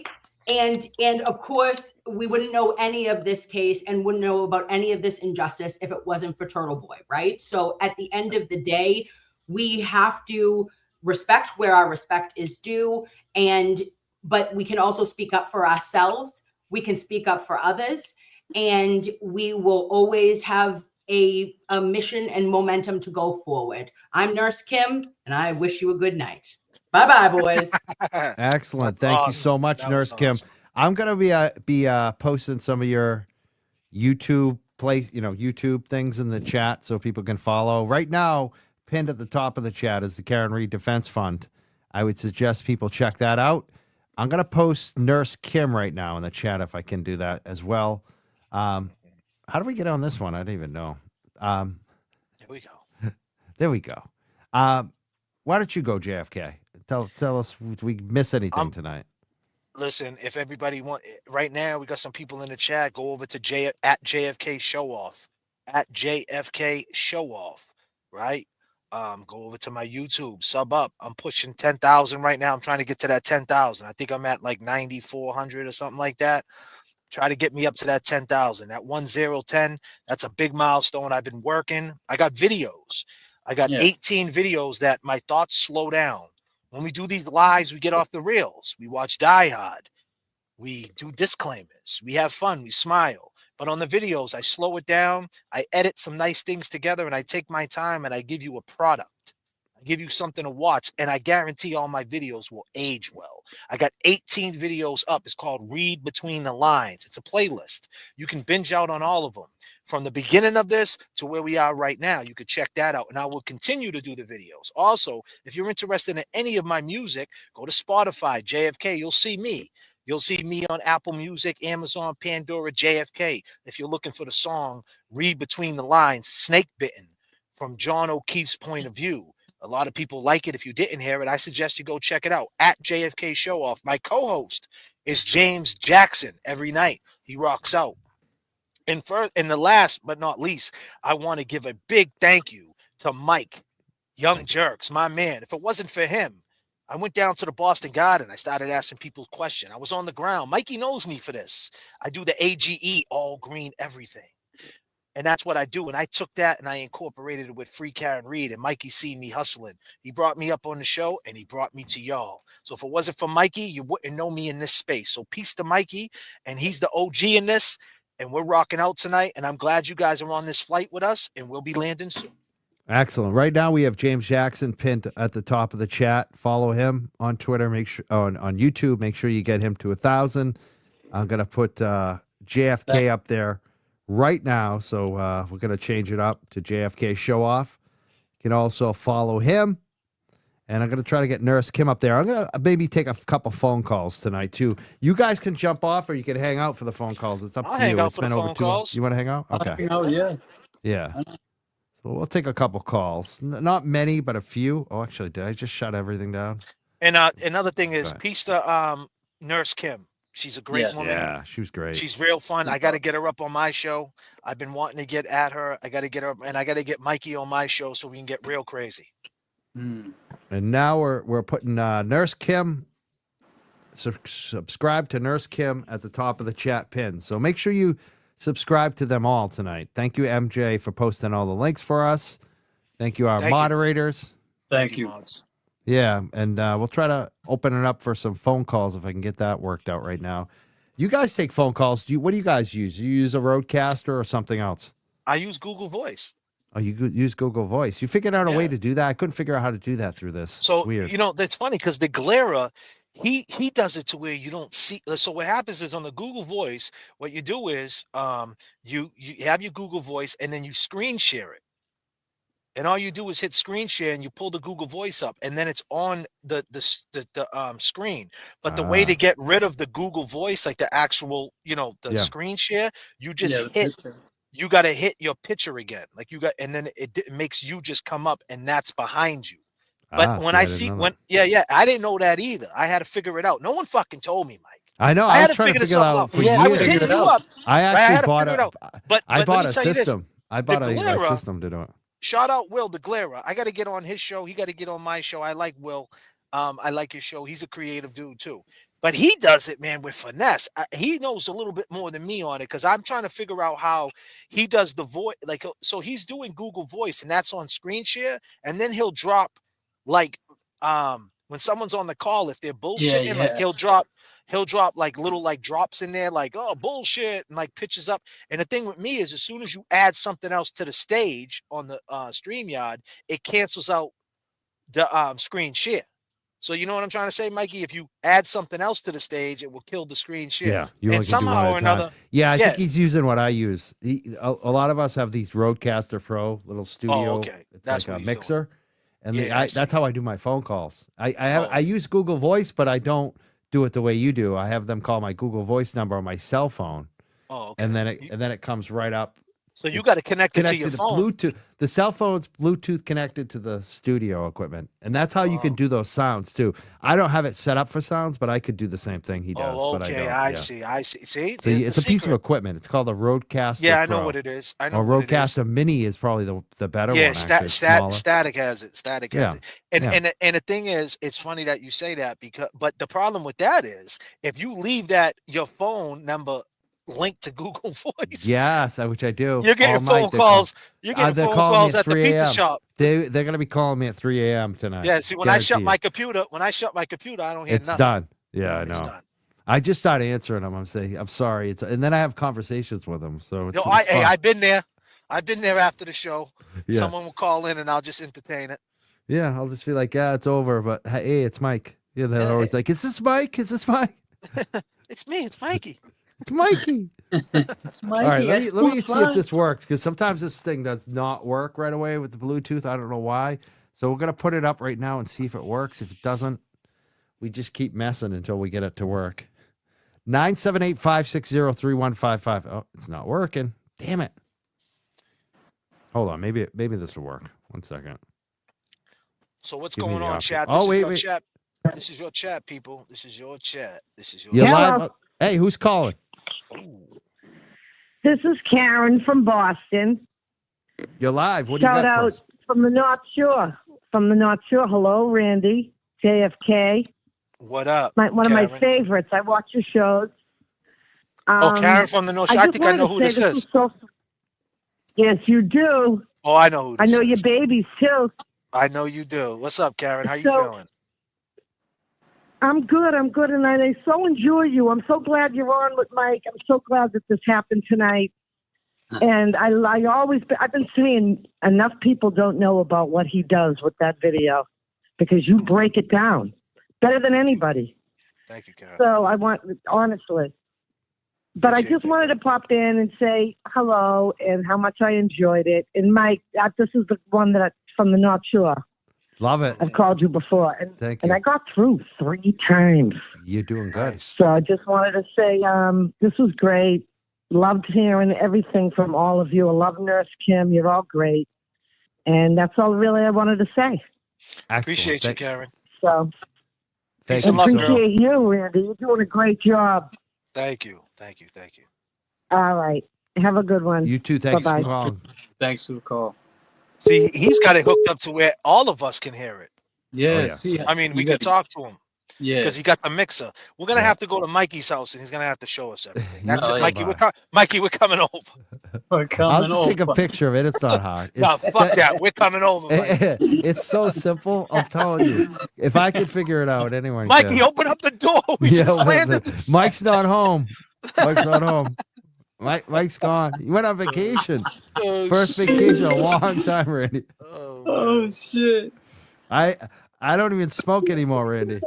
And of course, we wouldn't know any of this case and wouldn't know about any of this injustice if it wasn't for Turtle Boy, right? So at the end of the day, we have to respect where our respect is due, but we can also speak up for ourselves. We can speak up for others, and we will always have a mission and momentum to go forward. I'm Nurse Kim, and I wish you a good night. Bye-bye, boys. Excellent. Thank you so much, Nurse Kim. I'm going to be posting some of your YouTube YouTube things in the chat so people can follow. Right now, pinned at the top of the chat is the Karen Reed Defense Fund. I would suggest people check that out. I'm going to post Nurse Kim right now in the chat if I can do that as well. How do we get on this one? I don't even know. There we go. There we go. Why don't you go, JFK? Tell us if we miss anything tonight. Listen, if everybody right now, we got some people in the chat. Go over to at JFK Showoff, at JFK Showoff, right? Go over to my YouTube, sub up. I'm pushing 10,000 right now. I'm trying to get to that 10,000. I think I'm at like 9,400 or something like that. Try to get me up to that 10,000. That 1010. That's a big milestone. I've been working. I got videos. I got 18 videos that my thoughts slow down. When we do these lives, we get off the rails. We watch Die Hard. We do disclaimers. We have fun. We smile. But on the videos, I slow it down. I edit some nice things together, and I take my time, and I give you a product. I give you something to watch, and I guarantee all my videos will age well. I got 18 videos up. It's called Read Between the Lines. It's a playlist. You can binge out on all of them. From the beginning of this to where we are right now, you could check that out, and I will continue to do the videos. Also, if you're interested in any of my music, go to Spotify, JFK. You'll see me. You'll see me on Apple Music, Amazon, Pandora, JFK. If you're looking for the song Read Between the Lines, Snake Bitten, from John O'Keefe's point of view. A lot of people like it. If you didn't hear it, I suggest you go check it out at JFK Showoff. My co-host is James Jackson every night. He rocks out. And the last but not least, I want to give a big thank you to Mike, Young Jurks, my man. If it wasn't for him, I went down to the Boston Garden. I started asking people questions. I was on the ground. Mikey knows me for this. I do the AGE, all green everything. And that's what I do. And I took that and I incorporated it with Free Karen Reed. And Mikey seen me hustling. He brought me up on the show and he brought me to y'all. So if it wasn't for Mikey, you wouldn't know me in this space. So peace to Mikey. And he's the OG in this. And we're rocking out tonight. And I'm glad you guys are on this flight with us. And we'll be landing soon. Excellent. Right now we have James Jackson pinned at the top of the chat. Follow him on Twitter. Make sure on YouTube. Make sure you get him to 1,000. I'm gonna put JFK up there right now. So we're gonna change it up to JFK Showoff. You can also follow him. And I'm gonna try to get Nurse Kim up there. I'm gonna maybe take a couple phone calls tonight too. You guys can jump off or you can hang out for the phone calls. It's up to you. Hang out it's for been the over phone 2 calls. months. You want to hang out? Okay. Oh, yeah. Yeah. So we'll take a couple calls. Not many, but a few. Oh, actually, did I just shut everything down? And another thing is peace to Nurse Kim. She's a great woman. Yeah, she was great. She's real fun. I got to get her up on my show. I've been wanting to get at her. I got to get her, and I got to get Mikey on my show so we can get real crazy. And now we're putting Nurse Kim. Subscribe to Nurse Kim at the top of the chat pin. So make sure you subscribe to them all tonight. Thank you, MJ, for posting all the links for us. Thank you, our moderators. Thank you. Mods. Yeah, and we'll try to open it up for some phone calls if I can get that worked out right now. You guys take phone calls. What do you guys use? Do you use a Roadcaster or something else? I use Google Voice. Oh, you use Google Voice. You figured out a way to do that? I couldn't figure out how to do that through this. So, Weird. that's funny because the Glera, he does it to where you don't see. So what happens is on the Google Voice, what you do is you have your Google Voice and then you screen share it. And all you do is hit screen share and you pull the Google Voice up and then it's on the screen. But the way to get rid of the Google Voice, like the actual, screen share, you just hit. You got to hit your picture again, and then it makes you just come up, and that's behind you. But I didn't know that either. I had to figure it out. No one fucking told me, Mike. I know. I was trying to figure it out for years. I was hitting you up. I actually bought a system. system. I bought a system to do it. Shout out Will the Glera. I got to get on his show. He got to get on my show. I like Will. I like his show. He's a creative dude too. But he does it, man, with finesse. He knows a little bit more than me on it because I'm trying to figure out how he does the voice. So he's doing Google Voice, and that's on screen share. And then he'll drop, when someone's on the call, if they're bullshitting, he'll drop little drops in there, oh, bullshit, and pitches up. And the thing with me is, as soon as you add something else to the stage on the StreamYard, it cancels out the screen share. So you know what I'm trying to say, Mikey? If you add something else to the stage, it will kill the screen share. Yeah, and somehow or another. Yeah, I think he's using what I use. A lot of us have these Roadcaster Pro little studio. Oh, okay. It's like a mixer, and that's how I do my phone calls. I use Google Voice, but I don't do it the way you do. I have them call my Google Voice number on my cell phone. Oh, okay. And then it comes right up. So you got to connect it to your phone. Bluetooth. The cell phone's Bluetooth connected to the studio equipment, and that's how you can do those sounds too. I don't have it set up for sounds, but I could do the same thing he does. Oh, but okay, I see. See, so it's a piece of equipment. It's called a Roadcaster. Yeah, I Pro. know what it is. I know. Or Roadcaster Mini is probably the better one. Yeah, Static has it. Static has it. And the thing is, it's funny that you say that but the problem with that is, if you leave your phone number linked to Google Voice. Yes, which I do. You're getting phone calls. You're getting phone calls at the pizza shop. They're going to be calling me at 3 a.m. tonight. Yeah, see, when I shut my computer, I don't hear it's nothing. Done. Yeah, I know. It's done. I just start answering them. I'm saying, I'm sorry. And then I have conversations with them. So it's I've been there. I've been there after the show. Yeah. Someone will call in and I'll just entertain it. Yeah, I'll just be like, yeah, it's over. But hey, it's Mike. Yeah, they're always like, is this Mike? Is this Mike? It's me. It's Mikey. It's Mikey. It's Mikey. All right, let me see if this works, because sometimes this thing does not work right away with the Bluetooth. I don't know why. So we're going to put it up right now and see if it works. If it doesn't, we just keep messing until we get it to work. 978-560-3155. Oh, it's not working. Damn it. Hold on. Maybe this will work. 1 second. So what's going on, chat? Chat. This is your chat, people. This is your chat. You're live. Hey, who's calling? Ooh. This is Karen from Boston. You're live. What do you got? Shout out from the North Shore. Hello, Randy. JFK. What up? One of my favorites. I watch your shows. Karen from the North Shore. I think I know who this is. Yes, you do. Oh, I know who this is. I know your babies, too. I know you do. What's up, Karen? How you feeling? I'm good, and I so enjoy you. I'm so glad you're on with Mike. I'm so glad that this happened tonight. And I've been saying enough people don't know about what he does with that video, because you break it down better than anybody. Thank you, Karen. So honestly. But I just wanted to pop in and say hello and how much I enjoyed it. And Mike, this is the one from the North Shore. Love it. I've called you before. Thank you. And I got through 3 times. You're doing good. Nice. So I just wanted to say this was great. Loved hearing everything from all of you. I love Nurse Kim. You're all great. And that's all really I wanted to say. Excellent. Appreciate you, Karen. So Peace Thank and you love, so girl. Appreciate you, Randy. You're doing a great job. Thank you. Thank you. Thank you. All right. Have a good one. You too. Thanks Bye-bye. for calling. Thanks for the call. See, he's got it hooked up to where all of us can hear it. Yeah, yeah. see, I mean, you we gotta- could talk to him Yeah, because he got the mixer. We're gonna Yeah. have to go to Mikey's house, and he's gonna have to show us everything. That's Oh, it, yeah. Mikey. Mikey, we're coming over. we're coming I'll just take a over. picture of it. It's not hard. No, fuck that. We're coming over, Mikey. It's so simple. I'm telling you. If I could figure it out, anyone Mikey, can. open up the door. We Yeah, just well, landed. Mike's not home. Mike's not home. Mike's gone. He went on vacation. Oh, First shit. vacation in a long time, Randy. Oh man. shit! I don't even smoke anymore, Randy.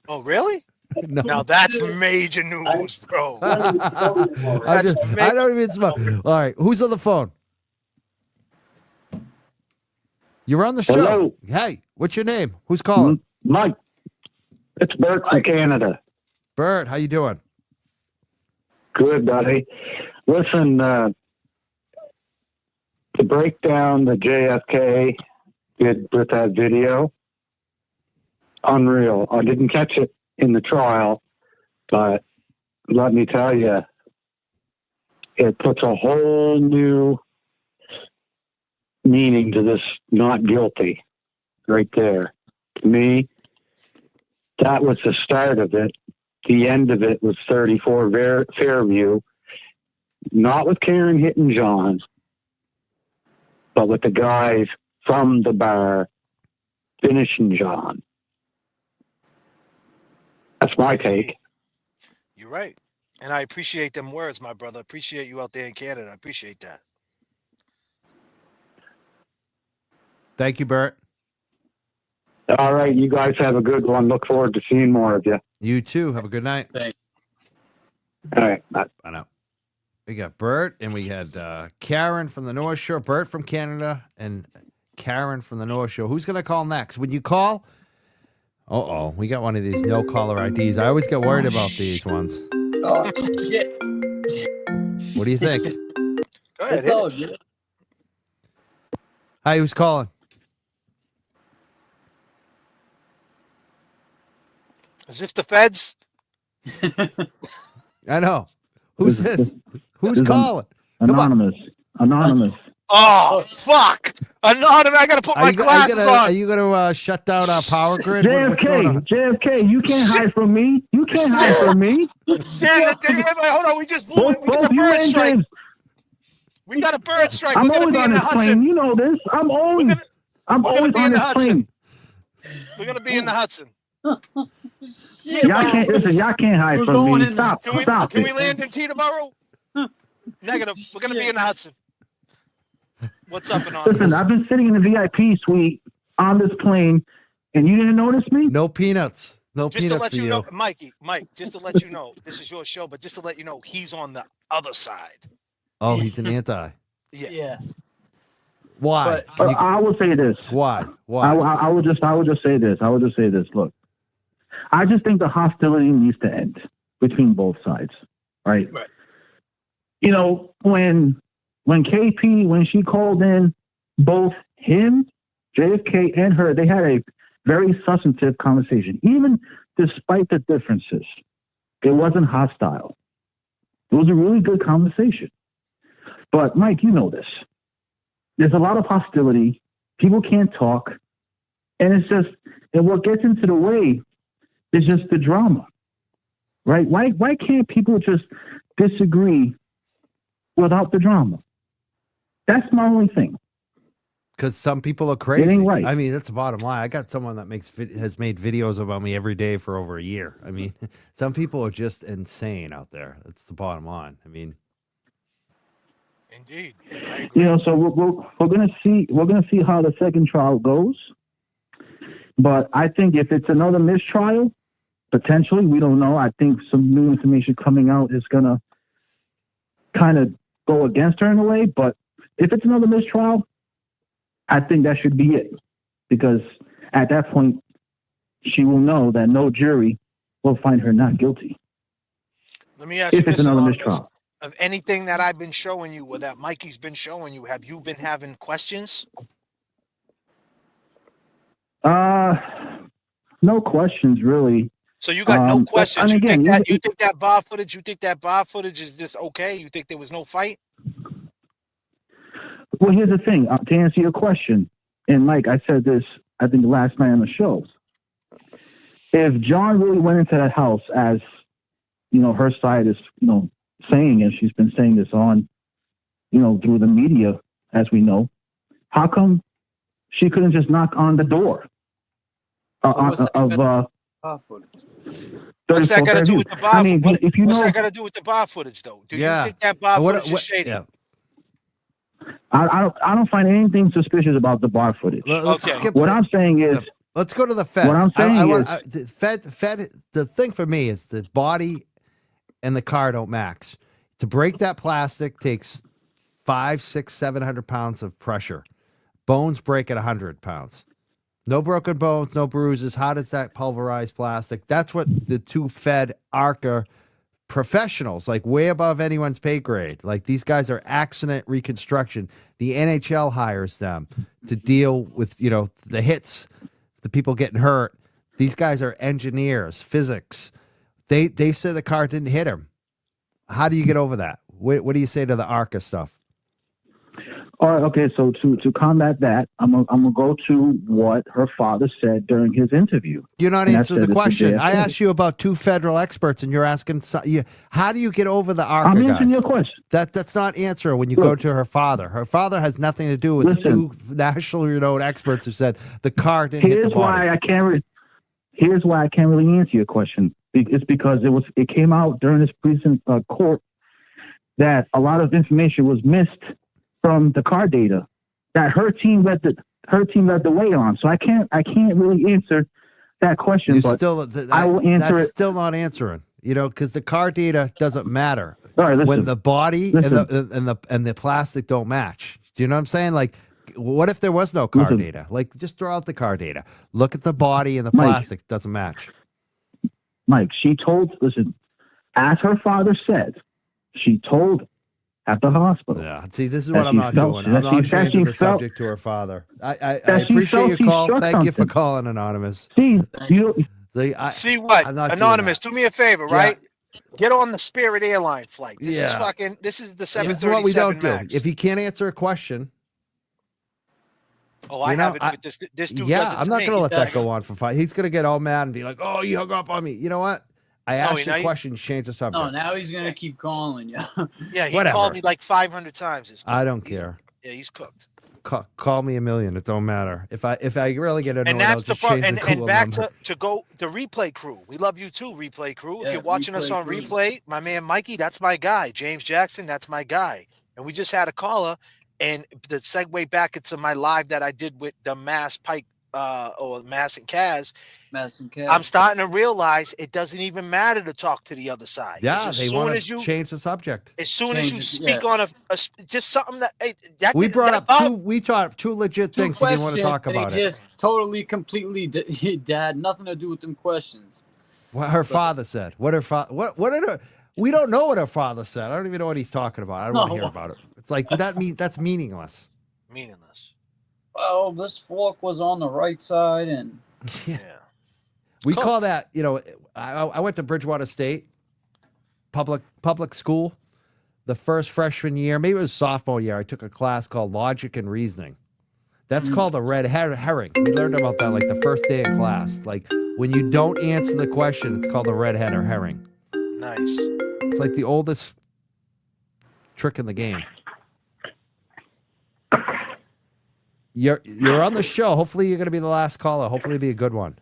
Oh, really? No. Now that's major news, bro. I don't even smoke. All right, who's on the phone? You're on the show. Hello. Hey, what's your name? Who's calling? Mike, it's Bert from Canada. Bert, how you doing? Good, buddy. Listen, to break down the JFK did with that video, unreal. I didn't catch it in the trial, but let me tell you, it puts a whole new meaning to this not guilty right there. To me, that was the start of it. The end of it was 34 Fairview, not with Karen hitting John, but with the guys from the bar finishing John. That's my take. You're right. And I appreciate them words, my brother. Appreciate you out there in Canada. I appreciate that. Thank you, Bert. All right, you guys have a good one. Look forward to seeing more of you. You too. Have a good night. Thanks. All right, bye. I know. We got Bert and we had Karen from the North Shore, Bert from Canada, and Karen from the North Shore. Who's going to call next? When you call, we got one of these no caller IDs. I always get worried about these ones. Oh shit! What do you think? Go ahead. It's hit all it. good. Hi, who's calling? Is this the feds? I know. Who's this? Who's This is calling? Come on. Anonymous. Oh, fuck. Anonymous. I got to put my glasses Are on. you gonna shut down our power grid? What's going on? JFK, you can't hide from me. You can't hide from me. Damn, hold on. We just blew it. We got a Both you bird and strike. James. We got a bird strike. I'm We're going to always be on in the this Hudson. plane. You know this. I'm always We're gonna be on in the this Hudson. plane. We're going to be in the Hudson. Shit, Y'all can't listen. Y'all can't hide We're from going me. in Stop. Stop Can it. we land in Teterboro? Negative. We're going to be in the Hudson. What's up, Anonymous? Listen, I've been sitting in the VIP suite on this plane, and you didn't notice me. No peanuts. No Just to peanuts let for you you. know, Mike, just to let you know, this is your show, but just to let you know, he's on the other side. Oh, he's an anti. Yeah. Why? But- Can you- I will say this. why? I Why? would just say this. I would just say this. Look, I just think the hostility needs to end between both sides. Right. Right. You know, when KP, when she called in, both him, JFK, and her, they had a very substantive conversation. Even despite the differences, it wasn't hostile. It was a really good conversation. But Mike, you know this. There's a lot of hostility. People can't talk. And it's just, and what gets into the way is just the drama, right? Why can't people just disagree without the drama? That's my only thing. Because some people are crazy. ain't right. I mean, that's the bottom line. I got someone that has made videos about me every day for over a year. I mean, some people are just insane out there. That's the bottom line. I mean, Indeed. I agree. You know, so we're gonna see how the second trial goes. But I think if it's another mistrial, potentially, we don't know. I think some new information coming out is gonna kind of go against her in a way. But if it's another mistrial, I think that should be it, because at that point, she will know that no jury will find her not guilty. Let me ask If you it's this, another Anonymous. mistrial. Of anything that I've been showing you or that Mikey's been showing you, have you been having questions? no questions really. So you got no but- questions. and You again, think that bar footage? You think that bar footage is just okay? You think there was no fight? Well, here's the thing. To answer your question, and Mike, I said this, I think last night on the show. If John really went into that house as, her side is, saying, and she's been saying this on, through the media, as we know, how come she couldn't just knock on the door What's that of bar footage? What's that got to do with the bar? I mean, if you what's know, that got to do with the bar footage, though? Do Yeah. you think that bar What- footage is shady? yeah. I don't find anything suspicious about the bar footage. Let's Okay. skip What it. I'm saying is, Let's go to the feds. What I'm saying the Fed. The thing for me is the body and the car don't match. To break that plastic takes 500, 600, 700 pounds of pressure. Bones break at 100 pounds. No broken bones, no bruises. How does that pulverize plastic? That's what the two Fed ARCA professionals, like way above anyone's pay grade. Like these guys are accident reconstruction. The NHL hires them to deal with, the hits, the people getting hurt. These guys are engineers, physics. They said the car didn't hit him. How do you get over that? What do you say to the ARCA stuff? all right, okay, so to combat that, I'm gonna go to what her father said during his interview. You're not And I answering said the it's a question. I JFK. asked you about two federal experts, and you're asking, how do you get over the ARCA I'm guys? answering your question. That's not answering when you go to her father. Her father has nothing to do with the two nationally renowned experts who said the car didn't hit the Here's body. why I can't. Here's why I can't really answer your question. It's because it came out during this recent court that a lot of information was missed from the car data that her team led the way on. So I can't really answer that question. You but still, I will answer that's it. still not answering. Because the car data doesn't matter All right, listen, when the body listen. and the plastic don't match. Do you know what I'm saying? Like, what if there was no car Listen. data? Like, just throw out the car data. Look at the body and the Mike. plastic doesn't match. Mike, as her father said, she told at the hospital. Yeah. See, this is That what I'm she not felt- doing. that I'm not she- that changing she the felt- subject to her father. I that she appreciate felt your she call. struck Thank you for something. calling, Anonymous. See, See what? I'm not doing Anonymous, that. do me a favor, Yeah. right? Get on the Spirit airline flight. This is Yeah. this is the This 737 is what we don't Max. do. If you can't answer a question, I have it with this dude. yeah, does it I'm to not me. going to let that go on for 5. He's going to get all mad and be like, "Oh, you hung up on me." You know what? I asked you a question. Change the subject. No, now he's gonna keep calling you. Yeah, he Whatever. called me like 500 times. This dude. I don't care. Yeah, he's cooked. Call me a million. It don't matter. If I really get annoyed, And I'll that's the just change problem. the And cool back number. to go the replay crew. We love you too, replay crew. If Yeah, you're watching us Replay on crew. replay, my man Mikey, that's my guy. James Jackson, that's my guy. And we just had a caller, and the segue back into my live that I did with the Mass Pike or Mass and Kaz. Mass and Kaz. I'm starting to realize it doesn't even matter to talk to the other side. 'Cause Yeah, as they soon want as to you change the subject. as soon as you Change it, speak yeah. on a just something that that We did- brought that up bothered- we taught two legit Two things. He didn't want to questions, talk and about he it. just totally, completely, he had nothing to do with them questions. What her father said. What her father. What did her? We don't know what her father said. I don't even know what he's talking about. I don't want to No. hear about it. It's like that's meaningless. meaningless. Well, this fork was on the right side, and Yeah. We Cool. call that, I went to Bridgewater State, public school, the first freshman year, maybe it was sophomore year. I took a class called Logic and Reasoning. That's called a red herring. We learned about that like the first day of class. Like when you don't answer the question, it's called a red herring. Nice. It's like the oldest trick in the game. You're on the show. Hopefully you're going to be the last caller. Hopefully it'll be a good one.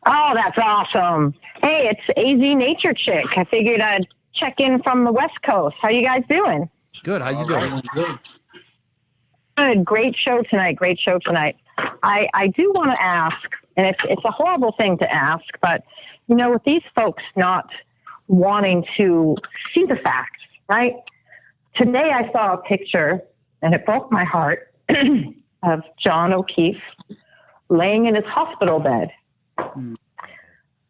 Oh, that's awesome. Hey, it's AZ Nature Chick. I figured I'd check in from the West Coast. How you guys doing? Good. How you doing? Good. Great show tonight. Great show tonight. I do want to ask, and it's a horrible thing to ask, but, with these folks not wanting to see the facts, right? Today I saw a picture, and it broke my heart, of John O'Keefe laying in his hospital bed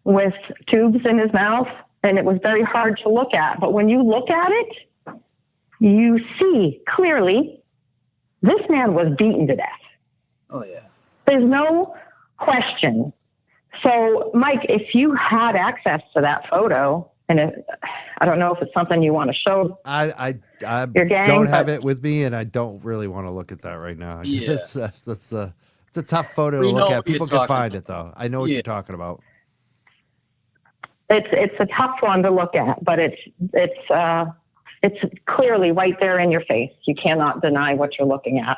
with tubes in his mouth, and it was very hard to look at. But when you look at it, you see clearly this man was beaten to death. oh yeah, There's no question So, Mike, if you had access to that photo, and I don't know if it's something you want to show I your gang, don't have but it with me, and I don't really want to look at that right now. Yeah. It's a tough photo We to know look what at. you're People can talking find it about. though. I know what Yeah. you're talking about. it's a tough one to look at, but it's clearly right there in your face. You cannot deny what you're looking at.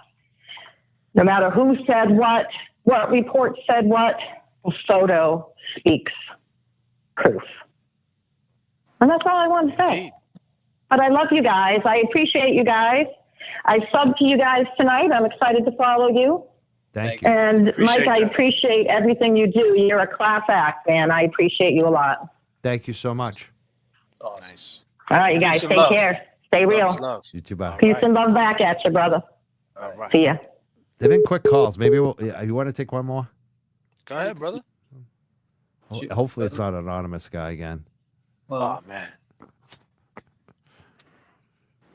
No matter who said what report said what, the photo speaks proof. And that's all I want to say. Indeed. But I love you guys. I appreciate you guys. I subbed to you guys tonight. I'm excited to follow you. Thank you. And Appreciate Mike, I that. appreciate everything you do. You're a class act, man. I appreciate you a lot. Thank you so much. Awesome. Nice. All right, you Peace guys, and take love. care. Stay Love real. is love. You too. Bye. Peace and love back at you, brother. All right. See ya. They've been quick calls. Maybe you want to take one more? Go ahead, brother. Hopefully it's not an anonymous guy again. Well, Oh man.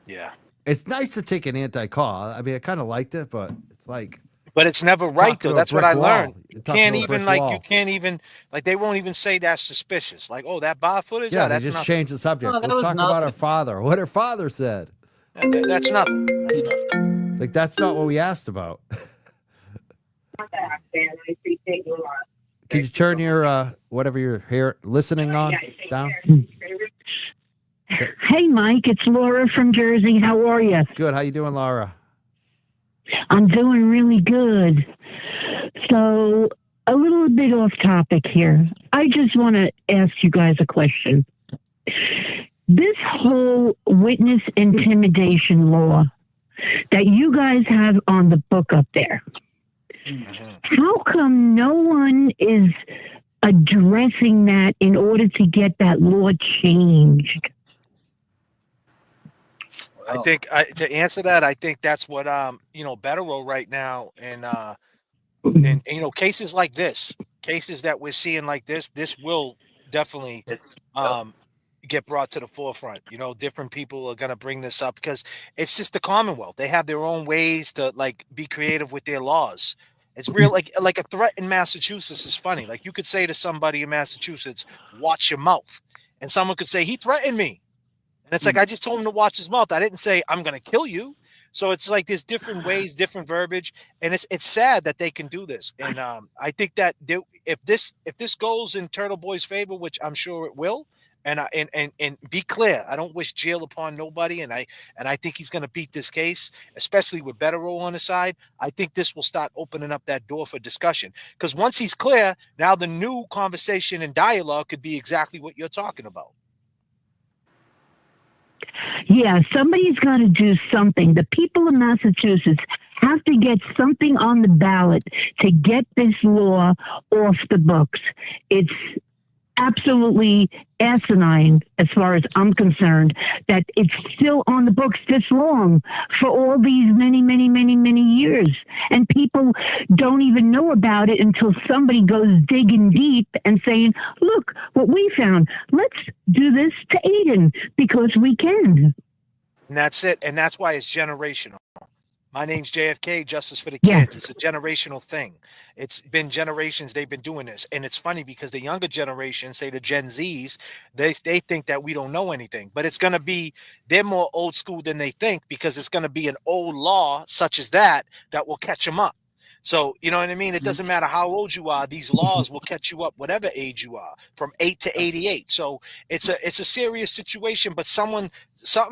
Yeah. It's nice to take an anti-call. I mean, I kind of liked it, but it's like But it's never right talking though. to a That's what brick I wall. learned. You're You talking can't to a even brick like wall. you can't even like they won't even say that's suspicious. Like, oh, that bar footage. Yeah, Oh, they that's just nothing. changed the subject. No, that Let's was talk about her nothing. father. What her father said. That's nothing. That's nothing. It's like that's not what we asked about. Can you turn your whatever you're here listening on down? Hey, Mike, it's Laura from Jersey. How are you? Good. How you doing, Laura? I'm doing really good. So, a little bit off topic here. I just want to ask you guys a question. This whole witness intimidation law that you guys have on the book up there, how come no one is addressing that in order to get that law changed? I think to answer that, I think that's what Betterow right now and cases like this, cases that we're seeing like this will definitely get brought to the forefront. Different people are going to bring this up because it's just the Commonwealth. They have their own ways to like be creative with their laws. It's real like a threat in Massachusetts is funny. Like you could say to somebody in Massachusetts, watch your mouth. And someone could say, he threatened me. And it's like, I just told him to watch his mouth. I didn't say I'm going to kill you. So it's like there's different ways, different verbiage. And it's sad that they can do this. And I think that if this goes in Turtle Boy's favor, which I'm sure it will, and be clear, I don't wish jail upon nobody. And I think he's going to beat this case, especially with Betterow on his side. I think this will start opening up that door for discussion. Because once he's clear, now the new conversation and dialogue could be exactly what you're talking about. Yeah, somebody's got to do something. The people of Massachusetts have to get something on the ballot to get this law off the books. It's absolutely asinine, as far as I'm concerned, that it's still on the books this long for all these many, many, many, many years. And people don't even know about it until somebody goes digging deep and saying, look, what we found. Let's do this to Aiden because we can. And that's it. And that's why it's generational. My name's JFK, Justice for the Yeah. Kids. It's a generational thing. It's been generations they've been doing this. And it's funny because the younger generation, say the Gen Zs, they think that we don't know anything. But it's going to be, they're more old school than they think because it's going to be an old law such as that will catch them up. So, you know what I mean? It doesn't matter how old you are. These laws will catch you up, whatever age you are, from 8 to 88. So it's a serious situation, but something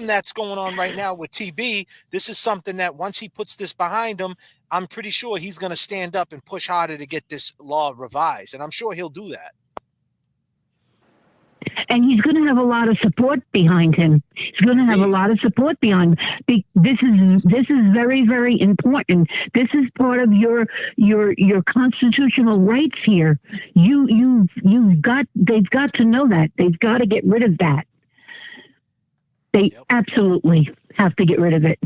that's going on right now with TB, this is something that once he puts this behind him, I'm pretty sure he's going to stand up and push harder to get this law revised. And I'm sure he'll do that. And he's going to have a lot of support behind him. He's going to have a lot of support behind him. This is very, very important. This is part of your constitutional rights here. They've got to know that. They've got to get rid of that. They absolutely have to get rid of it.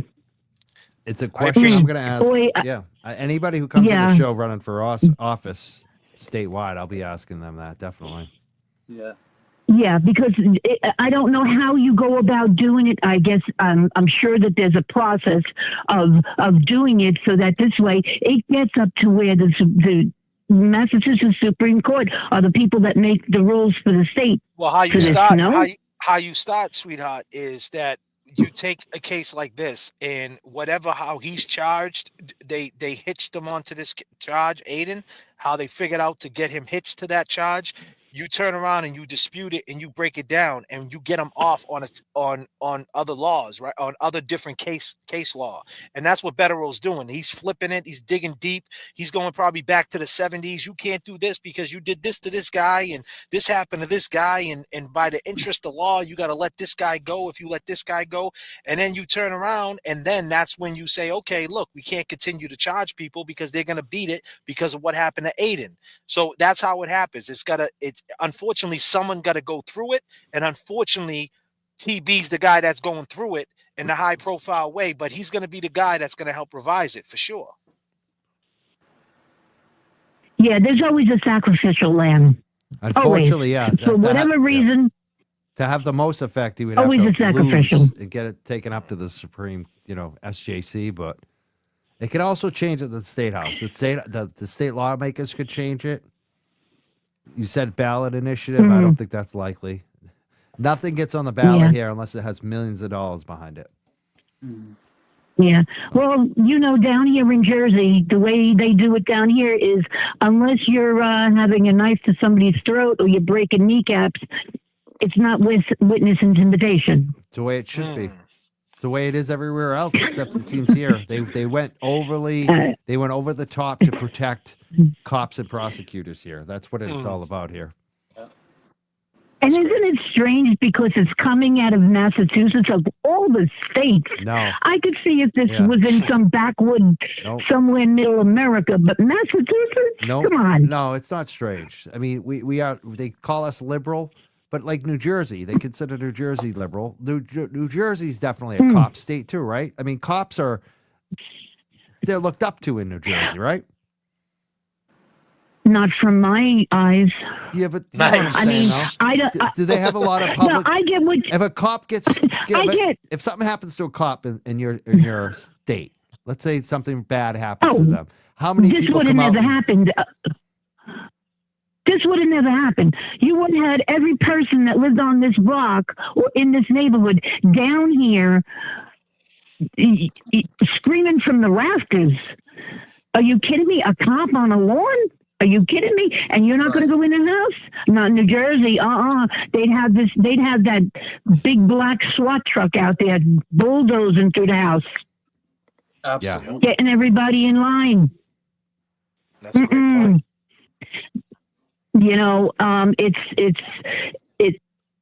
It's a question I'm going to ask. Boy, Anybody who comes to yeah. the show running for office statewide, I'll be asking them that definitely. Yeah. Yeah, because I don't know how you go about doing it. I guess I'm sure that there's a process of doing it so that this way it gets up to where the Massachusetts Supreme Court are the people that make the rules for the state. Well, how you for this, start, no? how you start, sweetheart, is that you take a case like this, and how he's charged, they hitched him onto this charge, Aiden. How they figured out to get him hitched to that charge. You turn around and you dispute it and you break it down and you get him off on other laws, right? On other different case law. And that's what Bettero's doing. He's flipping it. He's digging deep. He's going probably back to the 70s. You can't do this because you did this to this guy and this happened to this guy. And by the interest of law, you got to let this guy go if you let this guy go. And then you turn around and then that's when you say, okay, look, we can't continue to charge people because they're going to beat it because of what happened to Aiden. So that's how it happens. It's unfortunately someone got to go through it, and unfortunately TB's the guy that's going through it in a high profile way, but he's going to be the guy that's going to help revise it for sure. Yeah, there's always a sacrificial lamb. Unfortunately, always. yeah. For whatever reason, to have the most effect, he would always have a to sacrificial. lose and get it taken up to the Supreme, SJC. But it could also change at the state house. The state lawmakers could change it. You said ballot initiative. I don't think that's likely. Nothing gets on the ballot here unless it has millions of dollars behind it. Yeah. Well, down here in Jersey, the way they do it down here is unless you're having a knife to somebody's throat or you're breaking kneecaps, it's not witness intimidation. It's the way it should be. It's the way it is everywhere else, except it seems here. They went over the top to protect cops and prosecutors here. That's what it's all about here. And isn't it strange because it's coming out of Massachusetts, of all the states? No. I could see if this was in some backwood somewhere in middle America, but Massachusetts? No, Come on. No, it's not strange. I mean, they call us liberal, but like New Jersey, they consider New Jersey liberal. New Jersey's definitely a cop state too, right? I mean, cops they're looked up to in New Jersey, right? Not from my eyes. Yeah, but nice. I mean, do they have a lot of public? No, I get what. If a cop gets, if something happens to a cop in your state, let's say something bad happens to them, how many people come out? This would have never happened. You would have had every person that lived on this block or in this neighborhood down here screaming from the rafters. Are you kidding me? A cop on a lawn? Are you kidding me? And you're not going to go in the house? Not New Jersey. They'd have that big black SWAT truck out there bulldozing through the house. Absolutely. Getting everybody in line. That's a great point.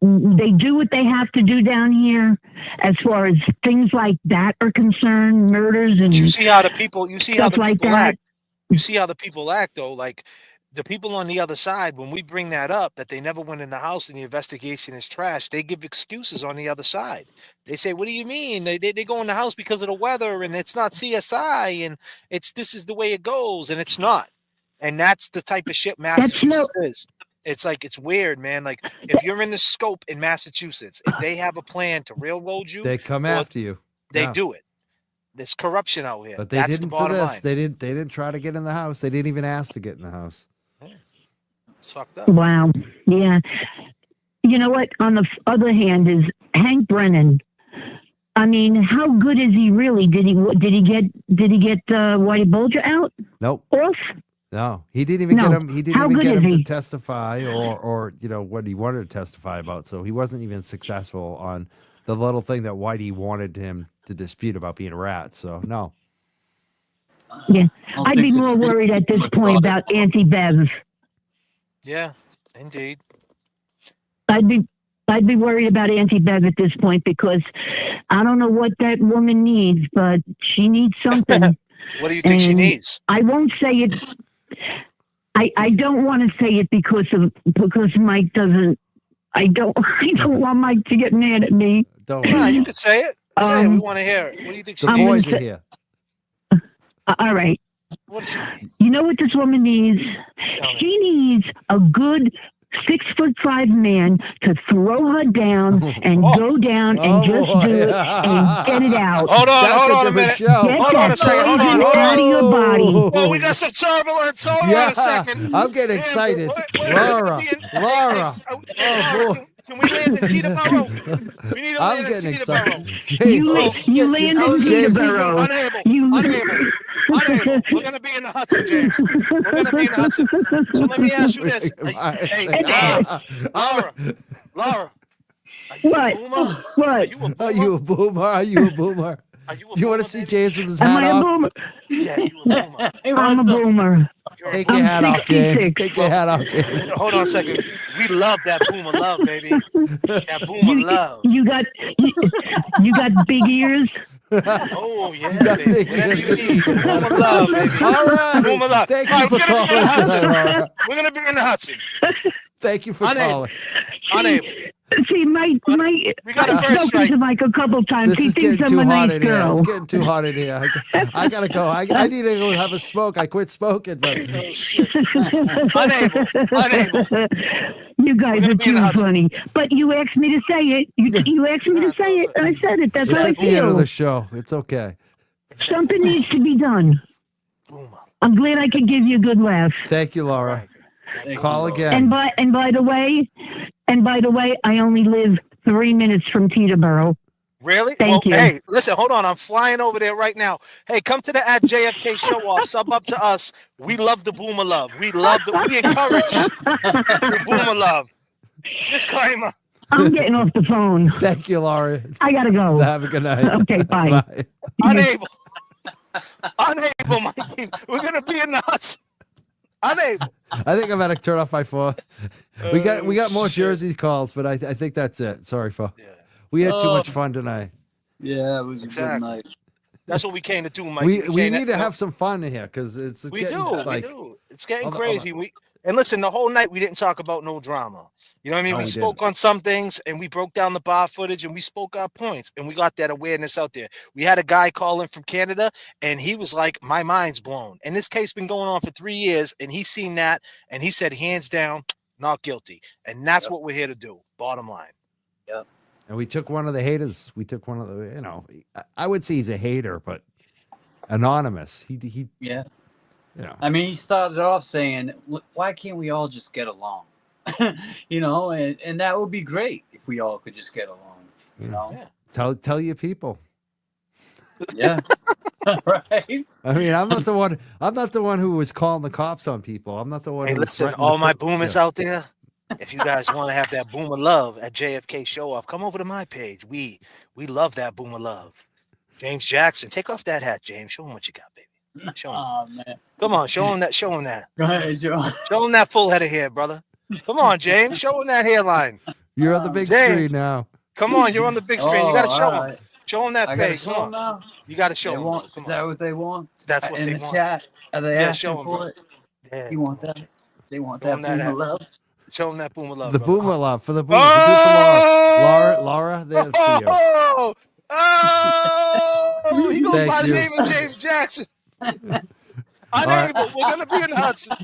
They do what they have to do down here as far as things like that are concerned, murders and you see how the people act. You see how the people act though, like the people on the other side, when we bring that up, that they never went in the house and the investigation is trash, they give excuses on the other side. They say, what do you mean? They go in the house because of the weather and it's not CSI and this is the way it goes, and it's not. And that's the type of shit Massachusetts is. It's like, it's weird, man. Like if you're in the scope in Massachusetts, if they have a plan to railroad you, they come after you. They do it. There's corruption out here. But they That's didn't the for bottom this. line. They didn't try to get in the house. They didn't even ask to get in the house. It's fucked up. Wow. Yeah. You know what? On the other hand is Hank Brennan. I mean, how good is he really? Did he get Whitey Bulger out? Nope. Off? No, he didn't even get him. He didn't even get him to testify or what he wanted to testify about. So he wasn't even successful on the little thing that Whitey wanted him to dispute about being a rat. So no. Yeah, I'd be more worried at this point about Auntie Bev. Yeah, indeed. I'd be worried about Auntie Bev at this point because I don't know what that woman needs, but she needs something. What do you think she needs? I won't say it. I don't want to say it because Mike doesn't. I don't want Mike to get mad at me. You could say it. Say it. We want to hear it. What do you think? The boys are here. All right. What does she need? You know what this woman needs? She needs a good 6'5" man to throw her down and go down and just do it and get it out. Hold on, That's hold a on a different minute. show. Get Hold on that a second. Hold poison on. out of your body. Oh, we got some turbulence. Hold on Yeah, a second. I'm getting Yeah, excited. wait, Laura, hey, Laura. Laura, boy. can we land in Teterboro? We need to I'm land in getting Teterboro. excited. James, You land in James, Peterborough. Unable. We're going to be in the Hudson, James. We're going to be in the Hudson. So let me ask you this. Laura. What? What? Are you a boomer? Are you a boomer? Do you want to see James with his Am hat I a off? boomer? Yeah, you a boomer. I'm a boomer. Take your I'm hat off, James. 66. Take your hat off, James. Hold on a second. We love that boomer love, baby. That boomer love. You got big ears. Oh, yeah, baby. Whatever you need. Boomer love, baby. All right. Boomer love. Thank All you right, for we're gonna be in the calling Hudson. tonight, Laura. We're going to be in the Hudson. Thank you for calling. Unable. See, Mike, We got a I've bird spoken strike. to Mike a couple times. This He is thinks getting I'm too a hot nice in here. girl. It's getting too hot in here. I gotta go. I need to go have a smoke. I quit smoking, but Oh, shit. Unable. You guys are too funny. But you asked me to say it. You asked me to say it, and I said it. That's it's how I at the end of feel. the show. It's okay. Something needs to be done. I'm glad I could give you a good laugh. Thank you, Laura. Call again. And by the way, I only live 3 minutes from Teterboro. Really? Thank you. Hey, listen, hold on. I'm flying over there right now. Hey, come to the @JFK Showoff. Sub up to us. We love the boomer love. We encourage the boomer love. Disclaimer. I'm getting off the phone. Thank you, Laura. I gotta go. Have a good night. Okay, bye. Unable, Mikey. We're gonna be in the Hudson. Unable. I think I'm gonna turn off my phone. We got more Jersey calls, but I think that's it. Sorry, folks. Yeah. We had too much fun tonight. Yeah, it was a good night. That's what we came to do, Mikey. We need to have some fun in here because it's We getting, do. like, We do. It's getting Hold on, crazy. And listen, the whole night we didn't talk about no drama. You know what I mean? No, we we spoke on some things and we broke down the bar footage and we spoke our points and we got that awareness out there. We had a guy call in from Canada and he was like, my mind's blown. And this case been going on for 3 years and he's seen that and he said, hands down, not guilty. And that's what we're here to do. Bottom line. Yep. And we took one of the haters. We took one of the, I would say he's a hater, but anonymous. He Yeah. Yeah. I mean, he started off saying, "Look, why can't we all just get along?" And that would be great if we all could just get along. You know? Tell your people. Yeah. Right. I mean, I'm not the one who was calling the cops on people. I'm not the one. Hey, who listen, threatened all to my put- boomers out there, if you guys want to have that boomer love at JFK Showoff, come over to my page. We love that boomer love. James Jackson, take off that hat, James. Show him what you got, baby. Show him. Oh man. Come on, show him that. Show him that. Go ahead, Joe. Show him that full head of hair, brother. Come on, James. Show him that hairline. You're on the big James. screen now. Come on, you're on the big screen. You got to show all him. right. Show him that I gotta face. show Come them on. now. You got to show They him. want, Come is that on. what they want? That's what in they the want. chat. Are they Yeah, asking show 'em, for bro. it? Yeah, You want that? They want Show that 'em that boomer hat. love. Show him that boomer love. The brother. boomer love for the boomer. The boomer love. Laura, that's for you. Oh, he goes Thank by the you. name of James Jackson. Unable. right. We're gonna be in the Hudson.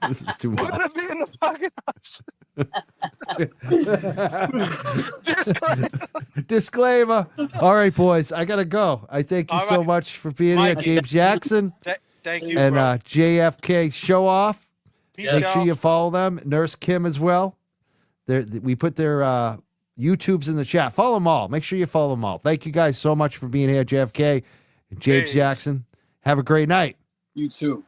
This is too We're much. gonna be in the fucking Hudson. Disclaimer. All right, boys, I gotta go. I thank you All so right. much for being here, Mike. James Jackson Thank you, and bro. JFK Showoff. Peace Make sure out. you follow them. Nurse Kim as well. We put their YouTubes in the chat. Follow them all. Make sure you follow them all. Thank you guys so much for being here, JFK, James Peace. Jackson. Have a great night. You too.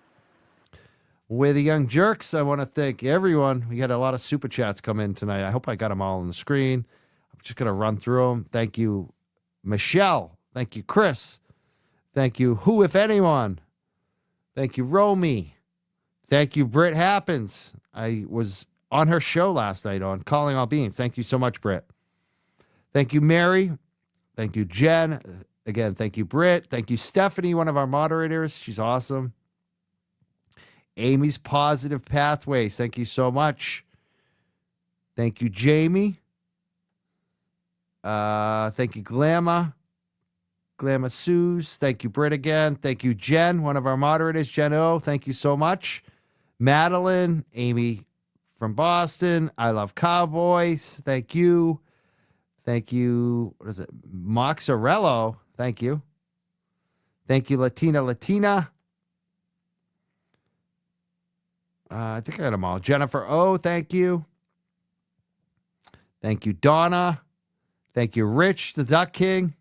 We're the Young Jurks. I want to thank everyone. We had a lot of super chats come in tonight. I hope I got them all on the screen. I'm just going to run through them. Thank you, Michelle. Thank you, Chris. Thank you, Who If Anyone. Thank you, Romy. Thank you, Britt Happens. I was on her show last night on Calling All Beings. Thank you so much, Britt. Thank you, Mary. Thank you, Jen. Again, thank you, Britt. Thank you, Stephanie, one of our moderators. She's awesome. Amy's Positive Pathways. Thank you so much. Thank you, Jamie. Thank you, Glamour Suze. Thank you, Britt again. Thank you, Jen, one of our moderators. Jen O, thank you so much. Madeline, Amy from Boston. I love Cowboys. Thank you. Thank you. What is it? Moxarello. Thank you. Thank you, Latina. I think I got them all. Jennifer O, thank you. Thank you, Donna. Thank you, Rich, the Duck King.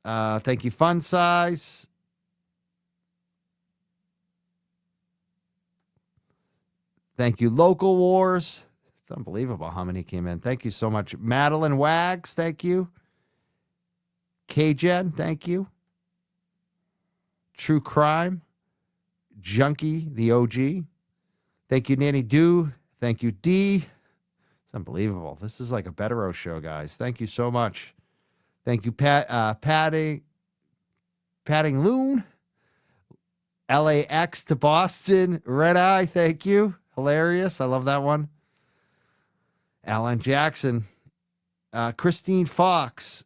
Thank you, Fun Size. Thank you, Local Wars. It's unbelievable how many came in. Thank you so much. Madeline Wags, thank you. K-Jen, thank you. True Crime. Junkie, the OG. Thank you, Nanny Do. Thank you, D. It's unbelievable. This is like a Bettero show, guys. Thank you so much. Thank you, Padding Loon. LAX to Boston. Red Eye, thank you. Hilarious. I love that one. Alan Jackson. Christine Fox.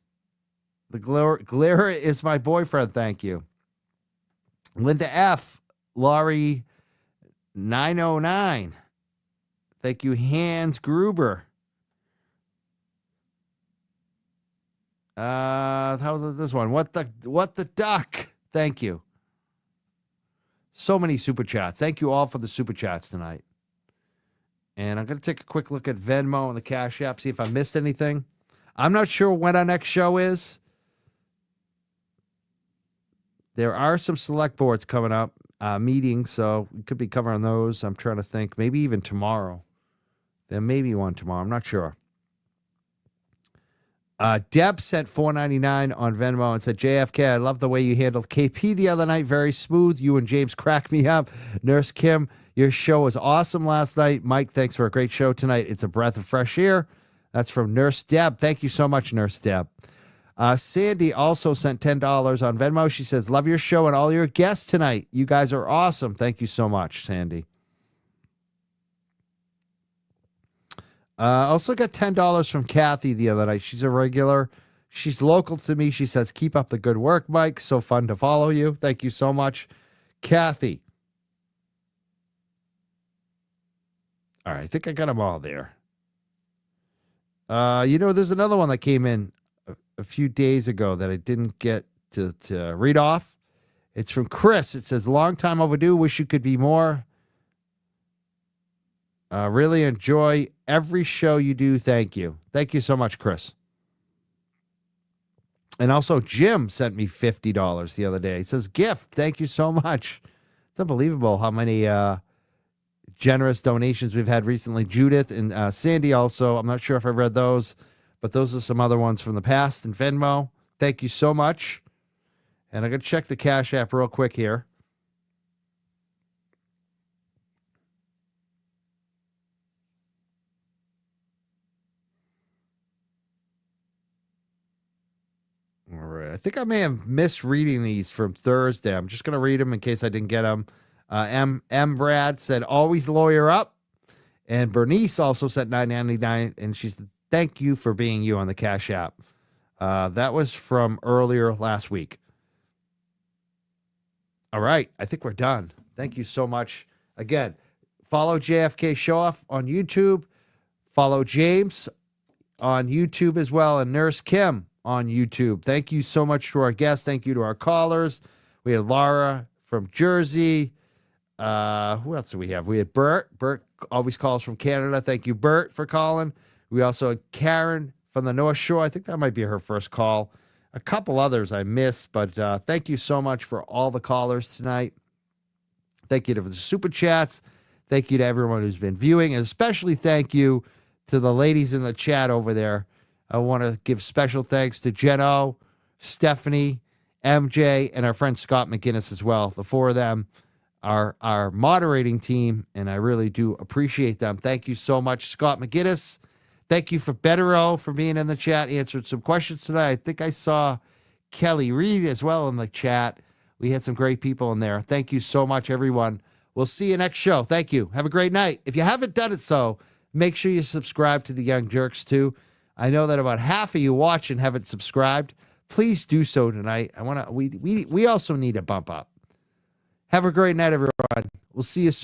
The Glera is my boyfriend. Thank you. Linda F. Laurie 909. Thank you, Hans Gruber. How was this one? What the duck? Thank you. So many super chats. Thank you all for the super chats tonight. And I'm going to take a quick look at Venmo and the Cash App, see if I missed anything. I'm not sure when our next show is. There are some select boards coming up, meetings, so we could be covering those. I'm trying to think. Maybe even tomorrow. There may be one tomorrow. I'm not sure. Deb sent $4.99 on Venmo and said, JFK, I love the way you handled KP the other night. Very smooth. You and James cracked me up. Nurse Kim, your show was awesome last night. Mike, thanks for a great show tonight. It's a breath of fresh air. That's from Nurse Deb. Thank you so much, Nurse Deb. Sandy also sent $10 on Venmo. She says, love your show and all your guests tonight. You guys are awesome. Thank you so much, Sandy. Also got $10 from Kathy the other night. She's a regular. She's local to me. She says, keep up the good work, Mike. So fun to follow you. Thank you so much, Kathy. All right. I think I got them all there. There's another one that came in a few days ago that I didn't get to read off. It's from Chris. It says, long time overdue. Wish you could be more. Really enjoy every show you do. Thank you. Thank you so much, Chris. And also Jim sent me $50 the other day. He says, gift. Thank you so much. It's unbelievable how many generous donations we've had recently. Judith and Sandy also. I'm not sure if I read those, but those are some other ones from the past. And Venmo, thank you so much. And I'm going to check the Cash App real quick here. All right. I think I may have misreading these from Thursday. I'm just going to read them in case I didn't get them. M. Brad said, always lawyer up. And Bernice also said $9.99. And she said, thank you for being you on the Cash App. That was from earlier last week. All right. I think we're done. Thank you so much. Again, follow JFK Showoff on YouTube. Follow James on YouTube as well. And Nurse Kim on YouTube. Thank you so much to our guests. Thank you to our callers. We had Laura from Jersey. Who else do we have? We had Bert. Bert always calls from Canada. Thank you, Bert, for calling. We also had Karen from the North Shore. I think that might be her first call. A couple others I missed, but thank you so much for all the callers tonight. Thank you to the super chats. Thank you to everyone who's been viewing, and especially thank you to the ladies in the chat over there. I want to give special thanks to Jeno, Stephanie, MJ, and our friend Scott McGinnis as well. The four of them are our moderating team, and I really do appreciate them. Thank you so much, Scott McGinnis. Thank you for Bettero for being in the chat, answered some questions tonight. I think I saw Kelly Reed as well in the chat. We had some great people in there. Thank you so much, everyone. We'll see you next show. Thank you. Have a great night. If you haven't done it so, make sure you subscribe to the Young Jurks too. I know that about half of you watching haven't subscribed. Please do so tonight. We also need a bump up. Have a great night, everyone. We'll see you soon.